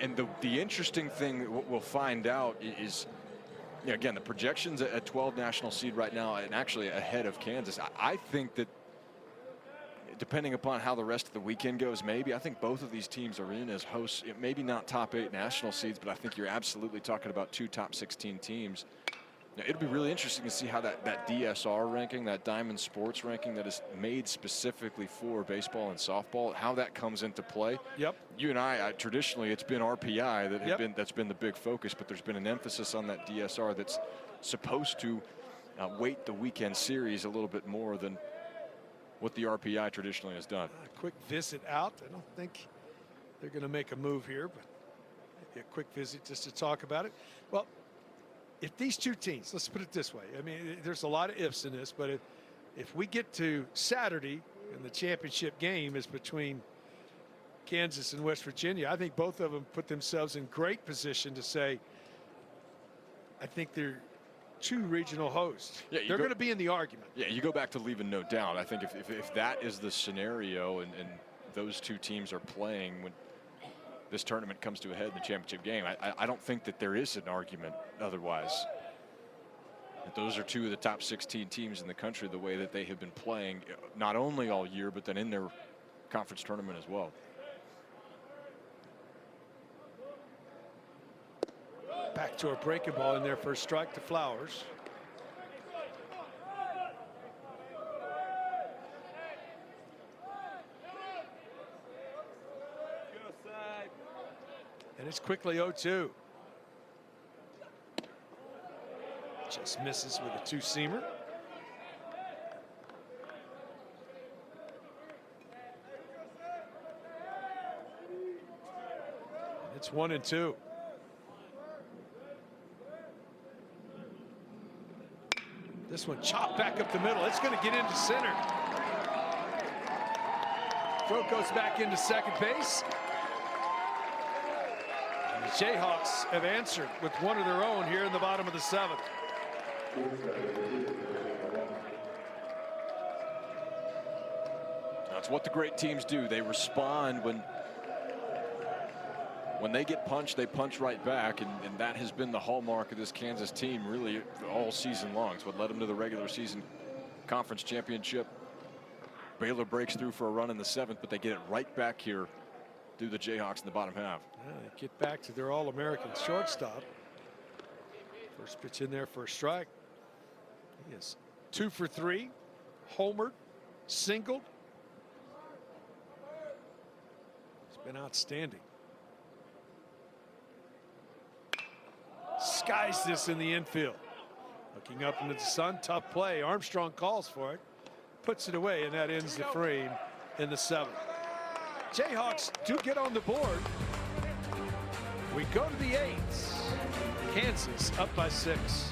And the interesting thing we'll find out is, again, the projections at 12 national seed right now and actually ahead of Kansas. I think that depending upon how the rest of the weekend goes, maybe I think both of these teams are in as hosts. Maybe not top 8 national seeds, but I think you're absolutely talking about 2 top 16 teams. Now, it'll be really interesting to see how that DSR ranking, that Diamond Sports ranking that is made specifically for baseball and softball, how that comes into play. Yep. You and I traditionally, it's been RPI that's been the big focus, but there's been an emphasis on that DSR that's supposed to weight the weekend series a little bit more than what the RPI traditionally has done. A quick visit out. I don't think they're going to make a move here, but maybe a quick visit just to talk about it. Well, if these 2 teams, let's put it this way. I mean, there's a lot of ifs in this, but if we get to Saturday and the championship game is between Kansas and West Virginia, I think both of them put themselves in great position to say, I think they're 2 regional hosts. Yeah, they're going to be in the argument. Yeah, you go back to leaving no doubt. I think if that is the scenario and those 2 teams are playing when this tournament comes to a head in the championship game, I don't think that there is an argument otherwise. That those are 2 of the top 16 teams in the country the way that they have been playing, not only all year, but then in their conference tournament as well. Back to a breaking ball in there for a strike to Flowers. And it's quickly 0-2. Just misses with a 2-seamer. It's 1-2. This one chopped back up the middle. It's going to get into center. Throw goes back into second base. And the Jayhawks have answered with one of their own here in the bottom of the 7th. That's what the great teams do. They respond when they get punched, they punch right back, and that has been the hallmark of this Kansas team really all season long. It's what led them to the regular season conference championship. Baylor breaks through for a run in the 7th, but they get it right back here through the Jayhawks in the bottom half. Yeah, they get back to their All-American shortstop. First pitch in there for a strike. He is 2 for 3, homered, singled. He's been outstanding. Skies this in the infield. Looking up into the sun, tough play. Armstrong calls for it, puts it away, and that ends the frame in the 7th. Jayhawks do get on the board. We go to the 8th. Kansas up by 6.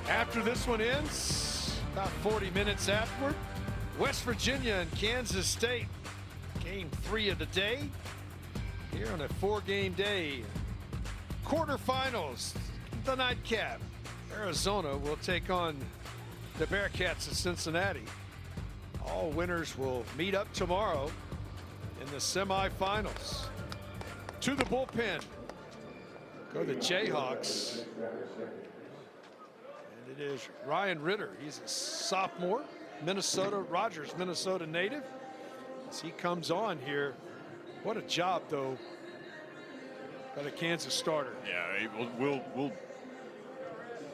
After this one ends, about 40 minutes afterward, West Virginia and Kansas State, game 3 of the day, here on a 4-game day. Quarterfinals, the nightcap. Arizona will take on the Bearcats of Cincinnati. All winners will meet up tomorrow in the semifinals. To the bullpen go the Jayhawks. It is Ryan Ritter. He's a sophomore, Rogers, Minnesota native. As he comes on here, what a job though by the Kansas starter. Yeah, we'll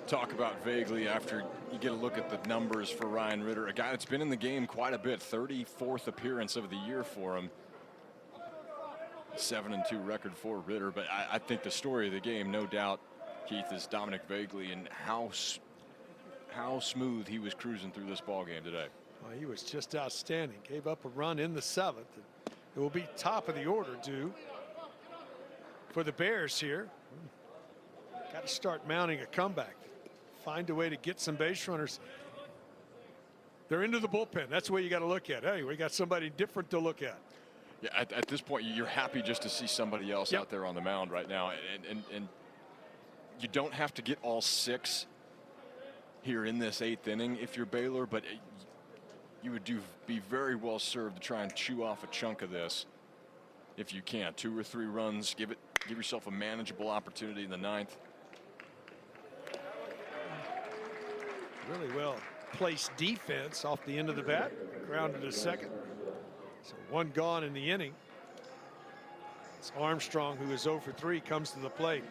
talk about vaguely after you get a look at the numbers for Ryan Ritter, a guy that's been in the game quite a bit. 34th appearance of the year for him. 7-2 record for Ritter, but I think the story of the game, no doubt, Keith, is Dominic Vagley and how smooth he was cruising through this ball game today. Well, he was just outstanding. Gave up a run in the 7th. It will be top of the order due for the Bears here. Got to start mounting a comeback. Find a way to get some base runners. They're into the bullpen. That's the way you got to look at it. Hey, we got somebody different to look at. Yeah, at this point, you're happy just to see somebody else out there on the mound right now. And you don't have to get all 6 here in this 8th inning if you're Baylor, but you would be very well served to try and chew off a chunk of this if you can. 2 or 3 runs, give yourself a manageable opportunity in the 9th. Really well placed defense off the end of the bat, grounded to second. So 1 gone in the inning. It's Armstrong, who is 0 for 3, comes to the plate.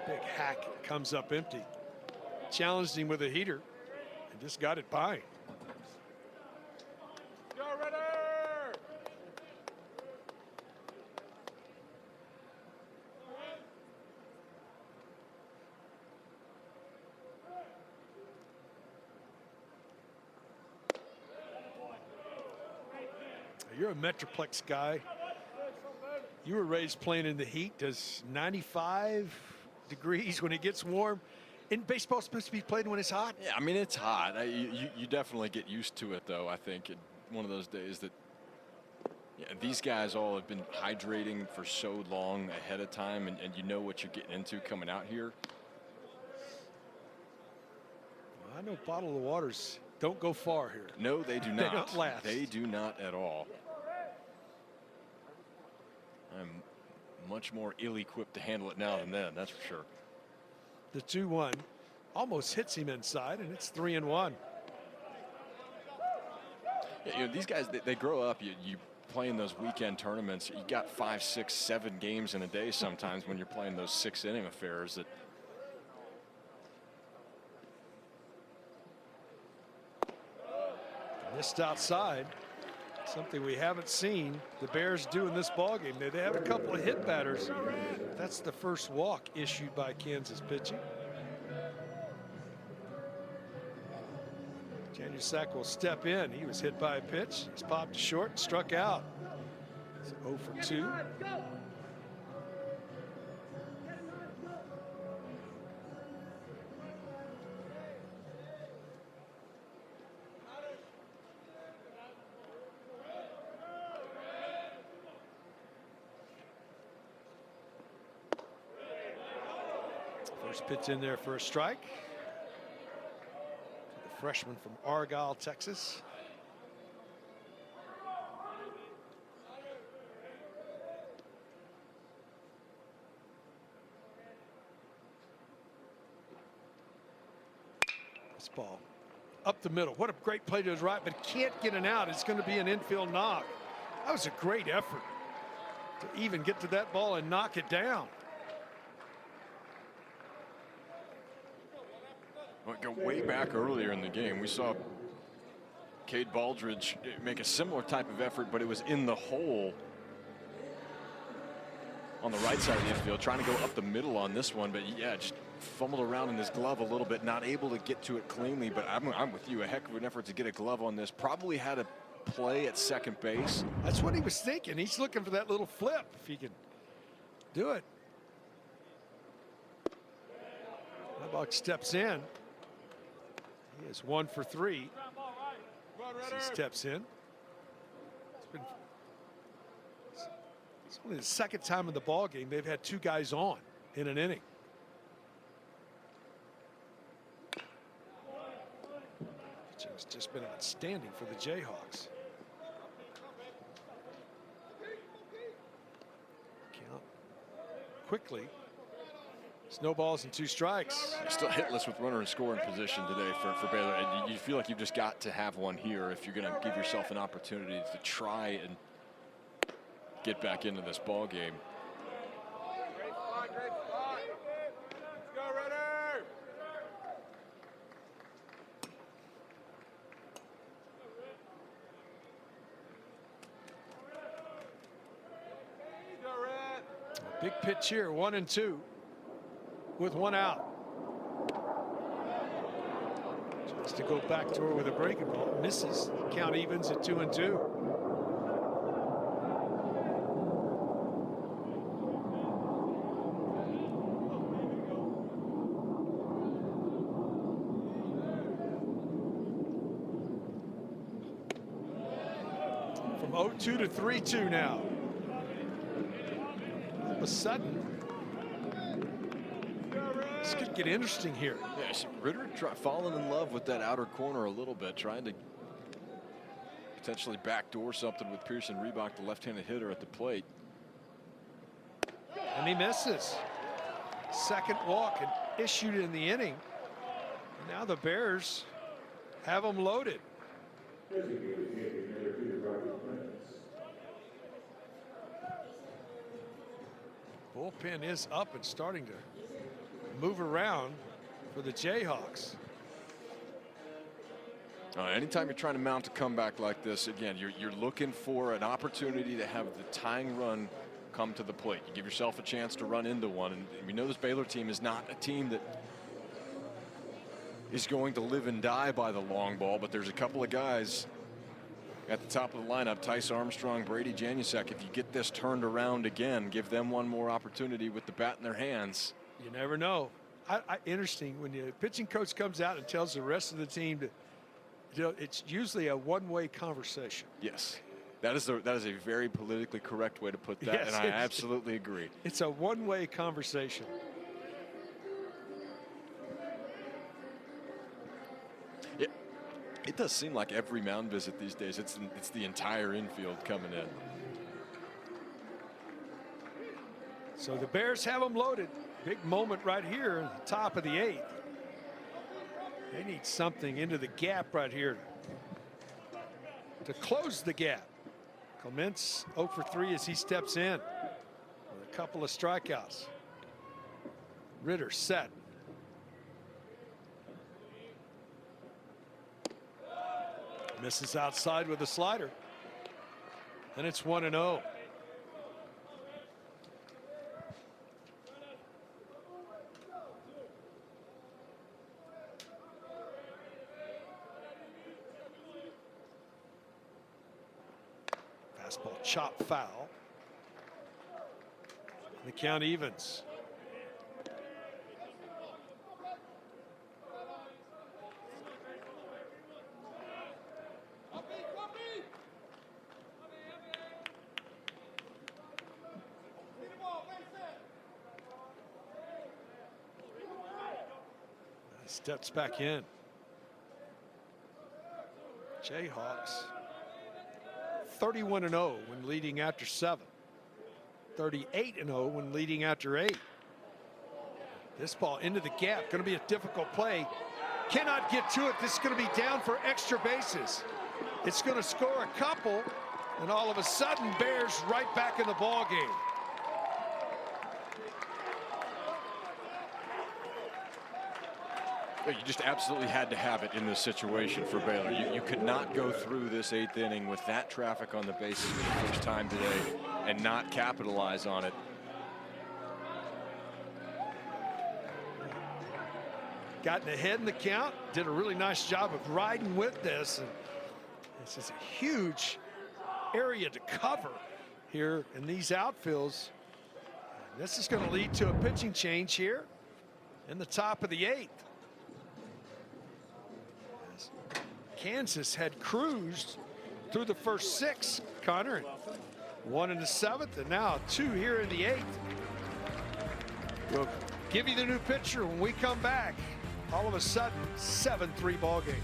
Big hack comes up empty. Challenged him with a heater and just got it by him. You're a Metroplex guy. You were raised playing in the heat. Does 95 degrees when it gets warm? In baseball, supposed to be played when it's hot? Yeah, I mean, it's hot. You definitely get used to it, though, I think. One of those days that these guys all have been hydrating for so long ahead of time, and you know what you're getting into coming out here. Well, I know bottled waters don't go far here. No, they do not. They don't last. They do not at all. I'm much more ill-equipped to handle it now than then, that's for sure. The 2-1 almost hits him inside, and it's 3-1. Yeah, these guys, they grow up. You play in those weekend tournaments. You got 5, 6, 7 games in a day sometimes when you're playing those 6-inning affairs. That missed outside. Something we haven't seen the Bears do in this ballgame. They have a couple of hit batters. That's the first walk issued by Kansas pitching. Janusak will step in. He was hit by a pitch. He's popped to short and struck out. It's 0 for 2. First pitch in there for a strike. The freshman from Argyle, Texas. This ball up the middle. What a great play to his right, but can't get an out. It's going to be an infield knock. That was a great effort to even get to that ball and knock it down. Go way back earlier in the game. We saw Cade Baldridge make a similar type of effort, but it was in the hole on the right side of the infield, trying to go up the middle on this one. But yeah, just fumbled around in his glove a little bit, not able to get to it cleanly. But I'm with you. A heck of an effort to get a glove on this. Probably had a play at second base. That's what he was thinking. He's looking for that little flip if he can do it. Buck steps in. He is 1 for 3 as he steps in. It's only the second time in the ball game they've had 2 guys on in an inning. It's just been outstanding for the Jayhawks. Count quickly. Snowballs and 2 strikes. You're still hitless with runner in scoring position today for Baylor. And you feel like you've just got to have one here if you're going to give yourself an opportunity to try and get back into this ball game. Great spot, great spot. Let's go, Runner. Go, Red. Big pitch here, 1-2 with 1 out. Tries to go back to her with a breaking ball. Misses. Count evens at 2-2. From 0-2 to 3-2 now. All of a sudden, this could get interesting here. Yeah, Ritter falling in love with that outer corner a little bit, trying to potentially backdoor something with Pearson Reebok, the left-handed hitter at the plate. And he misses. Second walk and issued in the inning. And now the Bears have them loaded. Bullpen is up and starting to move around for the Jayhawks. Anytime you're trying to mount a comeback like this, again, you're looking for an opportunity to have the tying run come to the plate. You give yourself a chance to run into one. And we know this Baylor team is not a team that is going to live and die by the long ball, but there's a couple of guys at the top of the lineup, Tice Armstrong, Brady Janusek. If you get this turned around again, give them one more opportunity with the bat in their hands. You never know. Interesting, when the pitching coach comes out and tells the rest of the team to, it's usually a one-way conversation. Yes, that is a very politically correct way to put that, Yes, and I absolutely agree. It's a one-way conversation. It does seem like every mound visit these days, it's the entire infield coming in. So the Bears have them loaded. Big moment right here at the top of the 8th. They need something into the gap right here to close the gap. Clements 0 for 3 as he steps in with a couple of strikeouts. Ritter set. Misses outside with a slider. And it's 1-0. Fastball chop foul. The count evens. Steps back in. Jayhawks 31-0 when leading after 7. 38-0 when leading after 8. This ball into the gap, going to be a difficult play. Cannot get to it. This is going to be down for extra bases. It's going to score a couple, and all of a sudden Bears right back in the ball game. You just absolutely had to have it in this situation for Baylor. You could not go through this 8th inning with that traffic on the bases for the first time today and not capitalize on it. Gotten ahead in the count, did a really nice job of riding with this. And this is a huge area to cover here in these outfields. And this is going to lead to a pitching change here in the top of the 8th. Kansas had cruised through the first 6, Connor. 1 in the 7th, and now 2 here in the 8th. We'll give you the new picture when we come back. All of a sudden, 7-3 ball game.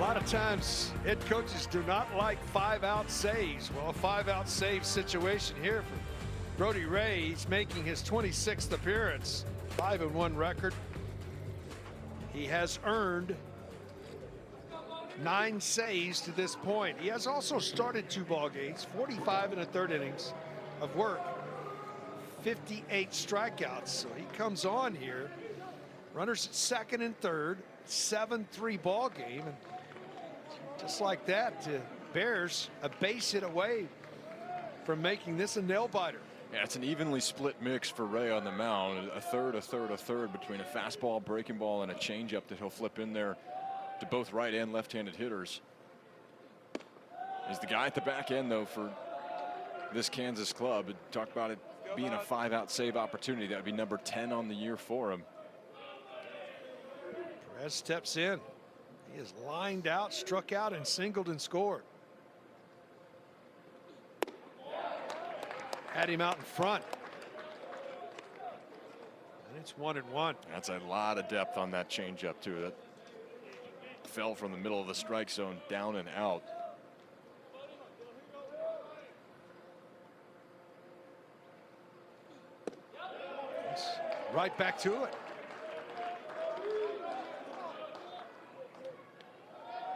lot of times head coaches do not like 5-out saves. Well, a 5-out save situation here for Brody Ray. He's making his 26th appearance, 5-1 record. He has earned 9 saves to this point. He has also started 2 ball games, 45 in the 3rd innings of work, 58 strikeouts. So he comes on here, runners at 2nd and 3rd, 7-3 ball game, and just like that, the Bears a base hit away from making this a nail biter. Yeah, it's an evenly split mix for Ray on the mound. A third between a fastball, breaking ball, and a changeup that he'll flip in there to both right and left-handed hitters. He's the guy at the back end, though, for this Kansas club. Talk about it being a 5-out save opportunity. That would be number 10 on the year for him. Perez steps in. He is lined out, struck out, and singled and scored. Had him out in front. And it's 1-1. That's a lot of depth on that changeup, too. That fell from the middle of the strike zone down and out. Right back to it.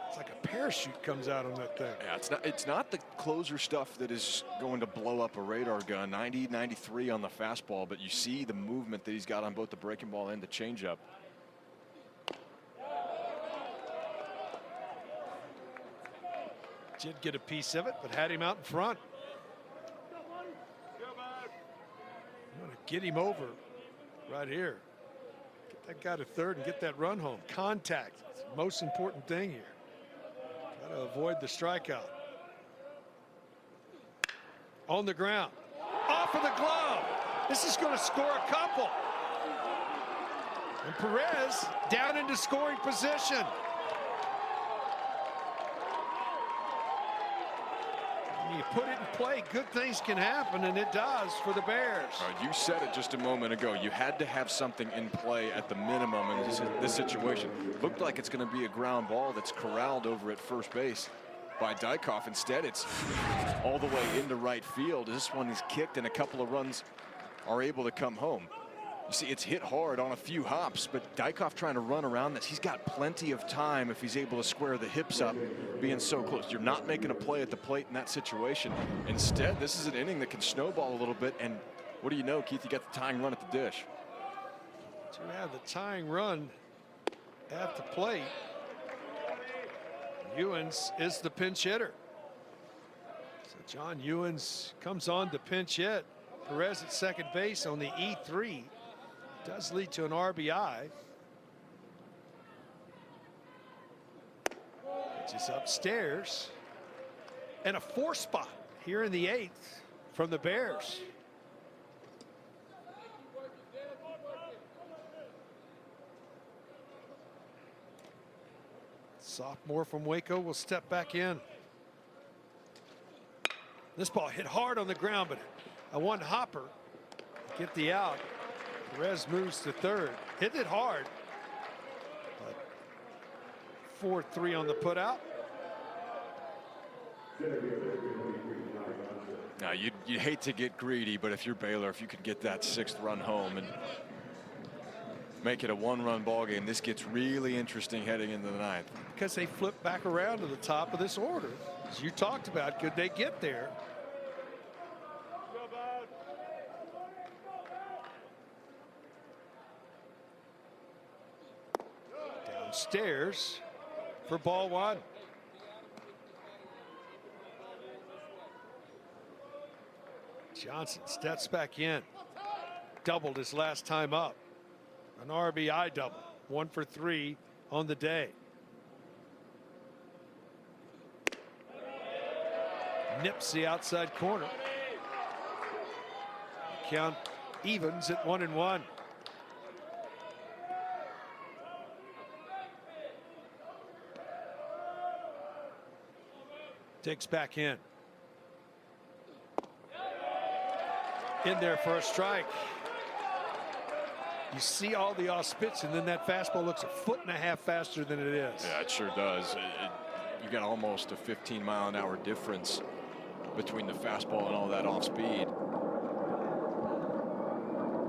It's like a parachute comes out on that thing. Yeah, it's not the closer stuff that is going to blow up a radar gun. 90, 93 on the fastball, but you see the movement that he's got on both the breaking ball and the changeup. Did get a piece of it, but had him out in front. I'm going to get him over right here. Get that guy to 3rd and get that run home. Contact. It's the most important thing here. Got to avoid the strikeout. On the ground. Off of the glove. This is going to score a couple. And Perez down into scoring position. You put it in play, good things can happen, and it does for the Bears. You said it just a moment ago. You had to have something in play at the minimum in this situation. Looked like it's going to be a ground ball that's corralled over at first base by Dykhoff. Instead, it's all the way into right field. This one is kicked, and a couple of runs are able to come home. You see, it's hit hard on a few hops, but Dykhoff trying to run around this. He's got plenty of time if he's able to square the hips up, being so close. You're not making a play at the plate in that situation. Instead, this is an inning that can snowball a little bit, and what do you know, Keith? You got the tying run at the dish. To have the tying run at the plate, Ewens is the pinch hitter. So John Ewens comes on to pinch hit. Perez at 2nd base on the E3. Does lead to an RBI. Which is upstairs. And a 4 spot here in the 8th from the Bears. Sophomore from Waco will step back in. This ball hit hard on the ground, but a one hopper. Get the out. Perez moves to 3rd. Hit it hard. But 4-3 on the put out. Now, you hate to get greedy, but if you're Baylor, if you could get that 6th run home and make it a 1-run ball game, this gets really interesting heading into the 9th. Because they flip back around to the top of this order. As you talked about, could they get there? Downstairs for ball 1. Johnson steps back in. Doubled his last time up. An RBI double. 1 for 3 on the day. Nips the outside corner. Count evens at 1-1. Takes back in. In there for a strike. You see all the off spits, and then that fastball looks 1.5 feet faster than it is. Yeah, it sure does. You got almost a 15-mile-an-hour difference between the fastball and all that off speed.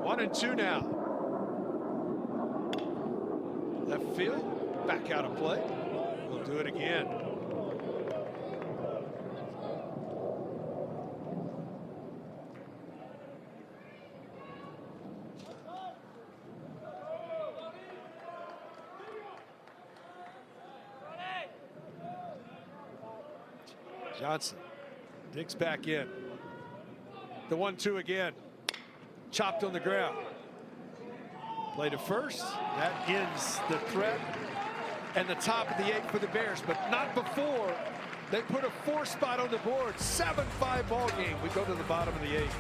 1-2 now. Left field, back out of play. We'll do it again. Johnson digs back in. The 1-2 again. Chopped on the ground. Play to first. That ends the threat. And the top of the 8th for the Bears, but not before they put a 4 spot on the board. 7-5 ball game. We go to the bottom of the 8th.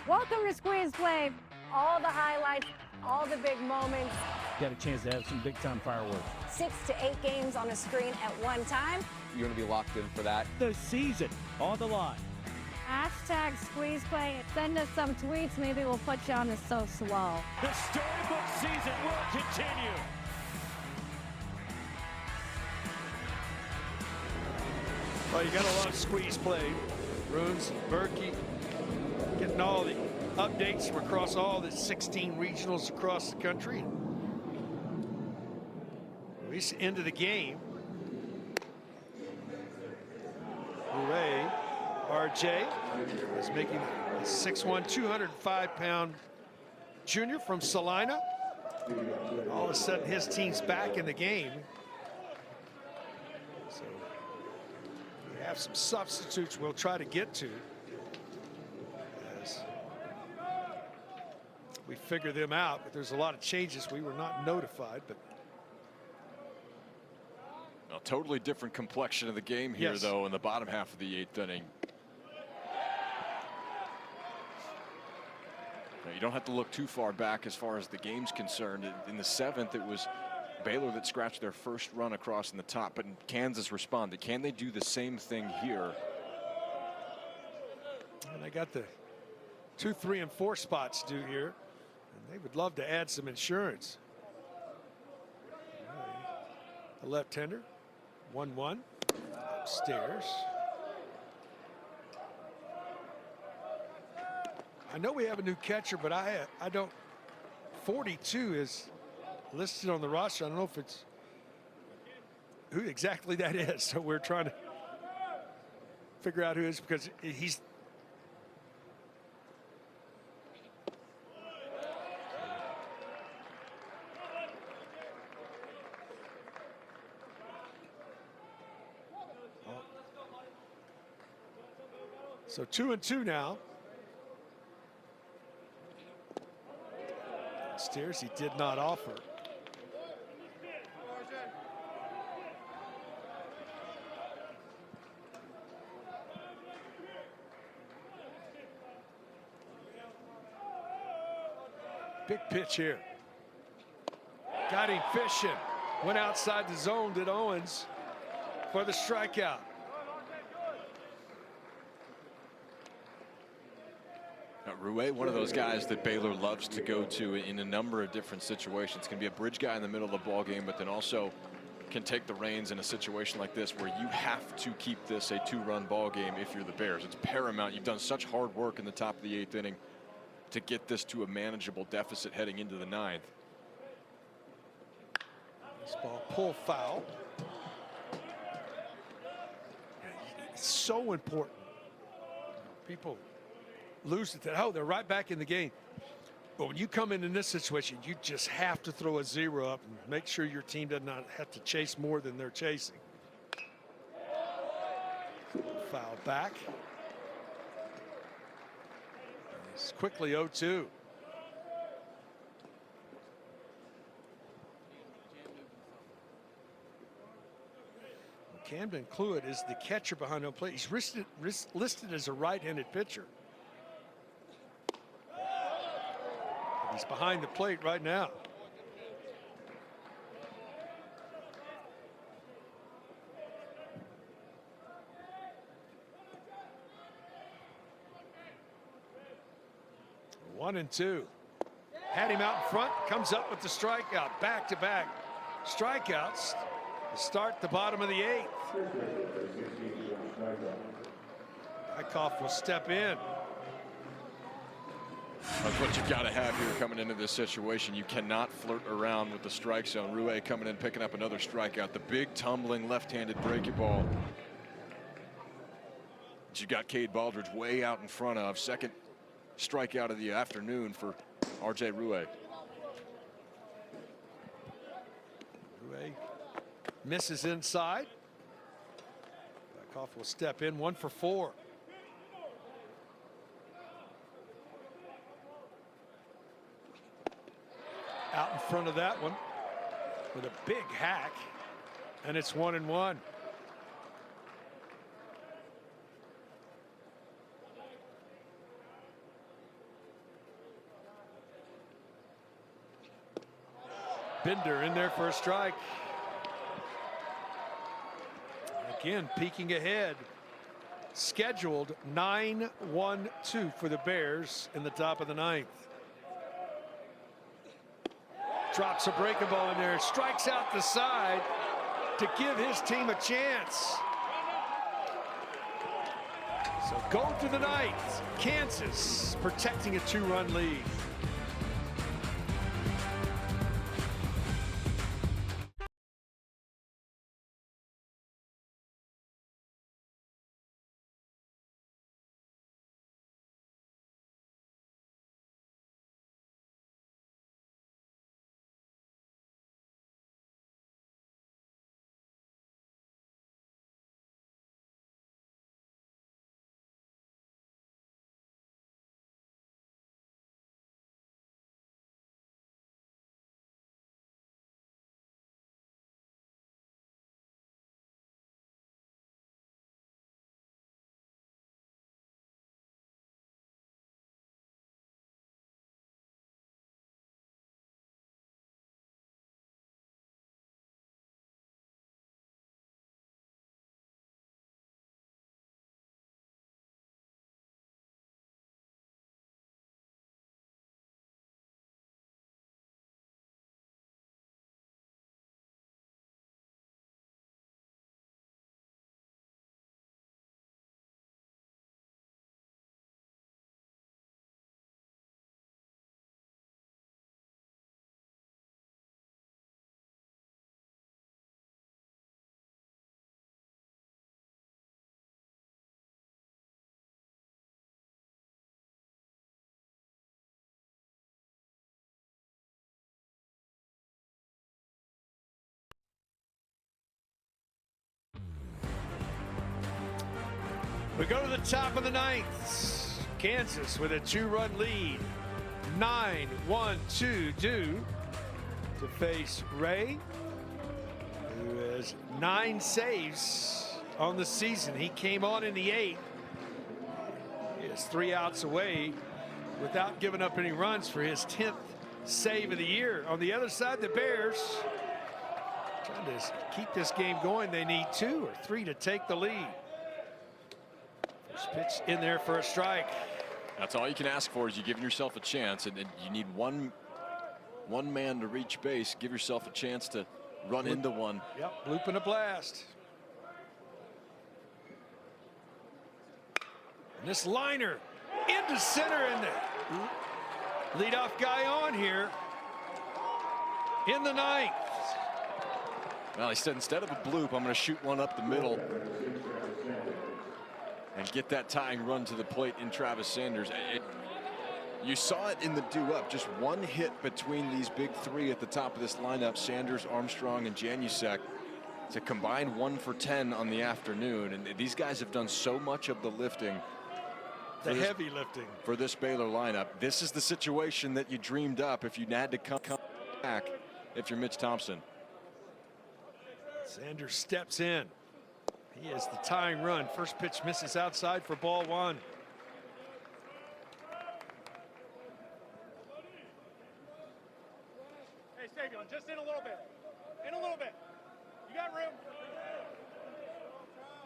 Welcome to Squeeze Play. All the highlights, all the big moments. Got a chance to have some big-time fireworks. 6 to 8 games on a screen at one time. You're going to be locked in for that. The season on the line. Hashtag Squeeze Play. Send us some tweets. Maybe we'll put you on the So Swell. The storybook season will continue. Well, you got a lot of squeeze play. Runes, Berkey, getting all the updates from across all the 16 regionals across the country. We into the game. Hooray. RJ is making a 6'1", 205-pound junior from Salina. All of a sudden, his team's back in the game. So we have some substitutes we'll try to get to as we figure them out. But there's a lot of changes. We were not notified, but a totally different complexion of the game here, though, in the bottom half of the 8th inning. Now, you don't have to look too far back as far as the game's concerned. In the 7th, it was Baylor that scratched their first run across in the top, but Kansas responded. Can they do the same thing here? And I got the 2, 3, and 4 spots due here, and they would love to add some insurance. The left-hander, 1-1 upstairs. I know we have a new catcher, but I don't. 42 is listed on the roster. I don't know if it's who exactly that is. So we're trying to figure out who it is, because he's. So 2-2 now. Downstairs, he did not offer. Big pitch here. Got him fishing. Went outside the zone, did Owens for the strikeout. Rouet, one of those guys that Baylor loves to go to in a number of different situations. Can be a bridge guy in the middle of the ball game, but then also can take the reins in a situation like this where you have to keep this a 2-run ball game if you're the Bears. It's paramount. You've done such hard work in the top of the 8th inning to get this to a manageable deficit heading into the 9th. This ball pull foul. It's so important. People lose it. Oh, they're right back in the game. But when you come in this situation, you just have to throw a 0 up and make sure your team does not have to chase more than they're chasing. Foul back. It's quickly 0-2. Camden Cluett is the catcher behind home plate. He's listed as a right-handed pitcher. He's behind the plate right now. One and two. Had him out in front, comes up with the strikeout. Back-to-back strikeouts to start the bottom of the 8th. Eichhoff will step in. That's what you've got to have here coming into this situation. You cannot flirt around with the strike zone. Rouet coming in, picking up another strikeout. The big tumbling left-handed breaking ball. You got Cade Baldridge way out in front of. Second strikeout of the afternoon for R.J. Rouet. Rouet misses inside. Eichhoff will step in, 1 for 4. Out in front of that one with a big hack, and it's 1-1. Bender in there for a strike. Again, peeking ahead. Scheduled 9-1-2 for the Bears in the top of the 9th. Drops a breaking ball in there, strikes out the side to give his team a chance. So go to the 9th. Kansas protecting a 2-run lead. We go to the top of the 9th. Kansas with a 2-run lead. 9-1-2 due to face Ray, who has 9 saves on the season. He came on in the 8th. He is 3 outs away without giving up any runs for his 10th save of the year. On the other side, the Bears trying to keep this game going. They need 2 or 3 to take the lead. First pitch in there for a strike. That's all you can ask for, is you giving yourself a chance, and you need one man to reach base. Give yourself a chance to run into one. Yep, bloop and a blast. And this liner into center, and the leadoff guy on here in the ninth. Well, he said, instead of a bloop, I'm going to shoot one up the middle and get that tying run to the plate in Travis Sanders. You saw it in the due-up, just one hit between these big three at the top of this lineup, Sanders, Armstrong, and Janusek, to combine 1 for 10 on the afternoon. And these guys have done so much of the lifting. The heavy lifting. For this Baylor lineup. This is the situation that you dreamed up if you had to come back if you're Mitch Thompson. Sanders steps in. He has the tying run. First pitch misses outside for ball 1. Hey, Savion, just in a little bit. In a little bit. You got room.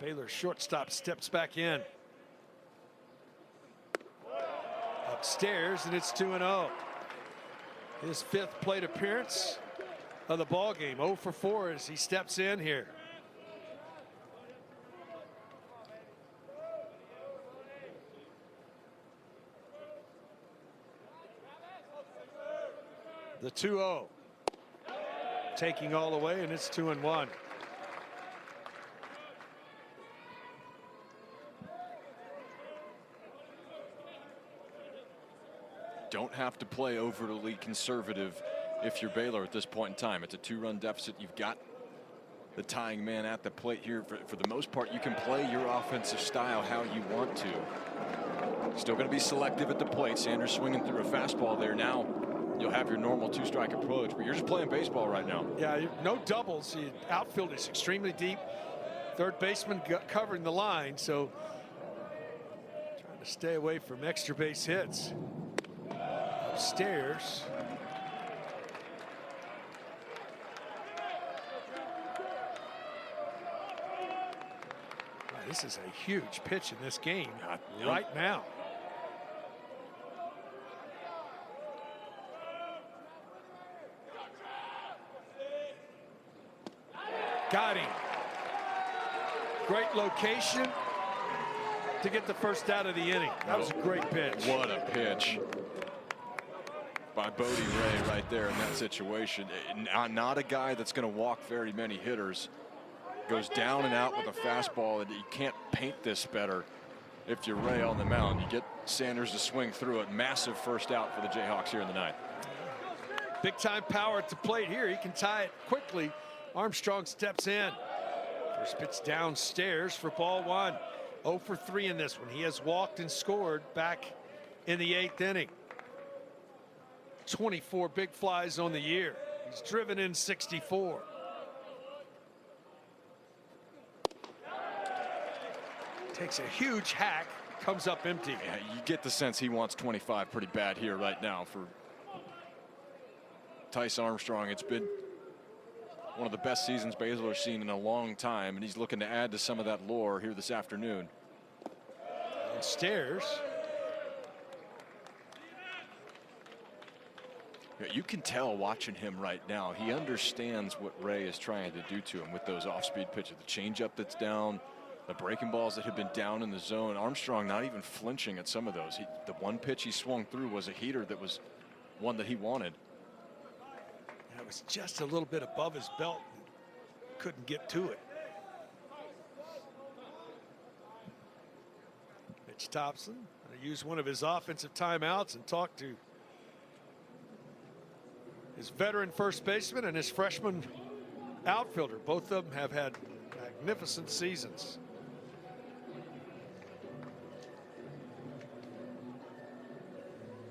Baylor shortstop steps back in. Upstairs, and it's 2-0. His 5th plate appearance of the ball game. 0 for 4 as he steps in here. The 2-0. Taking all the way, and it's 2-1. Don't have to play overly conservative if you're Baylor at this point in time. It's a 2-run deficit. You've got the tying man at the plate here. For the most part, you can play your offensive style how you want to. Still going to be selective at the plate. Sanders swinging through a fastball there. Now you'll have your normal 2-strike approach, but you're just playing baseball right now. Yeah, no doubles. The outfield is extremely deep. Third baseman covering the line, so trying to stay away from extra base hits. Upstairs. This is a huge pitch in this game right now. Got him. Great location to get the first out of the inning. That was a great pitch. What a pitch by Bodie Ray right there in that situation. Not a guy that's going to walk very many hitters. Goes down and out with a fastball, and you can't paint this better if you're Ray on the mound. You get Sanders to swing through it. Massive first out for the Jayhawks here in the ninth. Big time power at the plate here. He can tie it quickly. Armstrong steps in. First pitch downstairs for ball 1. 0 for 3 in this one. He has walked and scored back in the 8th inning. 24 big flies on the year. He's driven in 64. Takes a huge hack, comes up empty. Yeah, you get the sense he wants 25 pretty bad here right now for Tice Armstrong. It's been one of the best seasons Baylor's seen in a long time, and he's looking to add to some of that lore here this afternoon. Downstairs. Yeah, you can tell watching him right now. He understands what Ray is trying to do to him with those off-speed pitches. The changeup that's down, the breaking balls that have been down in the zone. Armstrong not even flinching at some of those. The one pitch he swung through was a heater that was one that he wanted. That was just a little bit above his belt. Couldn't get to it. Mitch Thompson going to use one of his offensive timeouts and talk to his veteran first baseman and his freshman outfielder. Both of them have had magnificent seasons.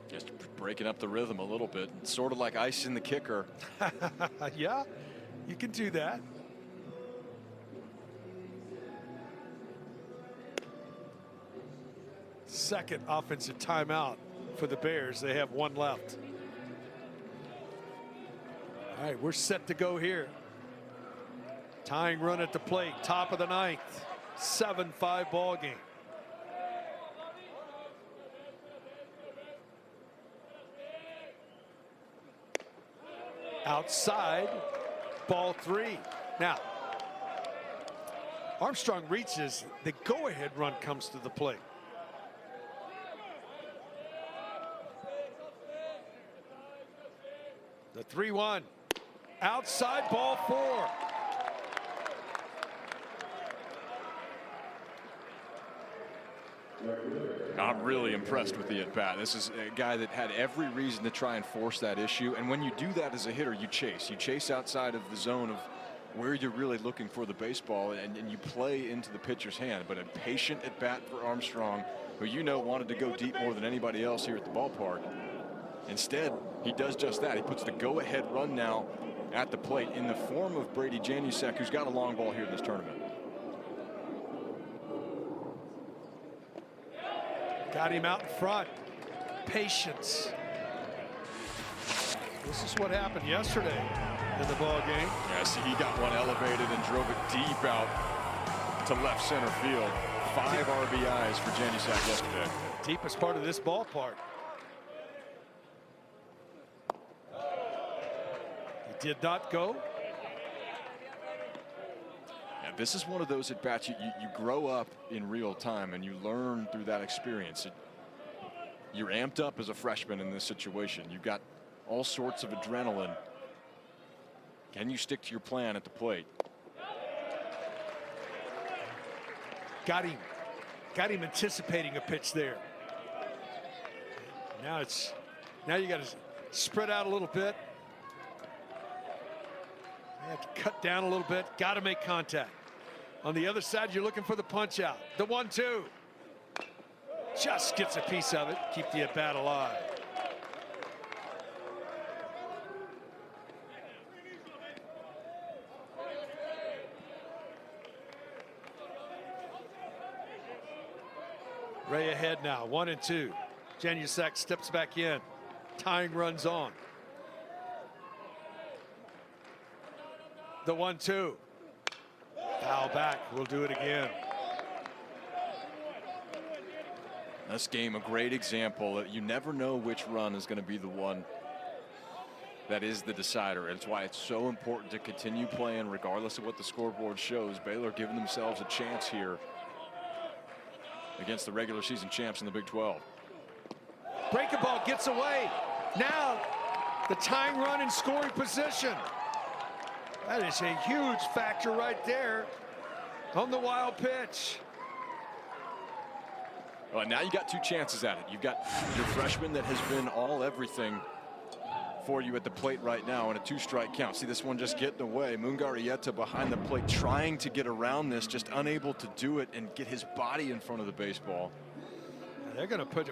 Just breaking up the rhythm a little bit, sort of like ice in the kicker. Yeah, you can do that. Second offensive timeout for the Bears. They have one left. All right, we're set to go here. Tying run at the plate, top of the ninth. 7-5 ball game. Outside, ball 3. Now, Armstrong reaches, the go-ahead run comes to the plate. The 3-1. Outside, ball 4. I'm really impressed with the at-bat. This is a guy that had every reason to try and force that issue. And when you do that as a hitter, you chase. You chase outside of the zone of where you're really looking for the baseball, and you play into the pitcher's hand. But a patient at-bat for Armstrong, who you know wanted to go deep more than anybody else here at the ballpark. Instead, he does just that. He puts the go-ahead run now at the plate in the form of Brady Janusek, who's got a long ball here in this tournament. Got him out in front. Patience. This is what happened yesterday in the ball game. Yeah, see, he got one elevated and drove it deep out to left center field. 5 RBIs for Janusek yesterday. Deepest part of this ballpark. He did not go. This is one of those at bats you grow up in real time and you learn through that experience. You're amped up as a freshman in this situation. You've got all sorts of adrenaline. Can you stick to your plan at the plate? Got him anticipating a pitch there. Now you got to spread out a little bit. You have to cut down a little bit. Got to make contact. On the other side, you're looking for the punch out. The 1-2. Just gets a piece of it. Keep the at-bat alive. Ray ahead now. 1-2. Janusek steps back in. Tying runs on. The 1-2. Foul back. We'll do it again. This game, a great example that you never know which run is going to be the one that is the decider. It's why it's so important to continue playing regardless of what the scoreboard shows. Baylor giving themselves a chance here against the regular season champs in the Big 12. Breaking ball gets away. Now the tying run in scoring position. That is a huge factor right there on the wild pitch. Well, now you got 2 chances at it. You've got your freshman that has been all everything for you at the plate right now in a 2-strike count. See this one just getting away. Mungarieta behind the plate trying to get around this, just unable to do it and get his body in front of the baseball. They're going to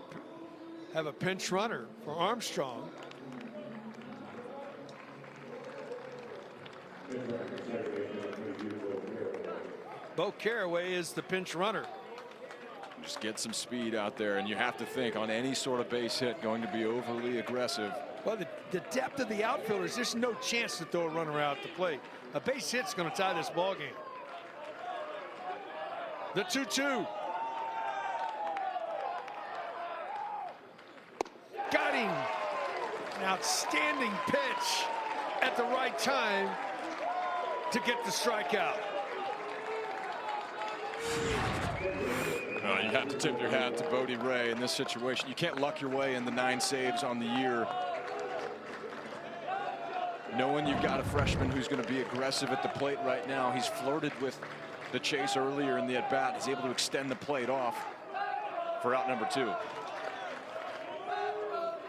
have a pinch runner for Armstrong. Bo Carraway is the pinch runner. Just get some speed out there, and you have to think on any sort of base hit going to be overly aggressive. Well, the depth of the outfielders, there's no chance to throw a runner out the plate. A base hit's going to tie this ball game. The 2-2. Got him. An outstanding pitch at the right time to get the strikeout. You have to tip your hat to Bodie Ray in this situation. You can't luck your way in the 9 saves on the year. Knowing you've got a freshman who's going to be aggressive at the plate right now. He's flirted with the chase earlier in the at-bat. He's able to extend the plate off for out number 2.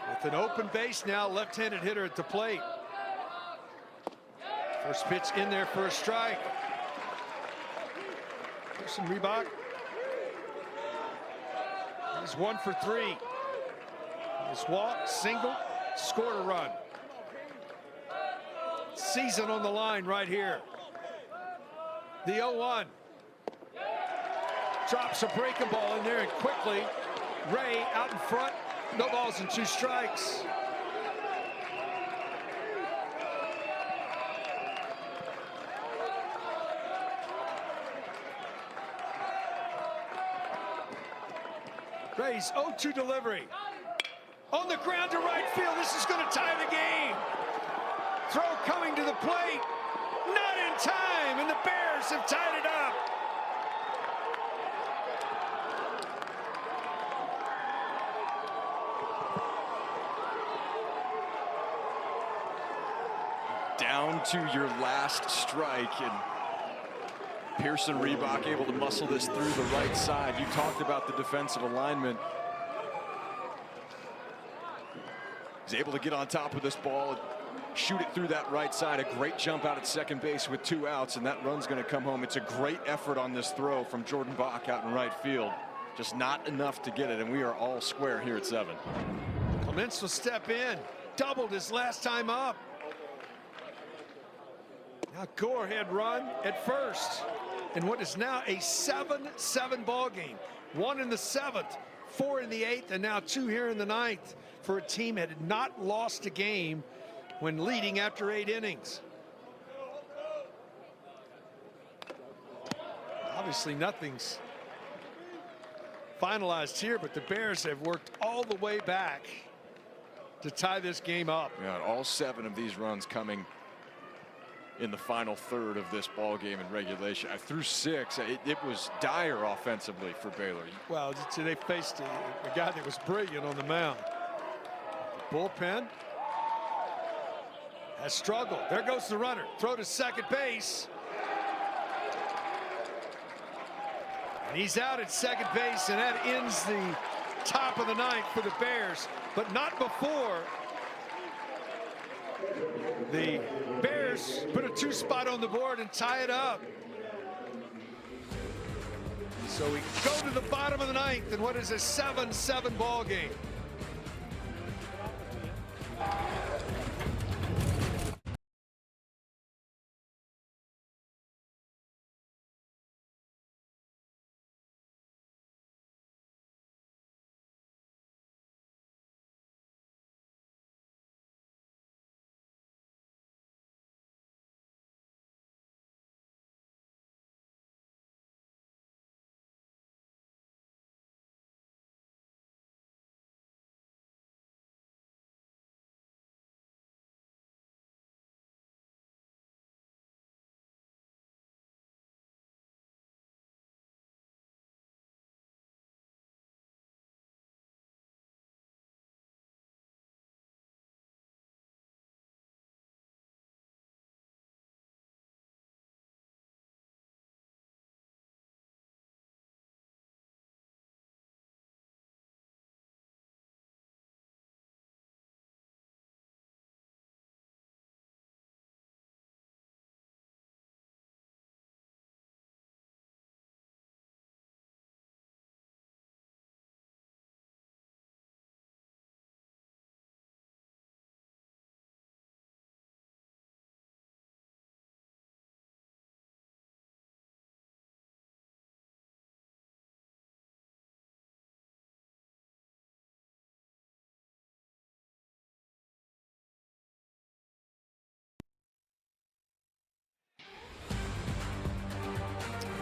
With an open base now, left-handed hitter at the plate. First pitch in there for a strike. There's some Reebok. He's 1 for 3. His walk, single, scored a run. Season on the line right here. The 0-1. Drops a breaking ball in there, and quickly Ray out in front. No balls and 2 strikes. Ray's 0-2 delivery. On the ground to right field. This is going to tie the game. throw coming to the plate. Not in time, and the Bears have tied it up. Down to your last strike, and Pearson Reebok able to muscle this through the right side. You talked about the defensive alignment. He's able to get on top of this ball and shoot it through that right side. A great jump out at second base with 2 outs, and that run's going to come home. It's a great effort on this throw from Jordan Bach out in right field. Just not enough to get it, and we are all square here at 7. Clements will step in. Doubled his last time up. Now go-ahead run at first in what is now a 7-7 ball game. 1 in the 7th, 4 in the 8th, and now 2 here in the 9th for a team that had not lost a game when leading after 8 innings. Obviously nothing's finalized here, but the Bears have worked all the way back to tie this game up. Yeah, all 7 of these runs coming in the final third of this ball game in regulation. Through 6, it was dire offensively for Baylor. Well, they faced a guy that was brilliant on the mound. The bullpen has struggled. There goes the runner. Throw to second base. And he's out at second base, and that ends the top of the 9th for the Bears, but not before the Bears put a 2 spot on the board and tie it up. So we go to the bottom of the 9th in what is a 7-7 ball game.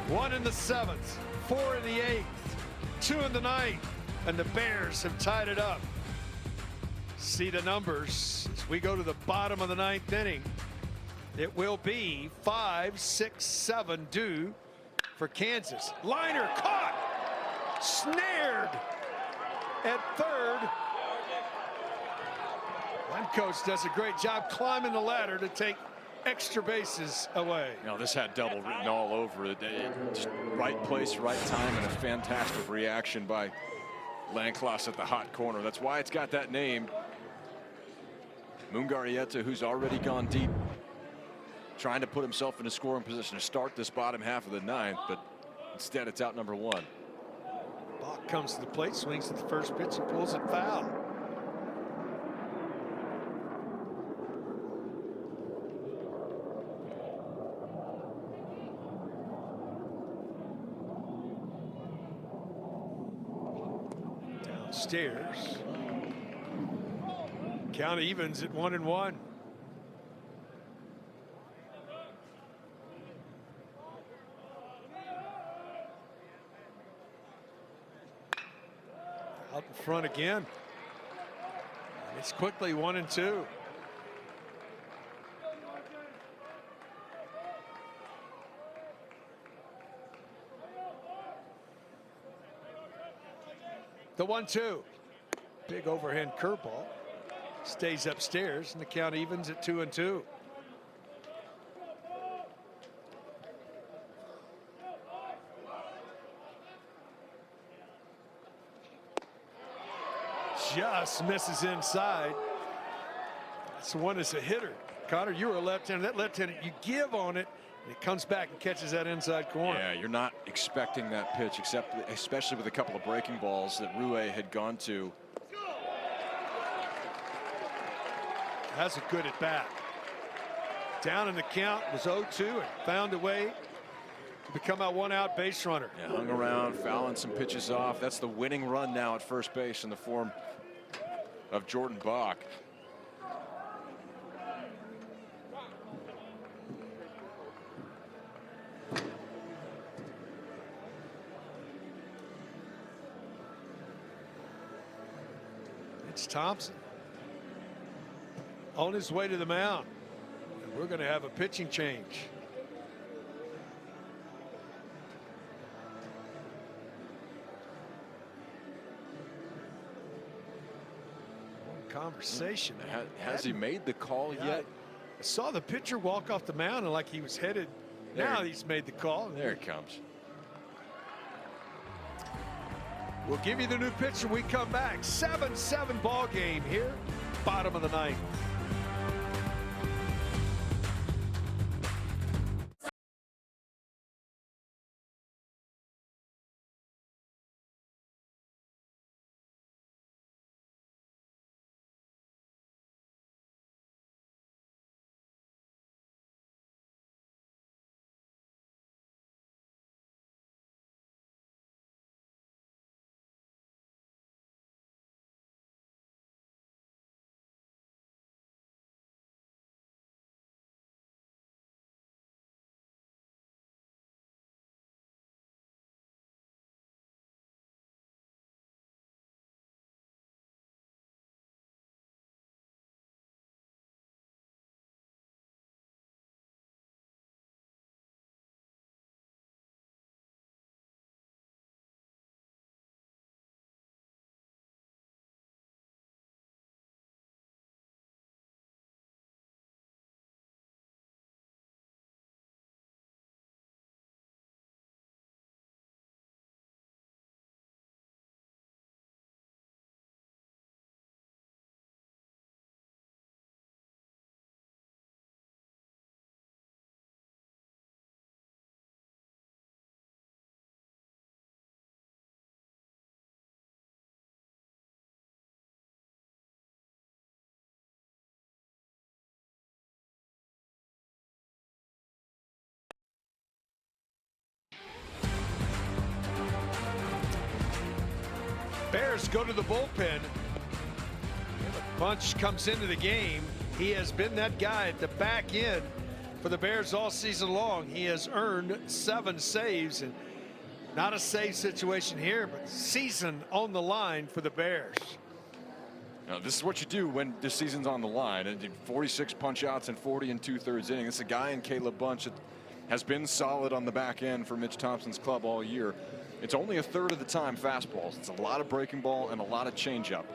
One in the 7th, 4 in the 8th, 2 in the 9th, and the Bears have tied it up. See the numbers as we go to the bottom of the 9th inning. It will be 5, 6, 7 due for Kansas. Liner caught, snared at third. One coach does a great job climbing the ladder to take extra bases away. Now this had double written all over it. Just right place, right time, and a fantastic reaction by Landclass at the hot corner. That's why it's got that name. Mungarieta, who's already gone deep, trying to put himself in a scoring position to start this bottom half of the 9th, but instead it's out number 1. Bach comes to the plate, swings at the first pitch, and pulls it foul. Downstairs. Count evens at 1-1. Out in front again. It's quickly 1-2. The 1-2. Big overhand curveball. Stays upstairs, and the count evens at 2-2. Just misses inside. That's one is a hitter. Connor, you were a left-hander. That left-hander, you give on it, and it comes back and catches that inside corner. Yeah, you're not expecting that pitch, especially with a couple of breaking balls that Rue had gone to. That's a good at bat. Down in the count, was 0-2 and found a way to become a one-out base runner. Yeah, hung around, fouling some pitches off. That's the winning run now at first base in the form of Jordan Bach. It's Thompson on his way to the mound. And we're going to have a pitching change. Conversation. Has he made the call yet? I saw the pitcher walk off the mound and like he was headed. Now he's made the call. There it comes. We'll give you the new pitch when we come back. 7-7 ball game here, bottom of the ninth. Bears go to the bullpen. Bunch comes into the game. He has been that guy at the back end for the Bears all season long. He has earned 7 saves, and not a save situation here, but season on the line for the Bears. Now, this is what you do when the season's on the line. And 46 punch outs and 40 2/3 innings. It's a guy in Caleb Bunch that has been solid on the back end for Mitch Thompson's club all year. It's only a third of the time fastballs. It's a lot of breaking ball and a lot of changeup.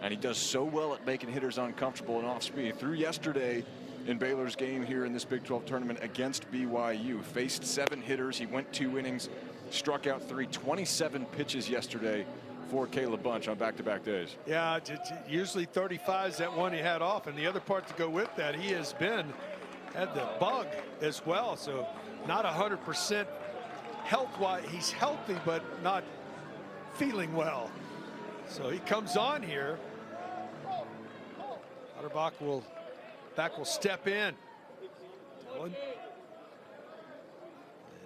And he does so well at making hitters uncomfortable and off speed. Through yesterday in Baylor's game here in this Big 12 tournament against BYU. Faced 7 hitters. He went 2 innings, struck out 3, 27 pitches yesterday for Caleb Bunch on back-to-back days. Yeah, usually 35 is that one he had off, and the other part to go with that, he has had the bug as well, so not 100% health-wise. He's healthy, but not feeling well. So he comes on here. Otterbach will step in. Dylan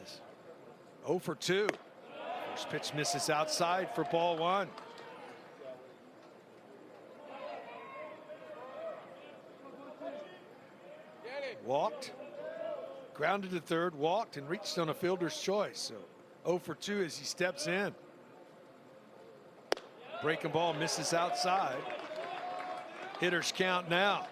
is 0 for 2. First pitch misses outside for ball 1. Walked, grounded to third, walked, and reached on a fielder's choice. So 0 for 2 as he steps in. Breaking ball misses outside. Hitters count now.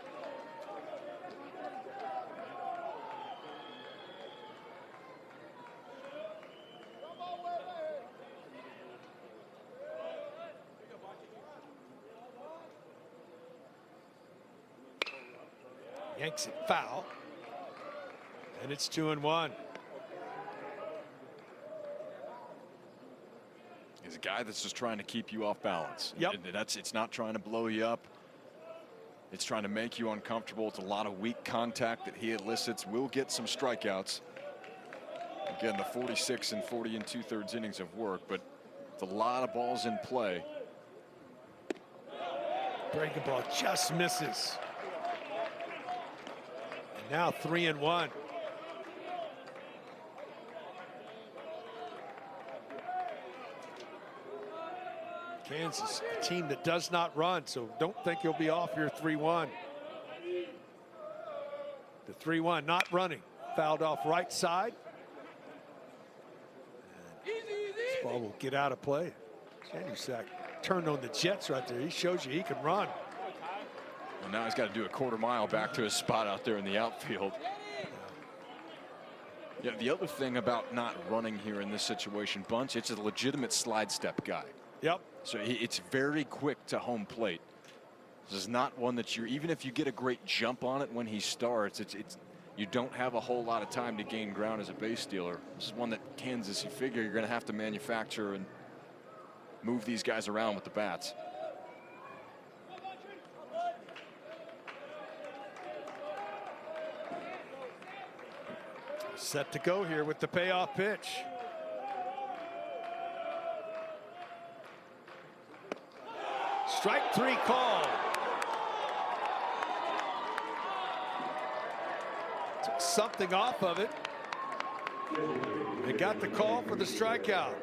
Yanks it foul. And it's 2-1. He's a guy that's just trying to keep you off balance. Yep. It's not trying to blow you up. It's trying to make you uncomfortable. It's a lot of weak contact that he elicits. Will get some strikeouts. Again, the 46 and 40 and 2/3 innings of work, but it's a lot of balls in play. Breaking ball just misses. And now 3-1. Kansas, a team that does not run, so don't think you'll be off your 3-1. The 3-1 not running, fouled off right side. This ball will get out of play. Janusak turned on the Jets right there. He shows you he can run. Well, now he's got to do a quarter mile back to his spot out there in the outfield. Yeah, the other thing about not running here in this situation, Bunch, it's a legitimate slide step guy. Yep. So it's very quick to home plate. This is not one that you're, even if you get a great jump on it when he starts, it's you don't have a whole lot of time to gain ground as a base stealer. This is one that Kansas, you figure you're going to have to manufacture and move these guys around with the bats. Set to go here with the payoff pitch. Strike 3 call. Took something off of it. They got the call for the strikeout.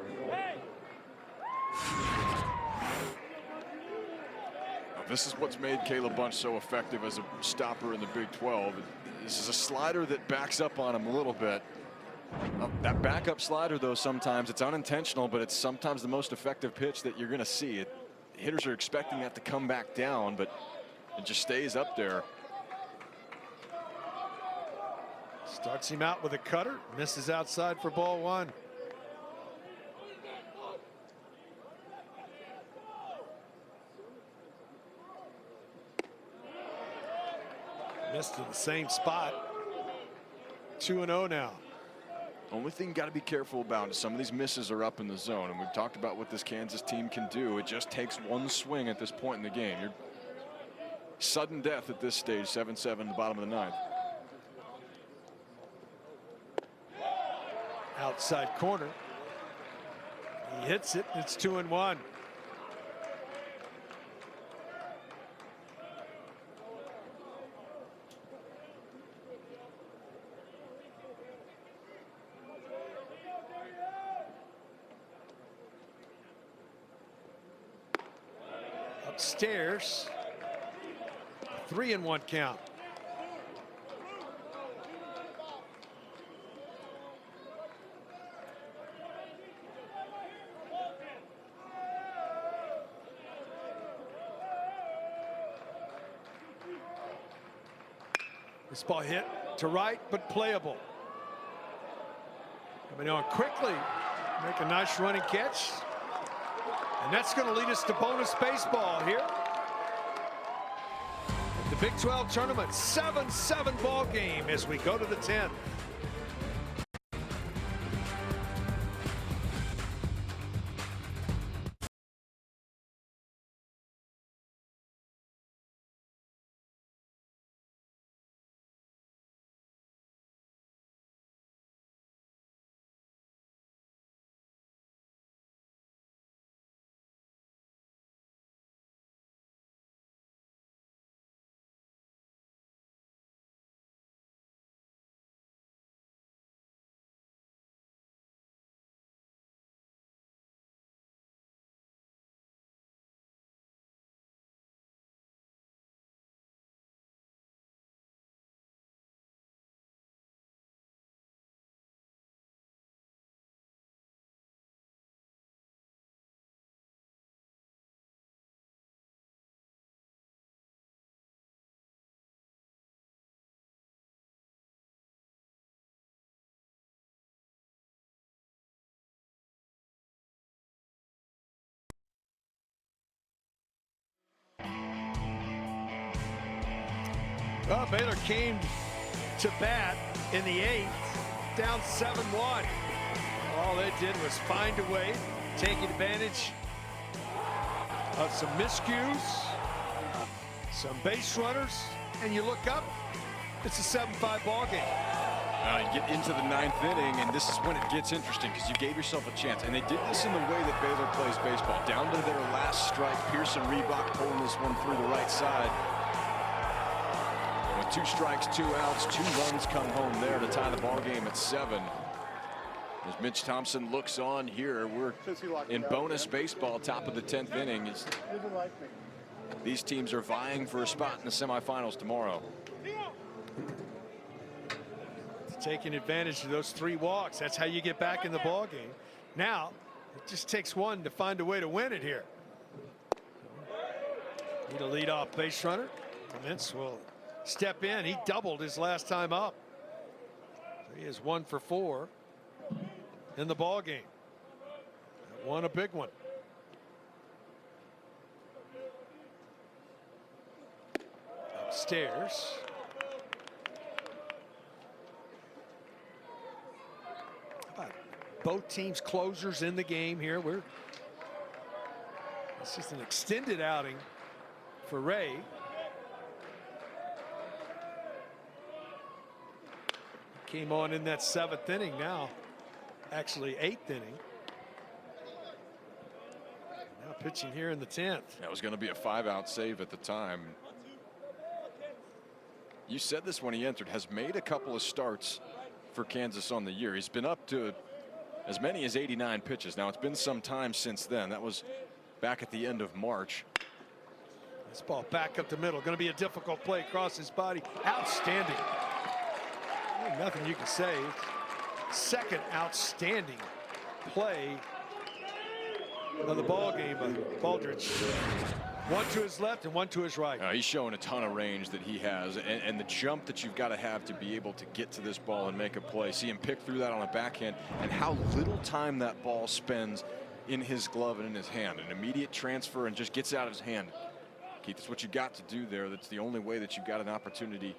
This is what's made Caleb Bunch so effective as a stopper in the Big 12. This is a slider that backs up on him a little bit. That backup slider, though, sometimes it's unintentional, but it's sometimes the most effective pitch that you're going to see. Hitters are expecting that to come back down, but it just stays up there. Starts him out with a cutter, misses outside for ball 1. Missed in the same spot. 2-0 now. Only thing you got to be careful about is some of these misses are up in the zone, and we've talked about what this Kansas team can do. It just takes one swing at this point in the game. You're sudden death at this stage. 7-7 in the bottom of the 9th. Outside corner. He hits it. It's 2-1. Upstairs. 3-1 count. This ball hit to right, but playable. Coming on quickly, make a nice running catch. And that's going to lead us to bonus baseball here. The Big 12 tournament, 7-7 ball game as we go to the 10th. Well, Baylor came to bat in the 8th, down 7-1. All they did was find a way, taking advantage of some miscues, some base runners, and you look up, it's a 7-5 ball game. You get into the 9th inning, and this is when it gets interesting because you gave yourself a chance. And they did this in the way that Baylor plays baseball. Down to their last strike, Pearson Reebok pulling this one through the right side. And with 2 strikes, 2 outs, 2 runs come home there to tie the ball game at 7. As Mitch Thompson looks on here, we're in bonus baseball, top of the 10th inning. These teams are vying for a spot in the semifinals tomorrow. Taking advantage of those 3 walks. That's how you get back in the ball game. Now, it just takes one to find a way to win it here. Need a leadoff base runner. Clements will step in. He doubled his last time up. So he is 1 for 4 in the ball game. Won a big one. Upstairs. Both teams closers in the game here. This is an extended outing for Ray. Came on in that 7th inning now. Actually 8th inning. Now pitching here in the 10th. That was going to be a 5-out save at the time. You said this when he entered, has made a couple of starts for Kansas on the year. He's been up to as many as 89 pitches. Now, it's been some time since then. That was back at the end of March. This ball back up the middle. Going to be a difficult play across his body. Outstanding. Nothing you can say. Second outstanding play of the ball game by Baldridge. 1 to his left and 1 to his right. He's showing a ton of range that he has, and the jump that you've got to have to be able to get to this ball and make a play. See him pick through that on a backhand, and how little time that ball spends in his glove and in his hand. An immediate transfer and just gets out of his hand. Keith, that's what you got to do there. That's the only way that you've got an opportunity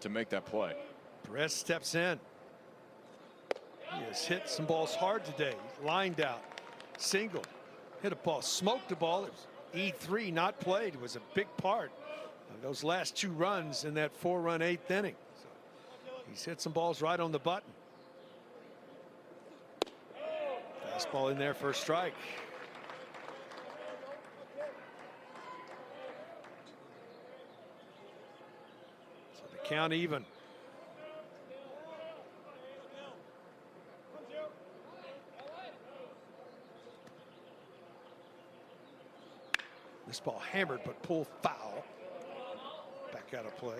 to make that play. Perez steps in. He has hit some balls hard today. Lined out. Single. Hit a ball. Smoked a ball. It was E3 not played was a big part of those last 2 runs in that 4-run 8th inning. So he's hit some balls right on the button. Fastball in there for a strike. So the count even. This ball hammered but pulled foul. Back out of play.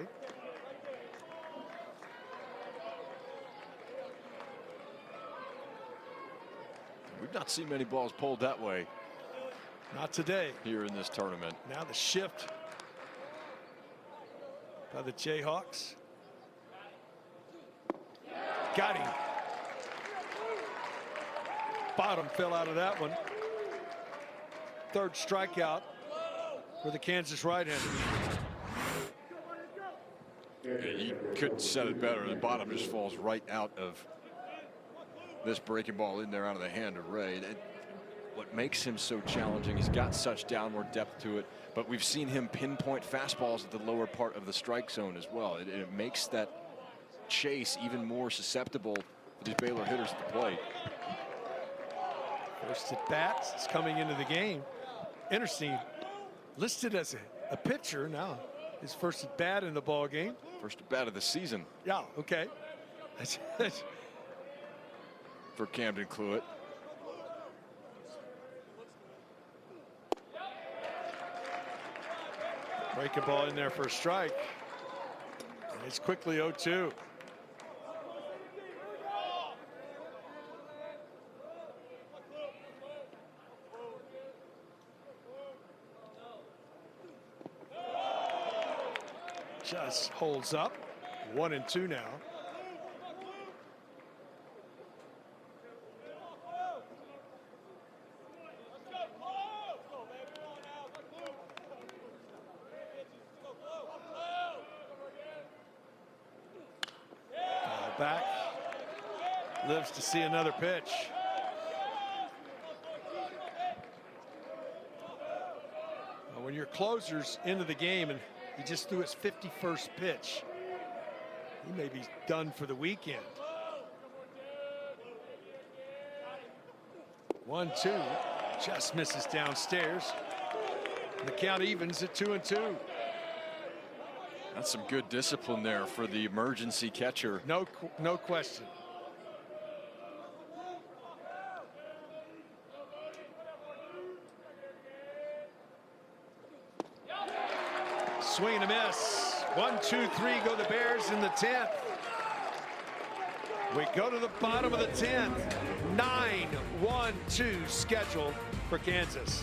We've not seen many balls pulled that way. Not today. Here in this tournament. Now the shift by the Jayhawks. Got him. Bottom fell out of that one. 3rd strikeout for the Kansas right-hander. He couldn't set it better. The bottom just falls right out of this breaking ball in there out of the hand of Ray. What makes him so challenging, he's got such downward depth to it, but we've seen him pinpoint fastballs at the lower part of the strike zone as well. It makes that chase even more susceptible for these Baylor hitters at the plate. First at bat is coming into the game. Interesting, listed as a pitcher now. His first at bat in the ball game. First at bat of the season. Yeah, okay. For Camden Cluett. Breaking ball in there for a strike. And it's quickly 0-2. Just holds up. 1-2 now. back, lives to see another pitch. When your closer's into the game and he just threw his 51st pitch, he may be done for the weekend. 1-2, just misses downstairs. The count evens at 2-2. That's some good discipline there for the emergency catcher. No question. Swing and a miss. 1-2-3 go the Bears in the 10th. We go to the bottom of the 10th. 9-1-2 scheduled for Kansas.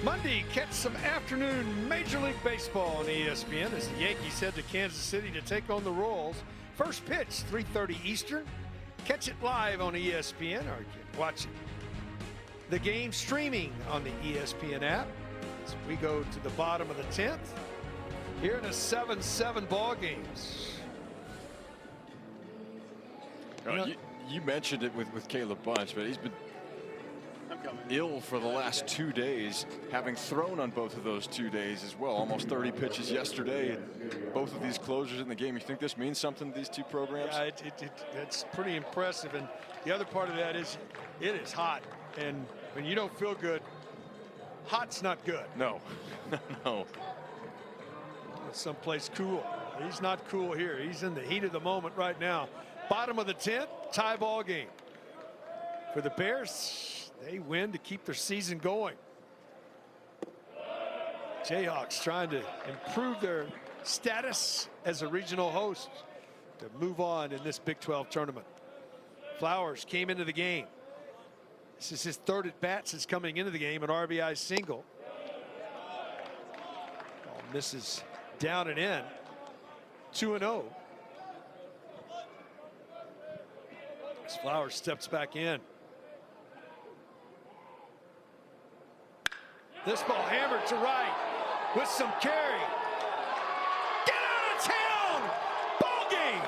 Monday, catch some afternoon Major League Baseball on ESPN as the Yankees head to Kansas City to take on the Royals. First pitch, 3:30 Eastern. Catch it live on ESPN, or you can watch the game streaming on the ESPN app. As we go to the bottom of the 10th, here in a 7-7 ball games. You mentioned it with Caleb Bunch, but he's been ill for the last 2 days, having thrown on both of those 2 days as well. Almost 30 pitches yesterday, and both of these closers in the game. You think this means something to these two programs? Yeah, it's pretty impressive. And the other part of that is it is hot. And when you don't feel good, hot's not good. No, no. It's someplace cool. He's not cool here. He's in the heat of the moment right now. Bottom of the 10th, tie ball game. For the Bears, they win to keep their season going. Jayhawks trying to improve their status as a regional host to move on in this Big 12 tournament. Flowers came into the game. This is his third at bat since coming into the game, an RBI single. Ball misses down and in. 2-0. As Flowers steps back in. This ball hammered to right with some carry. Get out of town! Ball game!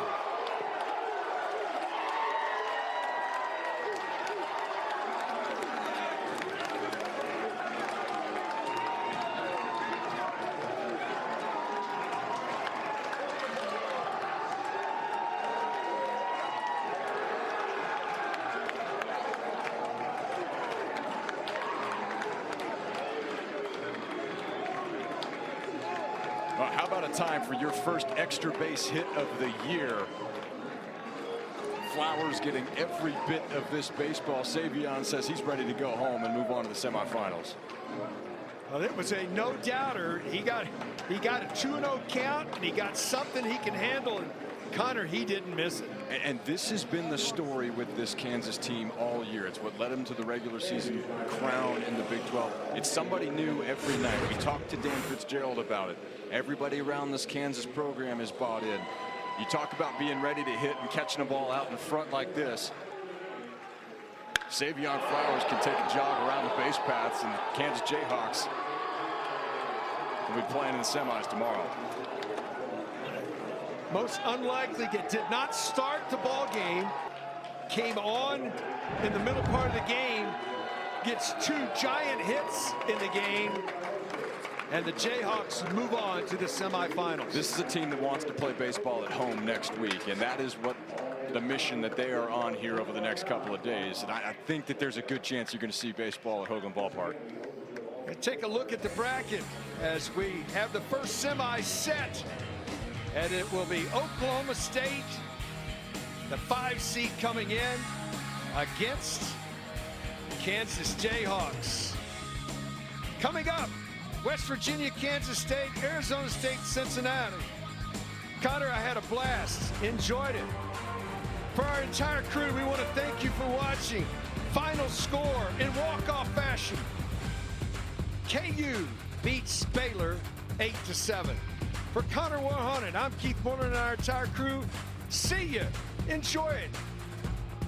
Well, how about a time for your first extra base hit of the year? Flowers getting every bit of this baseball. Savion says he's ready to go home and move on to the semifinals. Well, it was a no-doubter. He got a 2-0 count, and he got something he can handle. And Connor, he didn't miss it. And this has been the story with this Kansas team all year. It's what led them to the regular season crown in the Big 12. It's somebody new every night. We talked to Dan Fitzgerald about it. Everybody around this Kansas program is bought in. You talk about being ready to hit and catching a ball out in front like this. Savion Flowers can take a jog around the base paths, and the Kansas Jayhawks will be playing in the semis tomorrow. Most unlikely, did not start the ball game, came on in the middle part of the game, gets 2 giant hits in the game, and the Jayhawks move on to the semifinals. This is a team that wants to play baseball at home next week, and that is what the mission that they are on here over the next couple of days. And I think that there's a good chance you're going to see baseball at Hogan Ballpark. And take a look at the bracket as we have the first semi set, and it will be Oklahoma State, the 5 seed, coming in against Kansas Jayhawks. Coming up, West Virginia, Kansas State, Arizona State, Cincinnati. Connor, I had a blast. Enjoyed it. For our entire crew, we want to thank you for watching. Final score in walk-off fashion. KU beats Baylor 8-7. For Connor 100, I'm Keith Moore and our entire crew. See ya. Enjoy it.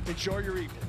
Enjoy your evening.